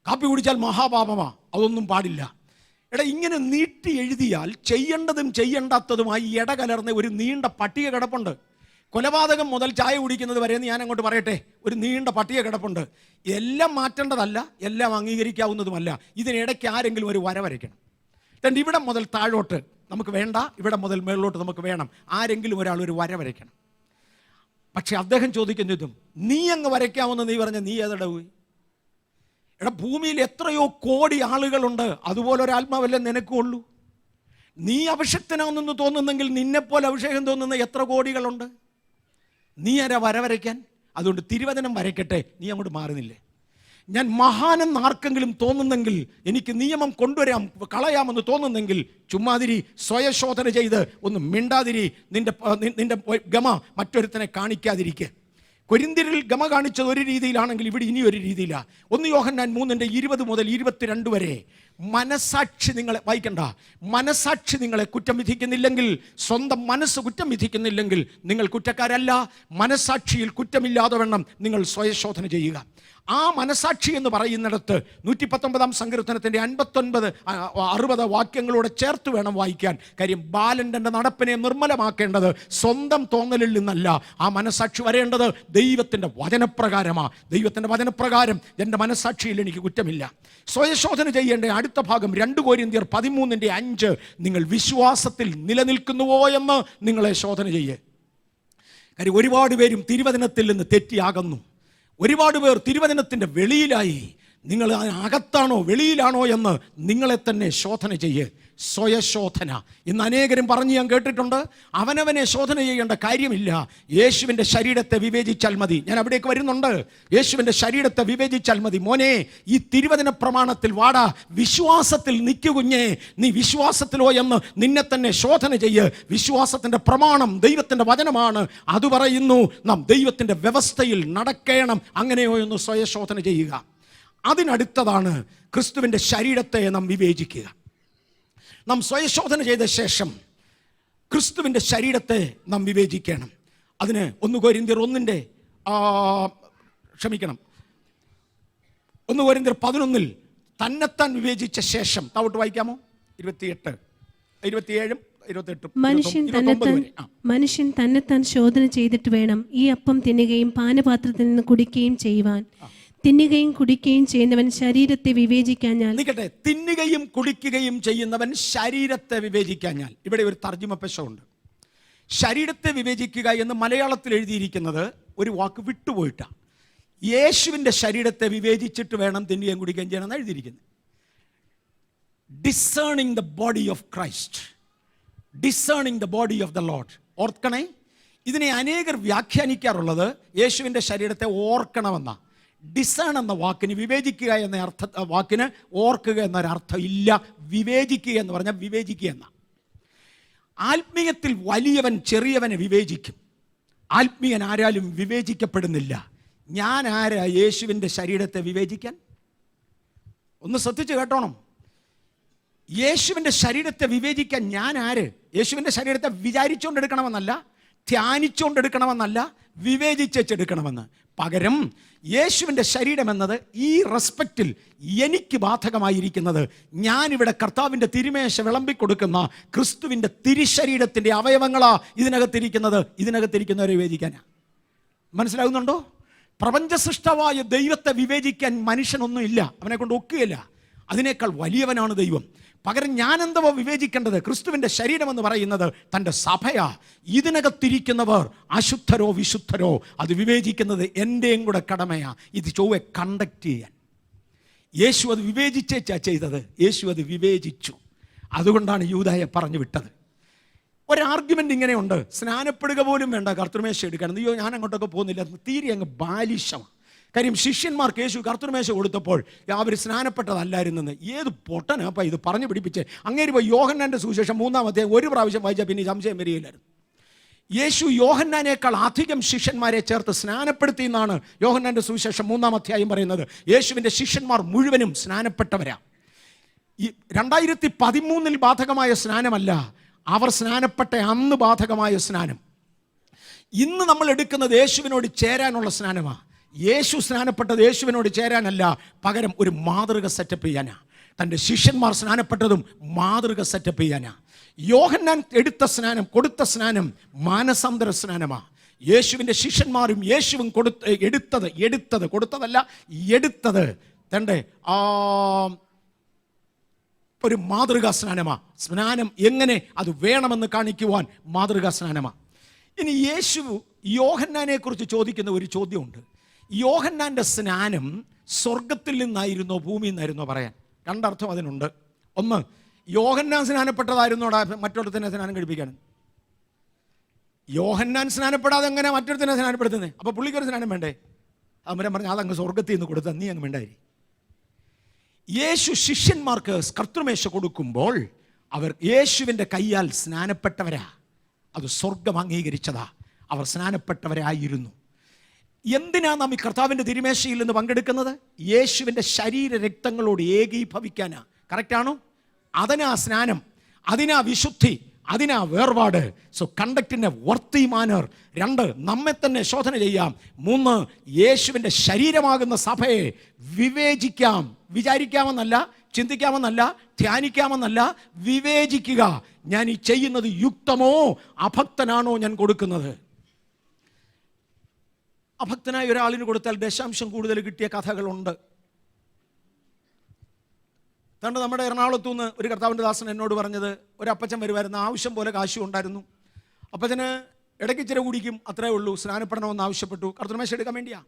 കാപ്പി കുടിച്ചാൽ മഹാപാപമാ, അതൊന്നും പാടില്ല. ഇങ്ങനെ നീട്ടി എഴുതിയാൽ ചെയ്യേണ്ടതും ചെയ്യേണ്ടാത്തതുമായി ഇടകലർന്ന ഒരു നീണ്ട പട്ടിക കിടപ്പുണ്ട്. കൊലപാതകം മുതൽ ചായ കുടിക്കുന്നത് വരെ ഞാൻ അങ്ങോട്ട് പറയട്ടെ, ഒരു നീണ്ട പട്ടിക കിടപ്പുണ്ട്. എല്ലാം മാറ്റേണ്ടതല്ല, എല്ലാം അംഗീകരിക്കാവുന്നതുമല്ല. ഇതിനിടയ്ക്ക് ആരെങ്കിലും ഒരു വര വരയ്ക്കണം. എന്നിട്ട് ഇവിടെ മുതൽ താഴോട്ട് നമുക്ക് വേണ്ട, ഇവിടെ മുതൽ മേളിലോട്ട് നമുക്ക് വേണം. ആരെങ്കിലും ഒരാൾ ഒരു വര വരയ്ക്കണം. പക്ഷെ അദ്ദേഹം ചോദിക്കുന്നതും നീ അങ്ങ് വരയ്ക്കാമെന്ന് നീ പറഞ്ഞ നീ ഏതട പോയി? ഭൂമിയിൽ എത്രയോ കോടി ആളുകളുണ്ട്, അതുപോലെ ഒരാത്മാവല്ലേ നിനക്കും ഉള്ളൂ. നീ അഭിഷക്തനാണെന്ന് തോന്നുന്നെങ്കിൽ നിന്നെപ്പോലെ അഭിഷേകം തോന്നുന്ന എത്ര കോടികളുണ്ട്? നീ ആരാ വര വരയ്ക്കാൻ? അതുകൊണ്ട് തിരുവചനം വരയ്ക്കട്ടെ, നീ അങ്ങോട്ട് മാറുന്നില്ലേ? ഞാൻ മഹാനെന്ന് ആർക്കെങ്കിലും തോന്നുന്നെങ്കിൽ, എനിക്ക് നിയമം കൊണ്ടുവരാം കളയാമെന്ന് തോന്നുന്നെങ്കിൽ, ചുമ്മാതിരി സ്വയശോധന ചെയ്ത് ഒന്ന് മിണ്ടാതിരി. നിന്റെ ഗമ മറ്റൊരുത്തനെ കാണിക്കാതിരിക്കുക. കൊരിന്ത്യരിൽ ഗമ കാണിച്ചത് ഒരു രീതിയിലാണെങ്കിൽ ഇവിടെ ഇനി ഒരു രീതിയിലാണ്. 1 യോഹന്നാൻ 3:20 മുതൽ 22 വരെ, മനസാക്ഷി നിങ്ങളെ വായിക്കണ്ട, മനസാക്ഷി നിങ്ങളെ കുറ്റം വിധിക്കുന്നില്ലെങ്കിൽ, സ്വന്തം മനസ്സ് കുറ്റം വിധിക്കുന്നില്ലെങ്കിൽ നിങ്ങൾ കുറ്റക്കാരല്ല. മനസാക്ഷിയിൽ കുറ്റമില്ലാതെ വണ്ണം നിങ്ങൾ സ്വയശോധന ചെയ്യുക. ആ മനസാക്ഷി എന്ന് പറയുന്നിടത്ത് 119 സങ്കീർത്തനത്തിൻ്റെ 59-60 വാക്യങ്ങളോടെ ചേർത്ത് വേണം വായിക്കാൻ. കാര്യം ബാലൻ്റെ നടപ്പിനെ നിർമ്മലമാക്കേണ്ടത് സ്വന്തം തോന്നലിൽ നിന്നല്ല. ആ മനസാക്ഷി വരേണ്ടത് ദൈവത്തിൻ്റെ വചനപ്രകാരമാണ്. ദൈവത്തിൻ്റെ വചനപ്രകാരം എൻ്റെ മനസാക്ഷിയിൽ എനിക്ക് കുറ്റമില്ല. സ്വയശോധന ചെയ്യേണ്ട അടുത്ത ഭാഗം 2 കൊരിന്ത്യർ 13:5, നിങ്ങൾ വിശ്വാസത്തിൽ നിലനിൽക്കുന്നുവോ എന്ന് നിങ്ങളെ ശോധന ചെയ്യേ. കാര്യം ഒരുപാട് പേരും തിരുവചനത്തിൽ നിന്ന് തെറ്റിയാകുന്നു. ഒരുപാട് പേർ തിരുവചനത്തിൻ്റെ വെളിയിലായി. നിങ്ങൾ അകത്താണോ വെളിയിലാണോ എന്ന് നിങ്ങളെ തന്നെ ശോധന ചെയ്യേ. സ്വയശോധന ഇന്ന് അനേകരും പറഞ്ഞ് ഞാൻ കേട്ടിട്ടുണ്ട്. അവനവനെ ശോധന ചെയ്യേണ്ട കാര്യമില്ല, യേശുവിൻ്റെ ശരീരത്തെ വിവേചിച്ചാൽ മതി. ഞാൻ അവിടേക്ക് വരുന്നുണ്ട്. യേശുവിൻ്റെ ശരീരത്തെ വിവേചിച്ചാൽ മതി. മോനെ, ഈ തിരുവചന പ്രമാണത്തിൽ വാടാ, വിശ്വാസത്തിൽ നിൽക്കു കുഞ്ഞേ. നീ വിശ്വാസത്തിലോ എന്ന് നിന്നെ തന്നെ ശോധന ചെയ്യ്. വിശ്വാസത്തിൻ്റെ പ്രമാണം ദൈവത്തിൻ്റെ വചനമാണ്. അത് പറയുന്നു നാം ദൈവത്തിൻ്റെ വ്യവസ്ഥയിൽ നടക്കണം. അങ്ങനെയോ എന്ന് സ്വയശോധന ചെയ്യുക. അതിനടുത്തതാണ് ക്രിസ്തുവിൻ്റെ ശരീരത്തെ നാം വിവേചിക്കുക. നാം സ്വയശോധന ചെയ്ത ശേഷം ക്രിസ്തുവിൻ്റെ ശരീരത്തെ നാം വിവേചിക്കണം. അതിന് 1 കൊരിന്ത്യർ 11 തന്നെത്താൻ വിവേചിച്ച ശേഷം, താവോട്ട് വായിക്കാമോ? 27, 28. മനുഷ്യൻ തന്നെത്താൻ ശോധന ചെയ്തിട്ട് വേണം ഈ അപ്പം തിന്നുകയും പാനപാത്രത്തിൽ നിന്ന് കുടിക്കുകയും ചെയ്യുവാൻ. തിന്നുകയും കുടിക്കുകയും ചെയ്യുന്നവൻ ശരീരത്തെ വിവേചിക്കാഞ്ഞാൽ. നിൽക്കട്ടെ, തിന്നുകയും കുടിക്കുകയും ചെയ്യുന്നവൻ ശരീരത്തെ വിവേചിക്കാഞ്ഞാൽ. ഇവിടെ ഒരു തർജ്ജിമ പെശകുണ്ട്. ശരീരത്തെ വിവേചിക്കുക എന്ന് മലയാളത്തിൽ എഴുതിയിരിക്കുന്നത് ഒരു വാക്ക് വിട്ടുപോയിട്ടാണ്. യേശുവിൻ്റെ ശരീരത്തെ വിവേചിച്ചിട്ട് വേണം തിന്നുകയും കുടിക്കുകയും ചെയ്യണം എന്ന് എഴുതിയിരിക്കുന്നത്. Discerning the body of Christ, discerning the body of the Lord. ഓർക്കണേ, ഇതിനെ അനേകർ വ്യാഖ്യാനിക്കാറുള്ളത് യേശുവിൻ്റെ ശരീരത്തെ ഓർക്കണമെന്നാണ്. ഡിസേൺ എന്ന വാക്കിന്, വിവേചിക്കുക എന്ന വാക്കിന് ഓർക്കുക എന്നൊരർത്ഥം ഇല്ല. വിവേചിക്കുക എന്ന് പറഞ്ഞാൽ വിവേചിക്കുക എന്ന. ആത്മീയത്തിൽ വലിയവൻ ചെറിയവനെ വിവേചിക്കും. ആത്മീയൻ ആരാലും വിവേചിക്കപ്പെടുന്നില്ല. ഞാൻ ആരാ യേശുവിൻ്റെ ശരീരത്തെ വിവേചിക്കാൻ? ഒന്ന് ശ്രദ്ധിച്ച് കേട്ടോണം. യേശുവിൻ്റെ ശരീരത്തെ വിവേചിക്കാൻ ഞാൻ ആര്? യേശുവിൻ്റെ ശരീരത്തെ വിചാരിച്ചുകൊണ്ടെടുക്കണമെന്നല്ല, ധ്യാനിച്ചുകൊണ്ടെടുക്കണമെന്നല്ല, വിവേചിച്ചെടുക്കണമെന്ന്. പകരം യേശുവിൻ്റെ ശരീരം എന്നത് ഈ റെസ്പെക്റ്റിൽ എനിക്ക് ബാധകമായിരിക്കുന്നത്, ഞാനിവിടെ കർത്താവിൻ്റെ തിരുമേശ വിളമ്പിക്കൊടുക്കുന്ന ക്രിസ്തുവിൻ്റെ തിരുശരീരത്തിൻ്റെ അവയവങ്ങളാ ഇതിനകത്തിരിക്കുന്നവരെ വിവേചിക്കാനാണ്. മനസ്സിലാകുന്നുണ്ടോ? പ്രപഞ്ച സൃഷ്ടാവായ ദൈവത്തെ വിവേചിക്കാൻ മനുഷ്യനൊന്നുമില്ല, അവനെ കൊണ്ട് ഒക്കുകയില്ല. അതിനേക്കാൾ വലിയവനാണ് ദൈവം. പകരം ഞാൻ എന്തോ വിവേചിക്കേണ്ടത്? ക്രിസ്തുവിൻ്റെ ശരീരം എന്ന് പറയുന്നത് തൻ്റെ സഭയാ. ഇതിനകത്തിരിക്കുന്നവർ അശുദ്ധരോ വിശുദ്ധരോ അത് വിവേചിക്കുന്നത് എൻ്റെയും കൂടെ കടമയാ. ഇത് ചൊവ്വെ കണ്ടക്ട് ചെയ്യാൻ. യേശു അത് വിവേചിച്ചേച്ചാ ചെയ്തത്. യേശു അത് വിവേചിച്ചു. അതുകൊണ്ടാണ് യൂദായെ പറഞ്ഞു വിട്ടത്. ഒരാർഗ്യുമെൻ്റ് ഇങ്ങനെയുണ്ട്, സ്നാനപ്പെടുക പോലും വേണ്ട കർത്തൃമേശ എടുക്കാൻ. അയ്യോ, ഞാൻ അങ്ങോട്ടൊക്കെ പോകുന്നില്ല. തീരെ അങ്ങ് ബാലിശമാണ്. കാര്യം ശിഷ്യന്മാർക്ക് യേശു കർത്തൃമേശ കൊടുത്തപ്പോൾ അവർ സ്നാനപ്പെട്ടതല്ലായിരുന്നെന്ന്. ഏത് പൊട്ടനാ അപ്പം ഇത് പറഞ്ഞു പിടിപ്പിച്ച്. അങ്ങേര് പോയി യോഹന്നാൻ്റെ സുവിശേഷം 3-ാം അധ്യായം ഒരു പ്രാവശ്യം വായിച്ചാൽ പിന്നെ സംശയം വരികയില്ലായിരുന്നു. യേശു യോഹന്നാനേക്കാൾ അധികം ശിഷ്യന്മാരെ ചേർത്ത് സ്നാനപ്പെടുത്തി എന്നാണ് യോഹന്നാൻ്റെ സുവിശേഷം 3-ാം അധ്യായം പറയുന്നത്. യേശുവിൻ്റെ ശിഷ്യന്മാർ മുഴുവനും സ്നാനപ്പെട്ടവരാ. ഈ 2013 ബാധകമായ സ്നാനമല്ല, അവർ സ്നാനപ്പെട്ട അന്ന് ബാധകമായ സ്നാനം. ഇന്ന് നമ്മൾ എടുക്കുന്നത് യേശുവിനോട് ചേരാനുള്ള സ്നാനമാണ്. യേശു സ്നാനപ്പെട്ടത് യേശുവിനോട് ചേരാനല്ല, പകരം ഒരു മാതൃക സെറ്റപ്പ് ചെയ്യാനാ. തൻ്റെ ശിഷ്യന്മാർ സ്നാനപ്പെട്ടതും മാതൃക സെറ്റപ്പ് ചെയ്യാനാ. യോഹന്നാൻ കൊടുത്ത സ്നാനം മാനസാന്തര സ്നാനമാണ്. യേശുവിൻ്റെ ശിഷ്യന്മാരും യേശുവും എടുത്തത് തൻ്റെ ഒരു മാതൃകാ സ്നാനമാണ്. സ്നാനം എങ്ങനെ അത് വേണമെന്ന് കാണിക്കുവാൻ മാതൃകാ സ്നാനമാണ്. ഇനി യേശു യോഹന്നാനെ കുറിച്ച് ചോദിക്കുന്ന ഒരു ചോദ്യമുണ്ട്. യോഹന്നാൻ്റെ സ്നാനം സ്വർഗത്തിൽ നിന്നായിരുന്നോ ഭൂമിയിൽ നിന്നായിരുന്നോ പറയാൻ? രണ്ടർത്ഥം അതിനുണ്ട്. ഒന്ന്, യോഹന്നാൻ സ്നാനപ്പെട്ടതായിരുന്നോടാ മറ്റൊരുത്തനെ സ്നാനം കഴിപ്പിക്കാൻ? യോഹന്നാൻ സ്നാനപ്പെടാതെ എങ്ങനെ മറ്റൊരുത്തനെ സ്നാനപ്പെടുത്തുന്നത്? അപ്പോൾ പുള്ളിക്കൊരു സ്നാനം വേണ്ടേ? അവരെ പറഞ്ഞു അതങ്ങ് സ്വർഗത്തിൽ നിന്ന് കൊടുത്താൽ നീ അങ്ങ് വേണ്ടായി. യേശു ശിഷ്യന്മാർക്ക് കർത്തൃമേശ കൊടുക്കുമ്പോൾ അവർ യേശുവിൻ്റെ കയ്യാൽ സ്നാനപ്പെട്ടവരാ. അത് സ്വർഗം അംഗീകരിച്ചതാ. അവർ സ്നാനപ്പെട്ടവരായിരുന്നു. എന്തിനാ നാം ഈ കർത്താവിൻ്റെ തിരുമേശയിൽ നിന്ന് പങ്കെടുക്കുന്നത്? യേശുവിൻ്റെ ശരീര രക്തങ്ങളോട് ഏകീഭവിക്കാനാ. കറക്റ്റാണോ? അതിനാ സ്നാനം, അതിനാ വിശുദ്ധി, അതിനാ വേർപാട്. So conduct in a worthy manner. 2, നമ്മെ തന്നെ ശോധന ചെയ്യാം. 3, യേശുവിൻ്റെ ശരീരമാകുന്ന സഭയെ വിവേചിക്കാം. വിചാരിക്കാമെന്നല്ല, ചിന്തിക്കാമെന്നല്ല, ധ്യാനിക്കാമെന്നല്ല, വിവേചിക്കുക. ഞാൻ ഈ ചെയ്യുന്നത് യുക്തമോ അഭക്തനാണോ ഞാൻ കൊടുക്കുന്നത്? അഭക്തനായ ഒരാളിന് കൊടുത്താൽ ദശാംശം കൂടുതൽ കിട്ടിയ കഥകളുണ്ട്. അതുകൊണ്ട് നമ്മുടെ എറണാകുളത്തു നിന്ന് ഒരു കർത്താവിൻ്റെ ദാസൻ എന്നോട് പറഞ്ഞത്, ഒരു അപ്പച്ചൻ വരുമായിരുന്നു, ആവശ്യം പോലെ കാശും ഉണ്ടായിരുന്നു. അപ്പച്ചന് ഇടയ്ക്ക് ഇച്ചിരി കുടിക്കും, അത്രേ ഉള്ളൂ. സ്നാനപ്പെടണമെന്ന് ആവശ്യപ്പെട്ടു, കർത്തൃമേശ എടുക്കാൻ വേണ്ടിയാ.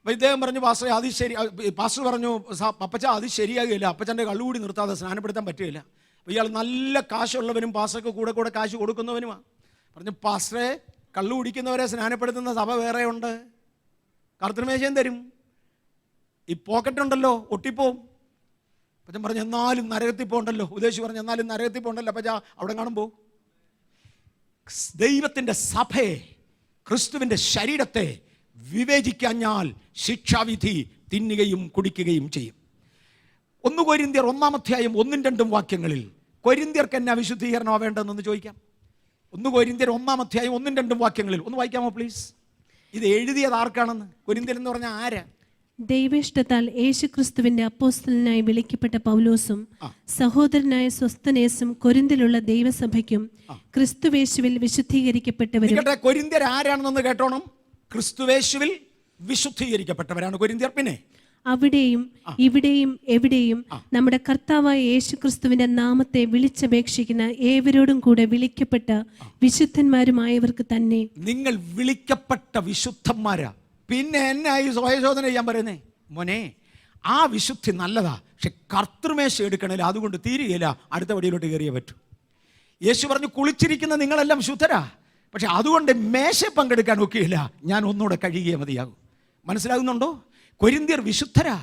അപ്പോൾ ഇദ്ദേഹം പറഞ്ഞു, പാസ്റ്റർ അത് ശരി. പാസ്റ്റർ പറഞ്ഞു, അപ്പച്ച അത് ശരിയാകില്ല, അപ്പച്ചൻ്റെ കള്ളുകൂടി നിർത്താതെ സ്നാനപ്പെടുത്താൻ പറ്റുകയില്ല. അപ്പോൾ ഇയാൾ നല്ല കാശുള്ളവനും പാസ്റ്റർക്ക് കൂടെ കൂടെ കാശ് കൊടുക്കുന്നവനുമാണ്. പറഞ്ഞു, പാസ്റ്ററെ കള്ളു കുടിക്കുന്നവരെ സ്നാനപ്പെടുത്തുന്ന സഭ വേറെ ഉണ്ട്, കർത്തൃമേശയും തരും, ഈ പോക്കറ്റുണ്ടല്ലോ ഒട്ടിപ്പോവും. അപ്പം ഞാൻ പറഞ്ഞു, എന്നാലും നരകത്തിൽ പോകണ്ടല്ലോ. ഉദ്ദേശിച്ച് പറഞ്ഞു, എന്നാലും നരകത്തിൽ പോകണ്ടല്ലോ. അപ്പം അവിടെ കാണുമ്പോൾ ദൈവത്തിൻ്റെ സഭയെ, ക്രിസ്തുവിൻ്റെ ശരീരത്തെ വിവേചിക്കാഞ്ഞാൽ ശിക്ഷാവിധി തിന്നുകയും കുടിക്കുകയും ചെയ്യും. 1 കൊരിന്ത്യർ 1-ാം അധ്യായം 1-2 വാക്യങ്ങളിൽ കൊരിന്ത്യർക്ക് എന്നാ വിശുദ്ധീകരണമാ വേണ്ടതെന്ന് ചോദിക്കാം. 1 കൊരിന്ത്യർ 1-ാം അധ്യായം 1-2 വാക്യങ്ങളിൽ ഒന്ന് വായിക്കാമോ പ്ലീസ്? ഇത് എഴുതിയത് ആർക്കാണെന്ന്? കൊരിന്ത്യർ എന്ന് പറഞ്ഞാൽ ആരാ? ദൈവേഷ്ടത്താൽ യേശുക്രിസ്തുവിന്റെ അപ്പോസ്തലനായി വിളിക്കപ്പെട്ട പൗലോസും സഹോദരനായ സ്വസ്തനേസും കൊരിന്തിലുള്ള ദൈവസഭയ്ക്കും ക്രിസ്തുവേശുവിൽ വിശുദ്ധീകരിക്കപ്പെട്ടവരും. കൊരിന്ത്യർ ആരാണെന്ന് കേട്ടോണം. ക്രിസ്തുവേശുവിൽ വിശുദ്ധീകരിക്കപ്പെട്ടവരാണ് കൊരിന്ത്യർ. പിന്നെ അവിടെയും ഇവിടെയും എവിടെയും നമ്മുടെ കർത്താവായ യേശുക്രിസ്തുവിന്റെ നാമത്തെ വിളിച്ചപേക്ഷിക്കുന്ന ഏവരോടും കൂടെ വിളിക്കപ്പെട്ട വിശുദ്ധന്മാരുമായവർക്ക് തന്നെ. നിങ്ങൾ വിളിക്കപ്പെട്ട വിശുദ്ധന്മാരാ. പിന്നെ എന്നാ ഈ സ്വയശോധന ചെയ്യാൻ പറയുന്നേ? മോനെ, ആ വിശുദ്ധി നല്ലതാ, പക്ഷെ കർത്തൃമേശ എടുക്കണില്ല, അതുകൊണ്ട് തീരുകയില്ല, അടുത്ത വടിയിലോട്ട് കയറിയേ പറ്റൂ. യേശു പറഞ്ഞു, കുളിച്ചിരിക്കുന്ന നിങ്ങളെല്ലാം ശുദ്ധരാ, പക്ഷെ അതുകൊണ്ട് മേശ പങ്കെടുക്കാൻ ഒക്കെയില്ല, ഞാൻ ഒന്നുകൂടെ കഴുകിയേ മതിയാകും. മനസ്സിലാകുന്നുണ്ടോ? കൊരിന്ത്യർ വിശുദ്ധരാ,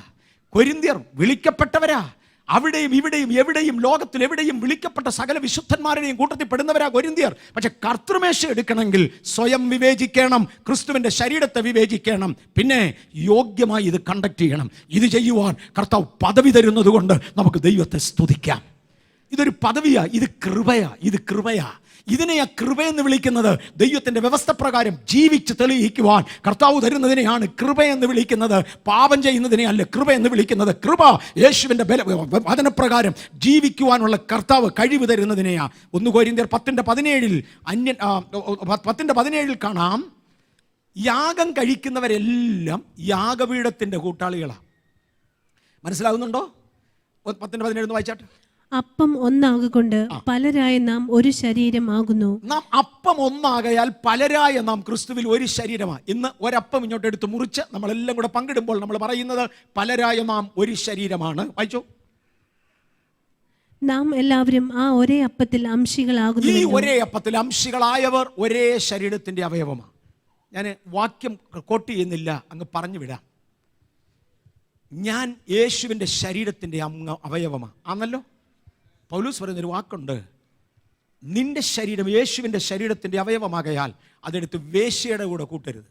കൊരിന്ത്യർ വിളിക്കപ്പെട്ടവരാ. അവിടെയും ഇവിടെയും എവിടെയും ലോകത്തിൽ എവിടെയും വിളിക്കപ്പെട്ട സകല വിശുദ്ധന്മാരുടെയും കൂട്ടത്തിൽ പെടുന്നവരാ കൊരിന്ത്യർ. പക്ഷെ കർത്തൃമേശ എടുക്കണമെങ്കിൽ സ്വയം വിവേചിക്കണം, ക്രിസ്തുവിൻ്റെ ശരീരത്തെ വിവേചിക്കണം, പിന്നെ യോഗ്യമായി ഇത് കണ്ടക്ട് ചെയ്യണം. ഇത് ചെയ്യുവാൻ കർത്താവ് പദവി തരുന്നത് കൊണ്ട് നമുക്ക് ദൈവത്തെ സ്തുതിക്കാം. ഇതൊരു പദവിയാ, ഇത് കൃപയാ, ഇത് കൃപയാ. ഇതിനെയാ കൃപയെന്ന് വിളിക്കുന്നത്. ദൈവത്തിൻ്റെ വ്യവസ്ഥ പ്രകാരം ജീവിച്ച് തെളിയിക്കുവാൻ കർത്താവ് തരുന്നതിനെയാണ് കൃപയെന്ന് വിളിക്കുന്നത്. പാപം ചെയ്യുന്നതിനെ അല്ല കൃപയെന്ന് വിളിക്കുന്നത്. കൃപ യേശുവിൻ്റെ വചനപ്രകാരം ജീവിക്കുവാനുള്ള കർത്താവ് കഴിവ് തരുന്നതിനെയാ. 1 കൊരിന്ത്യർ 10:17 10:17 കാണാം, യാഗം കഴിക്കുന്നവരെല്ലാം യാഗപീഠത്തിൻ്റെ കൂട്ടാളികളാണ്. മനസ്സിലാകുന്നുണ്ടോ? 10:17 വായിച്ചാട്ടെ. അപ്പം ഒന്നാകൊണ്ട് പലരായ നാം ഒരു ശരീരമാകുന്നു. നാം അപ്പം ഒന്നാകയാൽ പലരായ നാം ക്രിസ്തുവിൽ ഒരു ശരീരമാണ്. ഇന്ന് ഒരപ്പം ഇങ്ങോട്ട് എടുത്ത് മുറിച്ച് നമ്മളെല്ലാം കൂടെ പങ്കിടുമ്പോൾ നമ്മൾ പറയുന്നത് പലരായ നാം ഒരു ശരീരമാണ്. വായിച്ചോ. നാം എല്ലാവരും ആ ഒരേ അപ്പത്തിൽ അംശികളാകുന്നു. ഈ ഒരേ അപ്പത്തിൽ അംശികളായവർ ഒരേ ശരീരത്തിന്റെ അവയവമാണ്. ഞാൻ വാക്യം കോട്ട് ചെയ്യുന്നില്ല, അങ്ങ് പറഞ്ഞു വിടാം. ഞാൻ യേശുവിൻ്റെ ശരീരത്തിൻ്റെ അവയവമാണ് ആണല്ലോ. പൗലോസ് പറയുന്നൊരു വാക്കുണ്ട്, നിന്റെ ശരീരം യേശുവിൻ്റെ ശരീരത്തിൻ്റെ അവയവമാകയാൽ അതെടുത്ത് വേശ്യയുടെ കൂടെ കൂട്ടരുത്.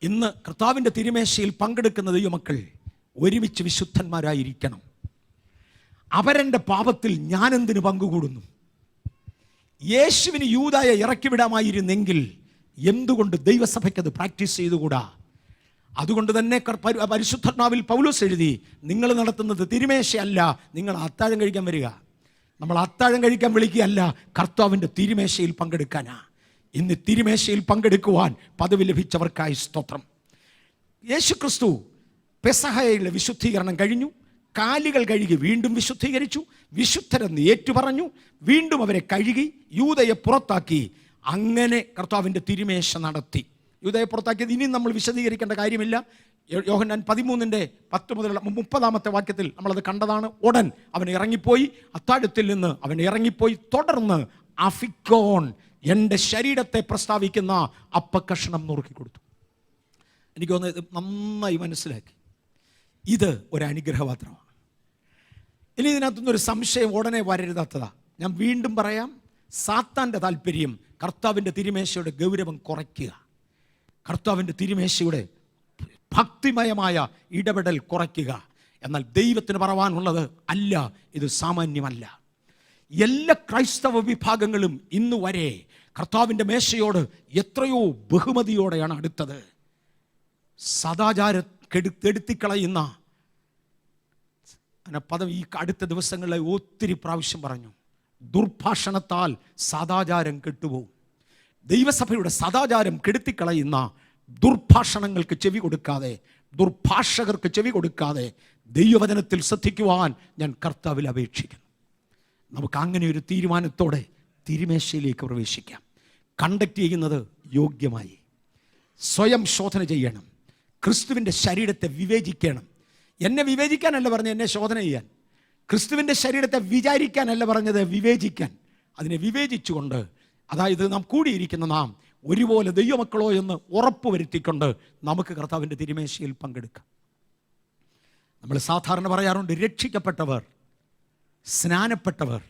ഇന്ന് കർത്താവിൻ്റെ തിരുമേശയിൽ പങ്കെടുക്കുന്ന ദൈവമക്കൾ ഒരുമിച്ച് വിശുദ്ധന്മാരായിരിക്കണം. അവരെൻ്റെ പാപത്തിൽ ഞാനെന്തിനു പങ്കുകൂടുന്നു? യേശുവിന് യൂദായെ ഇറക്കിവിടാമായിരുന്നെങ്കിൽ എന്തുകൊണ്ട് ദൈവസഭയ്ക്കത് പ്രാക്ടീസ് ചെയ്തുകൂടാ? അതുകൊണ്ട് തന്നെ പരിശുദ്ധാത്മാവിൽ പൗലോസ് എഴുതി, നിങ്ങൾ നടത്തുന്നത് തിരുമേശയല്ല, നിങ്ങൾ അത്താഴം കഴിക്കാൻ വരിക. നമ്മൾ അത്താഴം കഴിക്കാൻ വിളിക്കുകയല്ല, കർത്താവിൻ്റെ തിരുമേശയിൽ പങ്കെടുക്കാനാ. ഇന്ന് തിരുമേശയിൽ പങ്കെടുക്കുവാൻ പദവി ലഭിച്ചവർക്കായി സ്തോത്രം. യേശുക്രിസ്തു പെസഹയിലെ വിശുദ്ധീകരണം കഴിഞ്ഞു, കാലുകൾ കഴുകി വീണ്ടും വിശുദ്ധീകരിച്ചു, വിശുദ്ധരെന്ന് ഏറ്റുപറഞ്ഞു, വീണ്ടും അവരെ കഴുകി യൂദയെ പുറത്താക്കി. അങ്ങനെ കർത്താവിൻ്റെ തിരുമേശ നടത്തി. യൂദയെ പുറത്താക്കിയത് ഇനി നമ്മൾ വിശദീകരിക്കേണ്ട കാര്യമില്ല. യോഹന്നാൻ 13:10 മുതലുള്ള 30 വാക്യത്തിൽ നമ്മളത് കണ്ടതാണ്. ഉടൻ അവൻ ഇറങ്ങിപ്പോയി, അത്താഴത്തിൽ നിന്ന് അവൻ ഇറങ്ങിപ്പോയി. തുടർന്ന് അഫിക്കോൺ, എൻ്റെ ശരീരത്തെ പ്രസ്താവിക്കുന്ന അപ്പക്കഷണം നുറുക്കി കൊടുത്തു. എനിക്ക് തോന്നുന്നത് ഇത് നന്നായി മനസ്സിലാക്കി. ഇത് ഒരു അനുഗ്രഹപാത്രമാണ്. ഇനി ഇതിനകത്തുനിന്നൊരു സംശയം ഉടനെ വരരുതാത്തതാ. ഞാൻ വീണ്ടും പറയാം, സാത്താൻ്റെ താല്പര്യം കർത്താവിൻ്റെ തിരുമേശയുടെ ഗൗരവം കുറയ്ക്കുക, കർത്താവിൻ്റെ തിരുമേശയുടെ ഭക്തിമയമായ ഇടപെടൽ കുറയ്ക്കുക. എന്നാൽ ദൈവത്തിന് പറയാനുള്ളത് അല്ല, ഇത് സാമാന്യമല്ല. എല്ലാ ക്രൈസ്തവ വിഭാഗങ്ങളും ഇന്നു വരെ കർത്താവിൻ്റെ മേശയോട് എത്രയോ ബഹുമതിയോടെയാണ് അടുത്തത്. സദാചാരം കെടുത്തിക്കളയുന്ന പദം ഈ അടുത്ത ദിവസങ്ങളിൽ ഒത്തിരി പ്രാവശ്യം പറഞ്ഞു. ദുർഭാഷണത്താൽ സദാചാരം കെട്ടുപോകും. ദൈവസഭയുടെ സദാചാരം കെടുത്തിക്കളയുന്ന ദുർഭാഷണങ്ങൾക്ക് ചെവി കൊടുക്കാതെ, ദുർഭാഷകർക്ക് ചെവി കൊടുക്കാതെ ദൈവവചനത്തിൽ ശ്രദ്ധിക്കുവാൻ ഞാൻ കർത്താവിൽ അപേക്ഷിക്കുന്നു. നമുക്ക് അങ്ങനെ ഒരു തീരുമാനത്തോടെ തിരുമേശയിലേക്ക് പ്രവേശിക്കാം. കണ്ടക്ട് ചെയ്യുന്നത് യോഗ്യമായി, സ്വയം ശോധന ചെയ്യണം, ക്രിസ്തുവിൻ്റെ ശരീരത്തെ വിവേചിക്കണം. എന്നെ വിവേചിക്കാനല്ല പറഞ്ഞത്, എന്നെ ശോധന ചെയ്യാൻ. ക്രിസ്തുവിൻ്റെ ശരീരത്തെ വിചാരിക്കാനല്ല പറഞ്ഞത്, വിവേചിക്കാൻ. അതിനെ വിവേചിച്ചുകൊണ്ട്, അതായത് നാം കൂടിയിരിക്കുന്ന നാം ഒരുപോലെ ദൈവമക്കളോ എന്ന് ഉറപ്പ് വരുത്തിക്കൊണ്ട് നമുക്ക് കർത്താവിൻ്റെ തിരുമേശയിൽ പങ്കെടുക്കാം. നമ്മൾ സാധാരണ പറയാറുണ്ട്, രക്ഷിക്കപ്പെട്ടവർ, സ്നാനപ്പെട്ടവർ,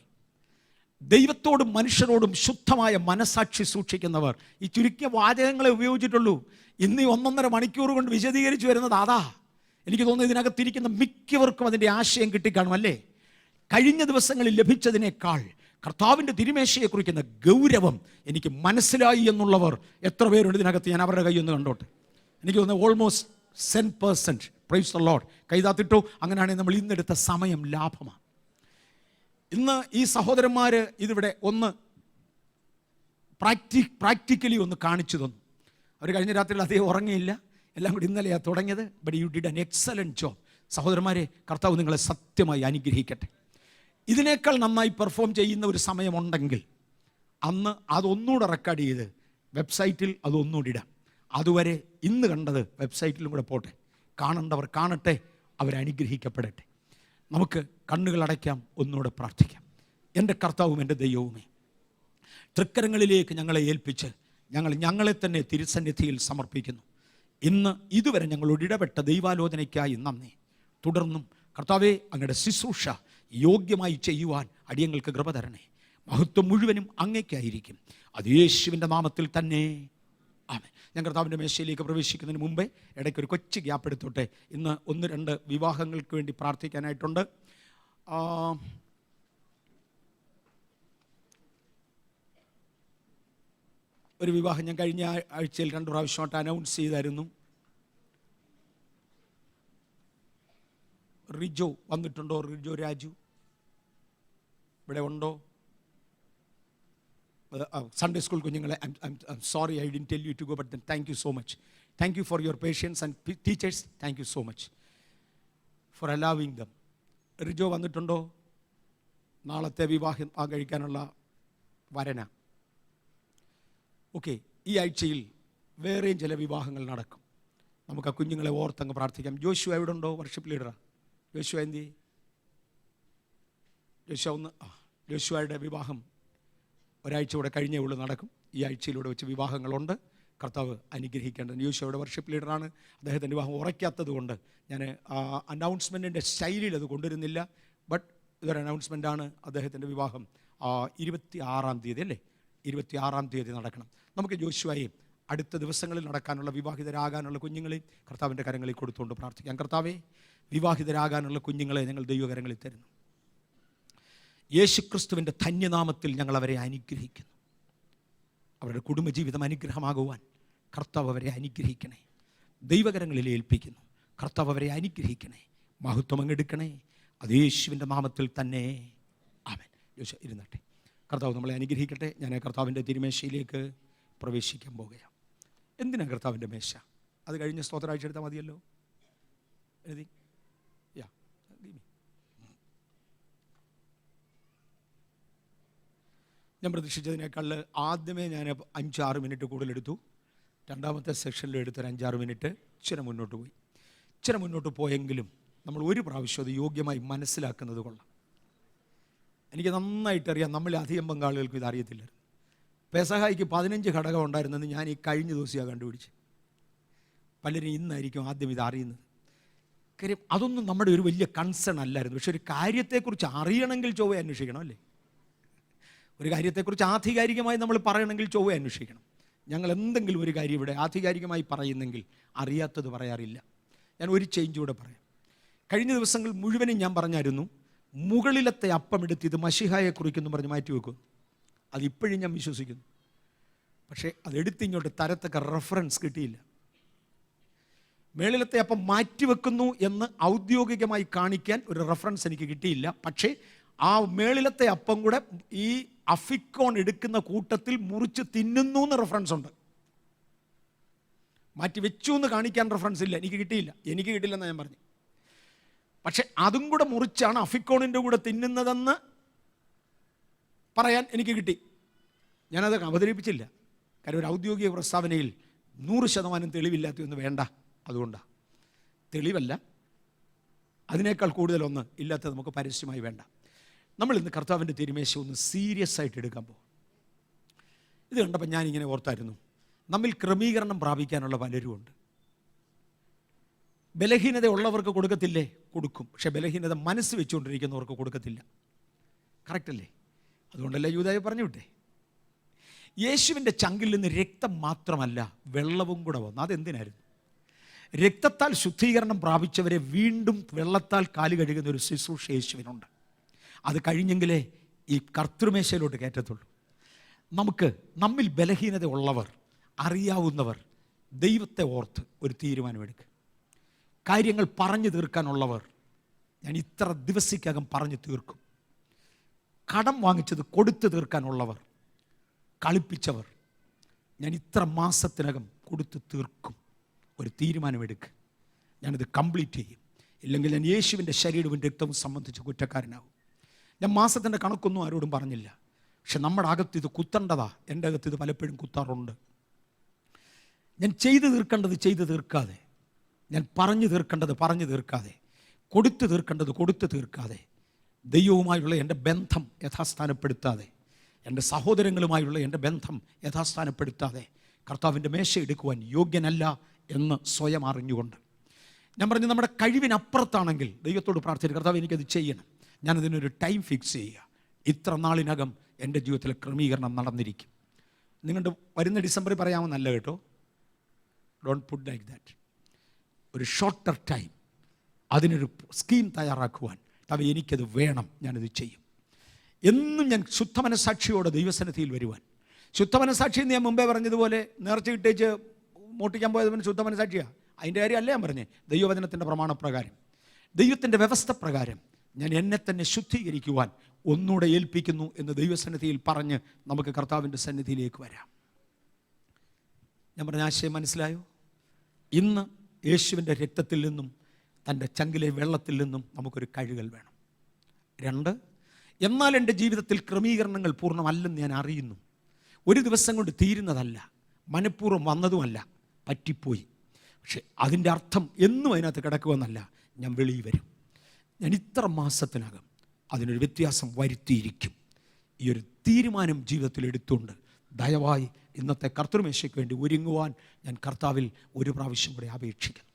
ദൈവത്തോടും മനുഷ്യരോടും ശുദ്ധമായ മനസാക്ഷി സൂക്ഷിക്കുന്നവർ. ഈ ചുരുക്കിയ വാചകങ്ങളെ ഉപയോഗിച്ചിട്ടുള്ളൂ. ഇന്ന് 1.5 മണിക്കൂർ കൊണ്ട് വിശദീകരിച്ചു വരുന്നത് അതാ. എനിക്ക് തോന്നുന്നു ഇതിനകത്തിരിക്കുന്ന മിക്കവർക്കും അതിൻ്റെ ആശയം കിട്ടിക്കാണും അല്ലേ? കഴിഞ്ഞ ദിവസങ്ങളിൽ ലഭിച്ചതിനേക്കാൾ കർത്താവിൻ്റെ തിരുമേശയെ കുറിക്കുന്ന ഗൗരവം എനിക്ക് മനസ്സിലായി എന്നുള്ളവർ എത്ര പേരുണ്ട് ഇതിനകത്ത്? ഞാൻ അവരുടെ കൈയൊന്ന് കണ്ടോട്ടെ. എനിക്ക് തോന്നുന്നു ഓൾമോസ്റ്റ് 10%. Praise the Lord. കൈതാത്തിട്ടു. അങ്ങനെയാണെങ്കിൽ നമ്മൾ ഇന്നെടുത്ത സമയം ലാഭമാണ്. ഇന്ന് ഈ സഹോദരന്മാർ ഇതിവിടെ ഒന്ന് പ്രാക്ടിക്കലി ഒന്ന് കാണിച്ചു തന്നു. അവർ കഴിഞ്ഞ രാത്രിയിൽ അധികം ഉറങ്ങിയില്ല, എല്ലാം കൂടി ഇന്നലെയാണ് തുടങ്ങിയത്. But you did an excellent job. സഹോദരന്മാരെ, കർത്താവ് നിങ്ങളെ സത്യമായി അനുഗ്രഹിക്കട്ടെ. ഇതിനേക്കാൾ നന്നായി പെർഫോം ചെയ്യുന്ന ഒരു സമയമുണ്ടെങ്കിൽ അന്ന് അതൊന്നുകൂടെ റെക്കോർഡ് ചെയ്ത് വെബ്സൈറ്റിൽ അതൊന്നുകൂടി ഇടാം. അതുവരെ ഇന്ന് കണ്ടത് വെബ്സൈറ്റിലും കൂടെ പോട്ടെ. കാണേണ്ടവർ കാണട്ടെ, അവരനുഗ്രഹിക്കപ്പെടട്ടെ. നമുക്ക് കണ്ണുകൾ അടയ്ക്കാം, ഒന്നുകൂടെ പ്രാർത്ഥിക്കാം. എൻ്റെ കർത്താവും എൻ്റെ ദൈവവുമേ, തൃക്കരങ്ങളിലേക്ക് ഞങ്ങളെ ഏൽപ്പിച്ച് ഞങ്ങളെ തന്നെ തിരുസന്നിധിയിൽ സമർപ്പിക്കുന്നു. ഇന്ന് ഇതുവരെ ഞങ്ങളോട് ഇടപെട്ട ദൈവാലോചനയ്ക്കായി നന്ദി. തുടർന്നും കർത്താവേ, അങ്ങയുടെ ശുശ്രൂഷ യോഗ്യമായി ചെയ്യുവാൻ അടിയങ്ങൾക്ക് കൃപ തരണേ. മഹത്വം മുഴുവനും അങ്ങേക്കായിരിക്കും. അത് യേശുവിൻ്റെ നാമത്തിൽ തന്നെ ആമേൻ. ഞാൻ കർത്താവിൻ്റെ മേശയിലേക്ക് പ്രവേശിക്കുന്നതിന് മുമ്പേ ഇടയ്ക്കൊരു കൊച്ചു ഗ്യാപ്പ് എടുത്തോട്ടെ. ഇന്ന് 1-2 വിവാഹങ്ങൾക്ക് വേണ്ടി പ്രാർത്ഥിക്കാനായിട്ടുണ്ട്. ഒരു വിവാഹം ഞാൻ കഴിഞ്ഞ ആഴ്ചയിൽ 2 പ്രാവശ്യമായിട്ട് അനൗൺസ് ചെയ്തായിരുന്നു. റിജോ വന്നിട്ടുണ്ടോ? റിജോ രാജു ഇവിടെ ഉണ്ടോ? സൺഡേ സ്കൂൾ കുഞ്ഞുങ്ങളെ, sorry I didn't tell you to go, but then thank you so much. Thank you for your patience, and teachers, thank you so much for allowing them. Rijo വന്നിട്ടുണ്ടോ? നാളത്തെ വിവാഹം കഴിക്കാനുള്ള വരന. ഓക്കെ, ഈ ആഴ്ചയിൽ വേറെയും ചില വിവാഹങ്ങൾ നടക്കും. നമുക്ക് ആ കുഞ്ഞുങ്ങളെ ഓർത്തങ്ങ് പ്രാർത്ഥിക്കാം. ജോഷുവ എവിടെ ഉണ്ടോ? വർഷിപ്പ് ലീഡറാ ജോഷുവ. എന്തി ജോഷുവയുടെ വിവാഹം ഒരാഴ്ച കൂടെ കഴിഞ്ഞേ ഉള്ളൂ നടക്കും. ഈ ആഴ്ചയിലൂടെ വെച്ച് വിവാഹങ്ങളുണ്ട്. കർത്താവ് അനുഗ്രഹിക്കേണ്ടത്. ജോഷുവയുടെ വർഷിപ്പ് ലീഡറാണ്. അദ്ദേഹത്തിൻ്റെ വിവാഹം ഉറയ്ക്കാത്തത് കൊണ്ട് ഞാൻ അനൗൺസ്മെൻറ്റിൻ്റെ ശൈലിയിൽ അത് കൊണ്ടുവരുന്നില്ല. ബട്ട് ഇതൊരു അനൗൺസ്മെൻറ്റാണ്. അദ്ദേഹത്തിൻ്റെ വിവാഹം 26-ാം തീയതി അല്ലേ? 26-ാം തീയതി നടക്കണം. നമുക്ക് ജോഷുവയെയും അടുത്ത ദിവസങ്ങളിൽ നടക്കാനുള്ള വിവാഹിതരാകാനുള്ള കുഞ്ഞുങ്ങളെയും കർത്താവിൻ്റെ കരങ്ങളിൽ കൊടുത്തുകൊണ്ട് പ്രാർത്ഥിക്കാം. കർത്താവേ, വിവാഹിതരാകാനുള്ള കുഞ്ഞുങ്ങളെ ഞങ്ങൾ ദൈവകരങ്ങളിൽ തരുന്നു. യേശുക്രിസ്തുവിൻ്റെ ധന്യനാമത്തിൽ ഞങ്ങൾ അവരെ അനുഗ്രഹിക്കുന്നു. അവരുടെ കുടുംബജീവിതം അനുഗ്രഹമാകുവാൻ കർത്താവ് അവരെ അനുഗ്രഹിക്കണേ. ദൈവകരങ്ങളിൽ ഏൽപ്പിക്കുന്നു. കർത്താവ് അവരെ അനുഗ്രഹിക്കണേ. മഹത്വം അങ്ങെടുക്കണേ. അത് യേശുവിൻ്റെ നാമത്തിൽ തന്നെ ആമേൻ. യേശു ഇരുന്നട്ടെ. കർത്താവ് നമ്മളെ അനുഗ്രഹിക്കട്ടെ. ഞാൻ കർത്താവിൻ്റെ തിരുമേശയിലേക്ക് പ്രവേശിക്കാൻ പോകുകയാണ്. എന്തിനാണ് കർത്താവിൻ്റെ മേശ? അത് കഴിഞ്ഞ് സ്തോത്രാഴ്ച എടുത്താൽ മതിയല്ലോ. എഴുതി ഞാൻ പ്രതീക്ഷിച്ചതിനേക്കാൾ ആദ്യമേ ഞാൻ 5-6 മിനിറ്റ് കൂടുതലെടുത്തു. രണ്ടാമത്തെ സെക്ഷനിൽ എടുത്തൊരു 5-6 മിനിറ്റ് ഇച്ചിരി മുന്നോട്ട് പോയി. ഇച്ചിരി മുന്നോട്ട് പോയെങ്കിലും നമ്മൾ ഒരു പ്രാവശ്യം അത് യോഗ്യമായി മനസ്സിലാക്കുന്നത് കൊള്ളാം. എനിക്ക് നന്നായിട്ടറിയാം, നമ്മൾ അധികം പങ്കാളികൾക്കും ഇത് അറിയത്തില്ല. പെസഹായ്ക്ക് 15 ഘടകം ഉണ്ടായിരുന്നെന്ന് ഞാൻ ഈ കഴിഞ്ഞ ദിവസമാണ് കണ്ടുപിടിച്ച്. പലരും ഇന്നായിരിക്കും ആദ്യം ഇത് അറിയുന്നത്. കാര്യം അതൊന്നും നമ്മുടെ ഒരു വലിയ കൺസേൺ അല്ലായിരുന്നു. പക്ഷെ ഒരു കാര്യത്തെക്കുറിച്ച് അറിയണമെങ്കിൽ ചൊവ്വ അന്വേഷിക്കണം, അല്ലേ? ഒരു കാര്യത്തെക്കുറിച്ച് ആധികാരികമായി നമ്മൾ പറയണമെങ്കിൽ ചൊവ്വ അന്വേഷിക്കണം. ഞങ്ങൾ എന്തെങ്കിലും ഒരു കാര്യം ഇവിടെ ആധികാരികമായി പറയുന്നെങ്കിൽ അറിയാത്തത് പറയാറില്ല. ഞാൻ ഒരു ചേഞ്ച് കൂടെ പറയാം. കഴിഞ്ഞ ദിവസങ്ങൾ മുഴുവനും ഞാൻ പറഞ്ഞായിരുന്നു, മുകളിലത്തെ അപ്പം എടുത്ത് ഇത് മശിഹായെ കുറിക്കുന്നു പറഞ്ഞ് മാറ്റി വെക്കും. അതിപ്പോഴും ഞാൻ വിശ്വസിക്കുന്നു. പക്ഷേ അതെടുത്തിങ്ങോട്ട് തരത്തക്ക റെഫറൻസ് കിട്ടിയില്ല. മേളിലത്തെ അപ്പം മാറ്റിവെക്കുന്നു എന്ന് ഔദ്യോഗികമായി കാണിക്കാൻ ഒരു റെഫറൻസ് എനിക്ക് കിട്ടിയില്ല. പക്ഷേ ആ മേളിലത്തെ അപ്പം കൂടെ ഈ അഫിക്കോൺ എടുക്കുന്ന കൂട്ടത്തിൽ മുറിച്ച് തിന്നുന്നു എന്ന് റെഫറൻസ് ഉണ്ട്. മാറ്റി വെച്ചു എന്ന് കാണിക്കാൻ റെഫറൻസ് ഇല്ല, എനിക്ക് കിട്ടിയില്ലെന്ന് ഞാൻ പറഞ്ഞു. പക്ഷെ അതും കൂടെ മുറിച്ചാണ് അഫിക്കോണിൻ്റെ കൂടെ തിന്നുന്നതെന്ന് പറയാൻ എനിക്ക് കിട്ടി. ഞാനത് അവതരിപ്പിച്ചില്ല. കാര്യം ഒരു ഔദ്യോഗിക പ്രസ്താവനയിൽ 100% തെളിവില്ലാത്തതൊന്നും വേണ്ട. അതുകൊണ്ടാണ്, തെളിവല്ല, അതിനേക്കാൾ കൂടുതലൊന്ന് ഇല്ലാത്തത് നമുക്ക് പരസ്യമായി വേണ്ട. നമ്മൾ ഇന്ന് കർത്താവിൻ്റെ തിരുമേശ ഒന്ന് സീരിയസ് ആയിട്ട് എടുക്കാൻ പോകും. ഇത് കണ്ടപ്പോൾ ഞാനിങ്ങനെ ഓർത്തായിരുന്നു, നമ്മിൽ ക്രമീകരണം പ്രാപിക്കാനുള്ള പലരും ഉണ്ട്. ബലഹീനത ഉള്ളവർക്ക് കൊടുക്കത്തില്ലേ? കൊടുക്കും. പക്ഷെ ബലഹീനത മനസ്സ് വെച്ചുകൊണ്ടിരിക്കുന്നവർക്ക് കൊടുക്കത്തില്ല. കറക്റ്റല്ലേ? അതുകൊണ്ടല്ലേ യൂദായെ പറഞ്ഞു വിട്ടേ. യേശുവിൻ്റെ ചങ്കിൽ നിന്ന് രക്തം മാത്രമല്ല വെള്ളവും കൂടെ വന്നു. അതെന്തിനായിരുന്നു? രക്തത്താൽ ശുദ്ധീകരണം പ്രാപിച്ചവരെ വീണ്ടും വെള്ളത്താൽ കാല് കഴുകുന്ന ഒരു ശുശ്രൂഷ യേശുവിനുണ്ട്. അത് കഴിഞ്ഞെങ്കിലേ ഈ കർത്തൃമേശയിലോട്ട് കയറ്റത്തുള്ളൂ. നമ്മിൽ ബലഹീനത ഉള്ളവർ, അറിയാവുന്നവർ ദൈവത്തെ ഓർത്ത് ഒരു തീരുമാനമെടുക്കുക. കാര്യങ്ങൾ പറഞ്ഞു തീർക്കാനുള്ളവർ, ഞാൻ ഇത്ര ദിവസത്തിനകം പറഞ്ഞു തീർക്കും. കടം വാങ്ങിച്ചത് കൊടുത്തു തീർക്കാനുള്ളവർ, കളിപ്പിച്ചവർ, ഞാൻ ഇത്ര മാസത്തിനകം കൊടുത്തു തീർക്കും. ഒരു തീരുമാനമെടുക്കുക. ഞാനിത് കംപ്ലീറ്റ് ചെയ്യും. ഇല്ലെങ്കിൽ ഞാൻ യേശുവിൻ്റെ ശരീരവും രക്തവും സംബന്ധിച്ച് കുറ്റക്കാരനാകും. ഞാൻ മാസത്തിൻ്റെ കണക്കൊന്നും ആരോടും പറഞ്ഞില്ല. പക്ഷെ നമ്മുടെ അകത്ത് ഇത് കുത്തേണ്ടതാ. എൻ്റെ അകത്ത് ഇത് പലപ്പോഴും കുത്താറുണ്ട്. ഞാൻ ചെയ്തു തീർക്കേണ്ടത് ചെയ്തു തീർക്കാതെ, ഞാൻ പറഞ്ഞു തീർക്കേണ്ടത് പറഞ്ഞു തീർക്കാതെ, കൊടുത്തു തീർക്കേണ്ടത് കൊടുത്തു തീർക്കാതെ, ദൈവവുമായുള്ള എൻ്റെ ബന്ധം യഥാസ്ഥാനപ്പെടുത്താതെ, എൻ്റെ സഹോദരങ്ങളുമായുള്ള എൻ്റെ ബന്ധം യഥാസ്ഥാനപ്പെടുത്താതെ കർത്താവിൻ്റെ മേശ എടുക്കുവാൻ യോഗ്യനല്ല എന്ന് സ്വയം അറിഞ്ഞുകൊണ്ട് ഞാൻ പറഞ്ഞു, നമ്മുടെ കഴിവിനപ്പുറത്താണെങ്കിൽ ദൈവത്തോട് പ്രാർത്ഥിക്കുക, കർത്താവ് എനിക്കത് ചെയ്യണം. ഞാനതിനൊരു ടൈം ഫിക്സ് ചെയ്യുക. ഇത്ര നാളിനകം എൻ്റെ ജീവിതത്തിലെ ക്രമീകരണം നടന്നിരിക്കും. നിങ്ങളുടെ വരുന്ന ഡിസംബറിൽ പറയാമെന്നല്ല കേട്ടോ. Don't put like that. ഒരു ഷോർട്ടർ ടൈം, അതിനൊരു സ്കീം തയ്യാറാക്കുവാൻ, കർത്താവ് എനിക്കത് വേണം, ഞാനത് ചെയ്യും. എന്നും ഞാൻ ശുദ്ധമനസാക്ഷിയോടെ ദൈവസന്നിധിയിൽ വരുവാൻ. ശുദ്ധമനസാക്ഷി എന്ന് ഞാൻ മുമ്പേ പറഞ്ഞതുപോലെ നേർച്ച കിട്ടേച്ച് മോട്ടിക്കാൻ പോയതിന് ശുദ്ധമനസാക്ഷിയാണ്. അതിൻ്റെ കാര്യം അല്ല ഞാൻ പറഞ്ഞേ. ദൈവവചനത്തിൻ്റെ പ്രമാണപ്രകാരം, ദൈവത്തിൻ്റെ വ്യവസ്ഥ പ്രകാരം ഞാൻ എന്നെ തന്നെ ശുദ്ധീകരിക്കുവാൻ ഒന്നുകൂടെ ഏൽപ്പിക്കുന്നു എന്ന് ദൈവസന്നിധിയിൽ പറഞ്ഞ് നമുക്ക് കർത്താവിൻ്റെ സന്നിധിയിലേക്ക് വരാം. ഞാൻ പറഞ്ഞ ആശയം മനസ്സിലായോ? ഇന്ന് യേശുവിൻ്റെ രക്തത്തിൽ നിന്നും തൻ്റെ ചങ്കിലെ വെള്ളത്തിൽ നിന്നും നമുക്കൊരു കഴുകൽ വേണം. 2, എന്നാൽ എൻ്റെ ജീവിതത്തിൽ ക്രമീകരണങ്ങൾ പൂർണ്ണമല്ലെന്ന് ഞാൻ അറിയുന്നു. ഒരു ദിവസം കൊണ്ട് തീരുന്നതല്ല, മനഃപൂർവ്വം വന്നതുമല്ല, പറ്റിപ്പോയി. പക്ഷെ അതിൻ്റെ അർത്ഥം എന്നും അതിനകത്ത് കിടക്കുമെന്നല്ല, ഞാൻ വെളിയിൽ വരും. ഞാൻ ഇത്ര മാസത്തിനകം അതിനൊരു വ്യത്യാസം വരുത്തിയിരിക്കും. ഈ ഒരു തീരുമാനം ജീവിതത്തിൽ എടുത്തുകൊണ്ട് ദയവായി ഇന്നത്തെ കർത്തൃമേശയ്ക്ക് വേണ്ടി ഒരുങ്ങുവാൻ ഞാൻ കർത്താവിൽ ഒരു പ്രാവശ്യം കൂടെ അപേക്ഷിക്കുന്നു.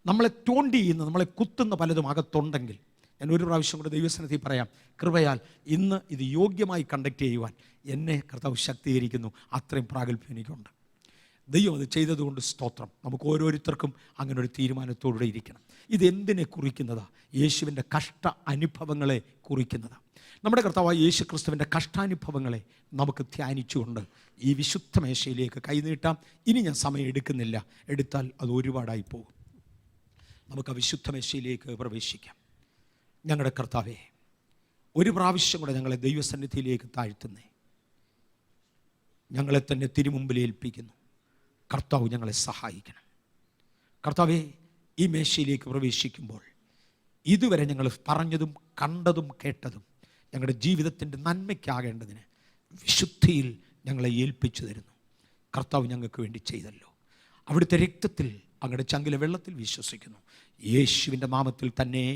നമ്മളെ തോണ്ടി ചെയ്യുന്ന, നമ്മളെ കുത്തുന്ന പലതും അകത്തുണ്ടെങ്കിൽ ഞാൻ ഒരു പ്രാവശ്യം കൂടെ ദൈവസന്നിധി പറയാം, കൃപയാൽ ഇന്ന് ഇത് യോഗ്യമായി കണ്ടക്ട് ചെയ്യുവാൻ എന്നെ കർത്താവ് ശക്തീകരിക്കുന്നു. അത്രയും പ്രാഗൽഭ്യം എനിക്കുണ്ട്. ദൈവം അത് ചെയ്തതുകൊണ്ട് സ്തോത്രം. നമുക്ക് ഓരോരുത്തർക്കും അങ്ങനെ ഒരു തീരുമാനത്തോടെ ഇരിക്കണം. ഇതെന്തിനെ കുറിക്കുന്നതാണ്? യേശുവിൻ്റെ കഷ്ട അനുഭവങ്ങളെ കുറിക്കുന്നതാണ്. നമ്മുടെ കർത്താവായ യേശു ക്രിസ്തുവിൻ്റെ കഷ്ടാനുഭവങ്ങളെ നമുക്ക് ധ്യാനിച്ചുകൊണ്ട് ഈ വിശുദ്ധ മേശയിലേക്ക് കൈനീട്ടാം. ഇനി ഞാൻ സമയം എടുക്കുന്നില്ല, എടുത്താൽ അത് ഒരുപാടായി പോകും. നമുക്ക് ആ വിശുദ്ധ മേശയിലേക്ക് പ്രവേശിക്കാം. ഞങ്ങളുടെ കർത്താവേ, ഒരു പ്രാവശ്യം കൂടെ ഞങ്ങളെ ദൈവസന്നിധിയിലേക്ക് താഴ്ത്തുന്നേ. ഞങ്ങളെ തന്നെ തിരുമുമ്പിൽ ഏൽപ്പിക്കുന്നു. കർത്താവ് ഞങ്ങളെ സഹായിക്കണം. കർത്താവേ, ഈ മേശയിലേക്ക് പ്രവേശിക്കുമ്പോൾ ഇതുവരെ ഞങ്ങൾ പറഞ്ഞതും കണ്ടതും കേട്ടതും ഞങ്ങളുടെ ജീവിതത്തിൻ്റെ നന്മയ്ക്കാകേണ്ടതിന് വിശുദ്ധിയിൽ ഞങ്ങളെ ഏൽപ്പിച്ചു തരുന്നു. കർത്താവ് ഞങ്ങൾക്ക് വേണ്ടി ചെയ്തല്ലോ. അവിടുത്തെ രക്തത്തിൽ, അങ്ങയുടെ ചങ്കിലെ വെള്ളത്തിൽ വിശ്വസിക്കുന്നു. യേശുവിൻ്റെ നാമത്തിൽ തന്നെ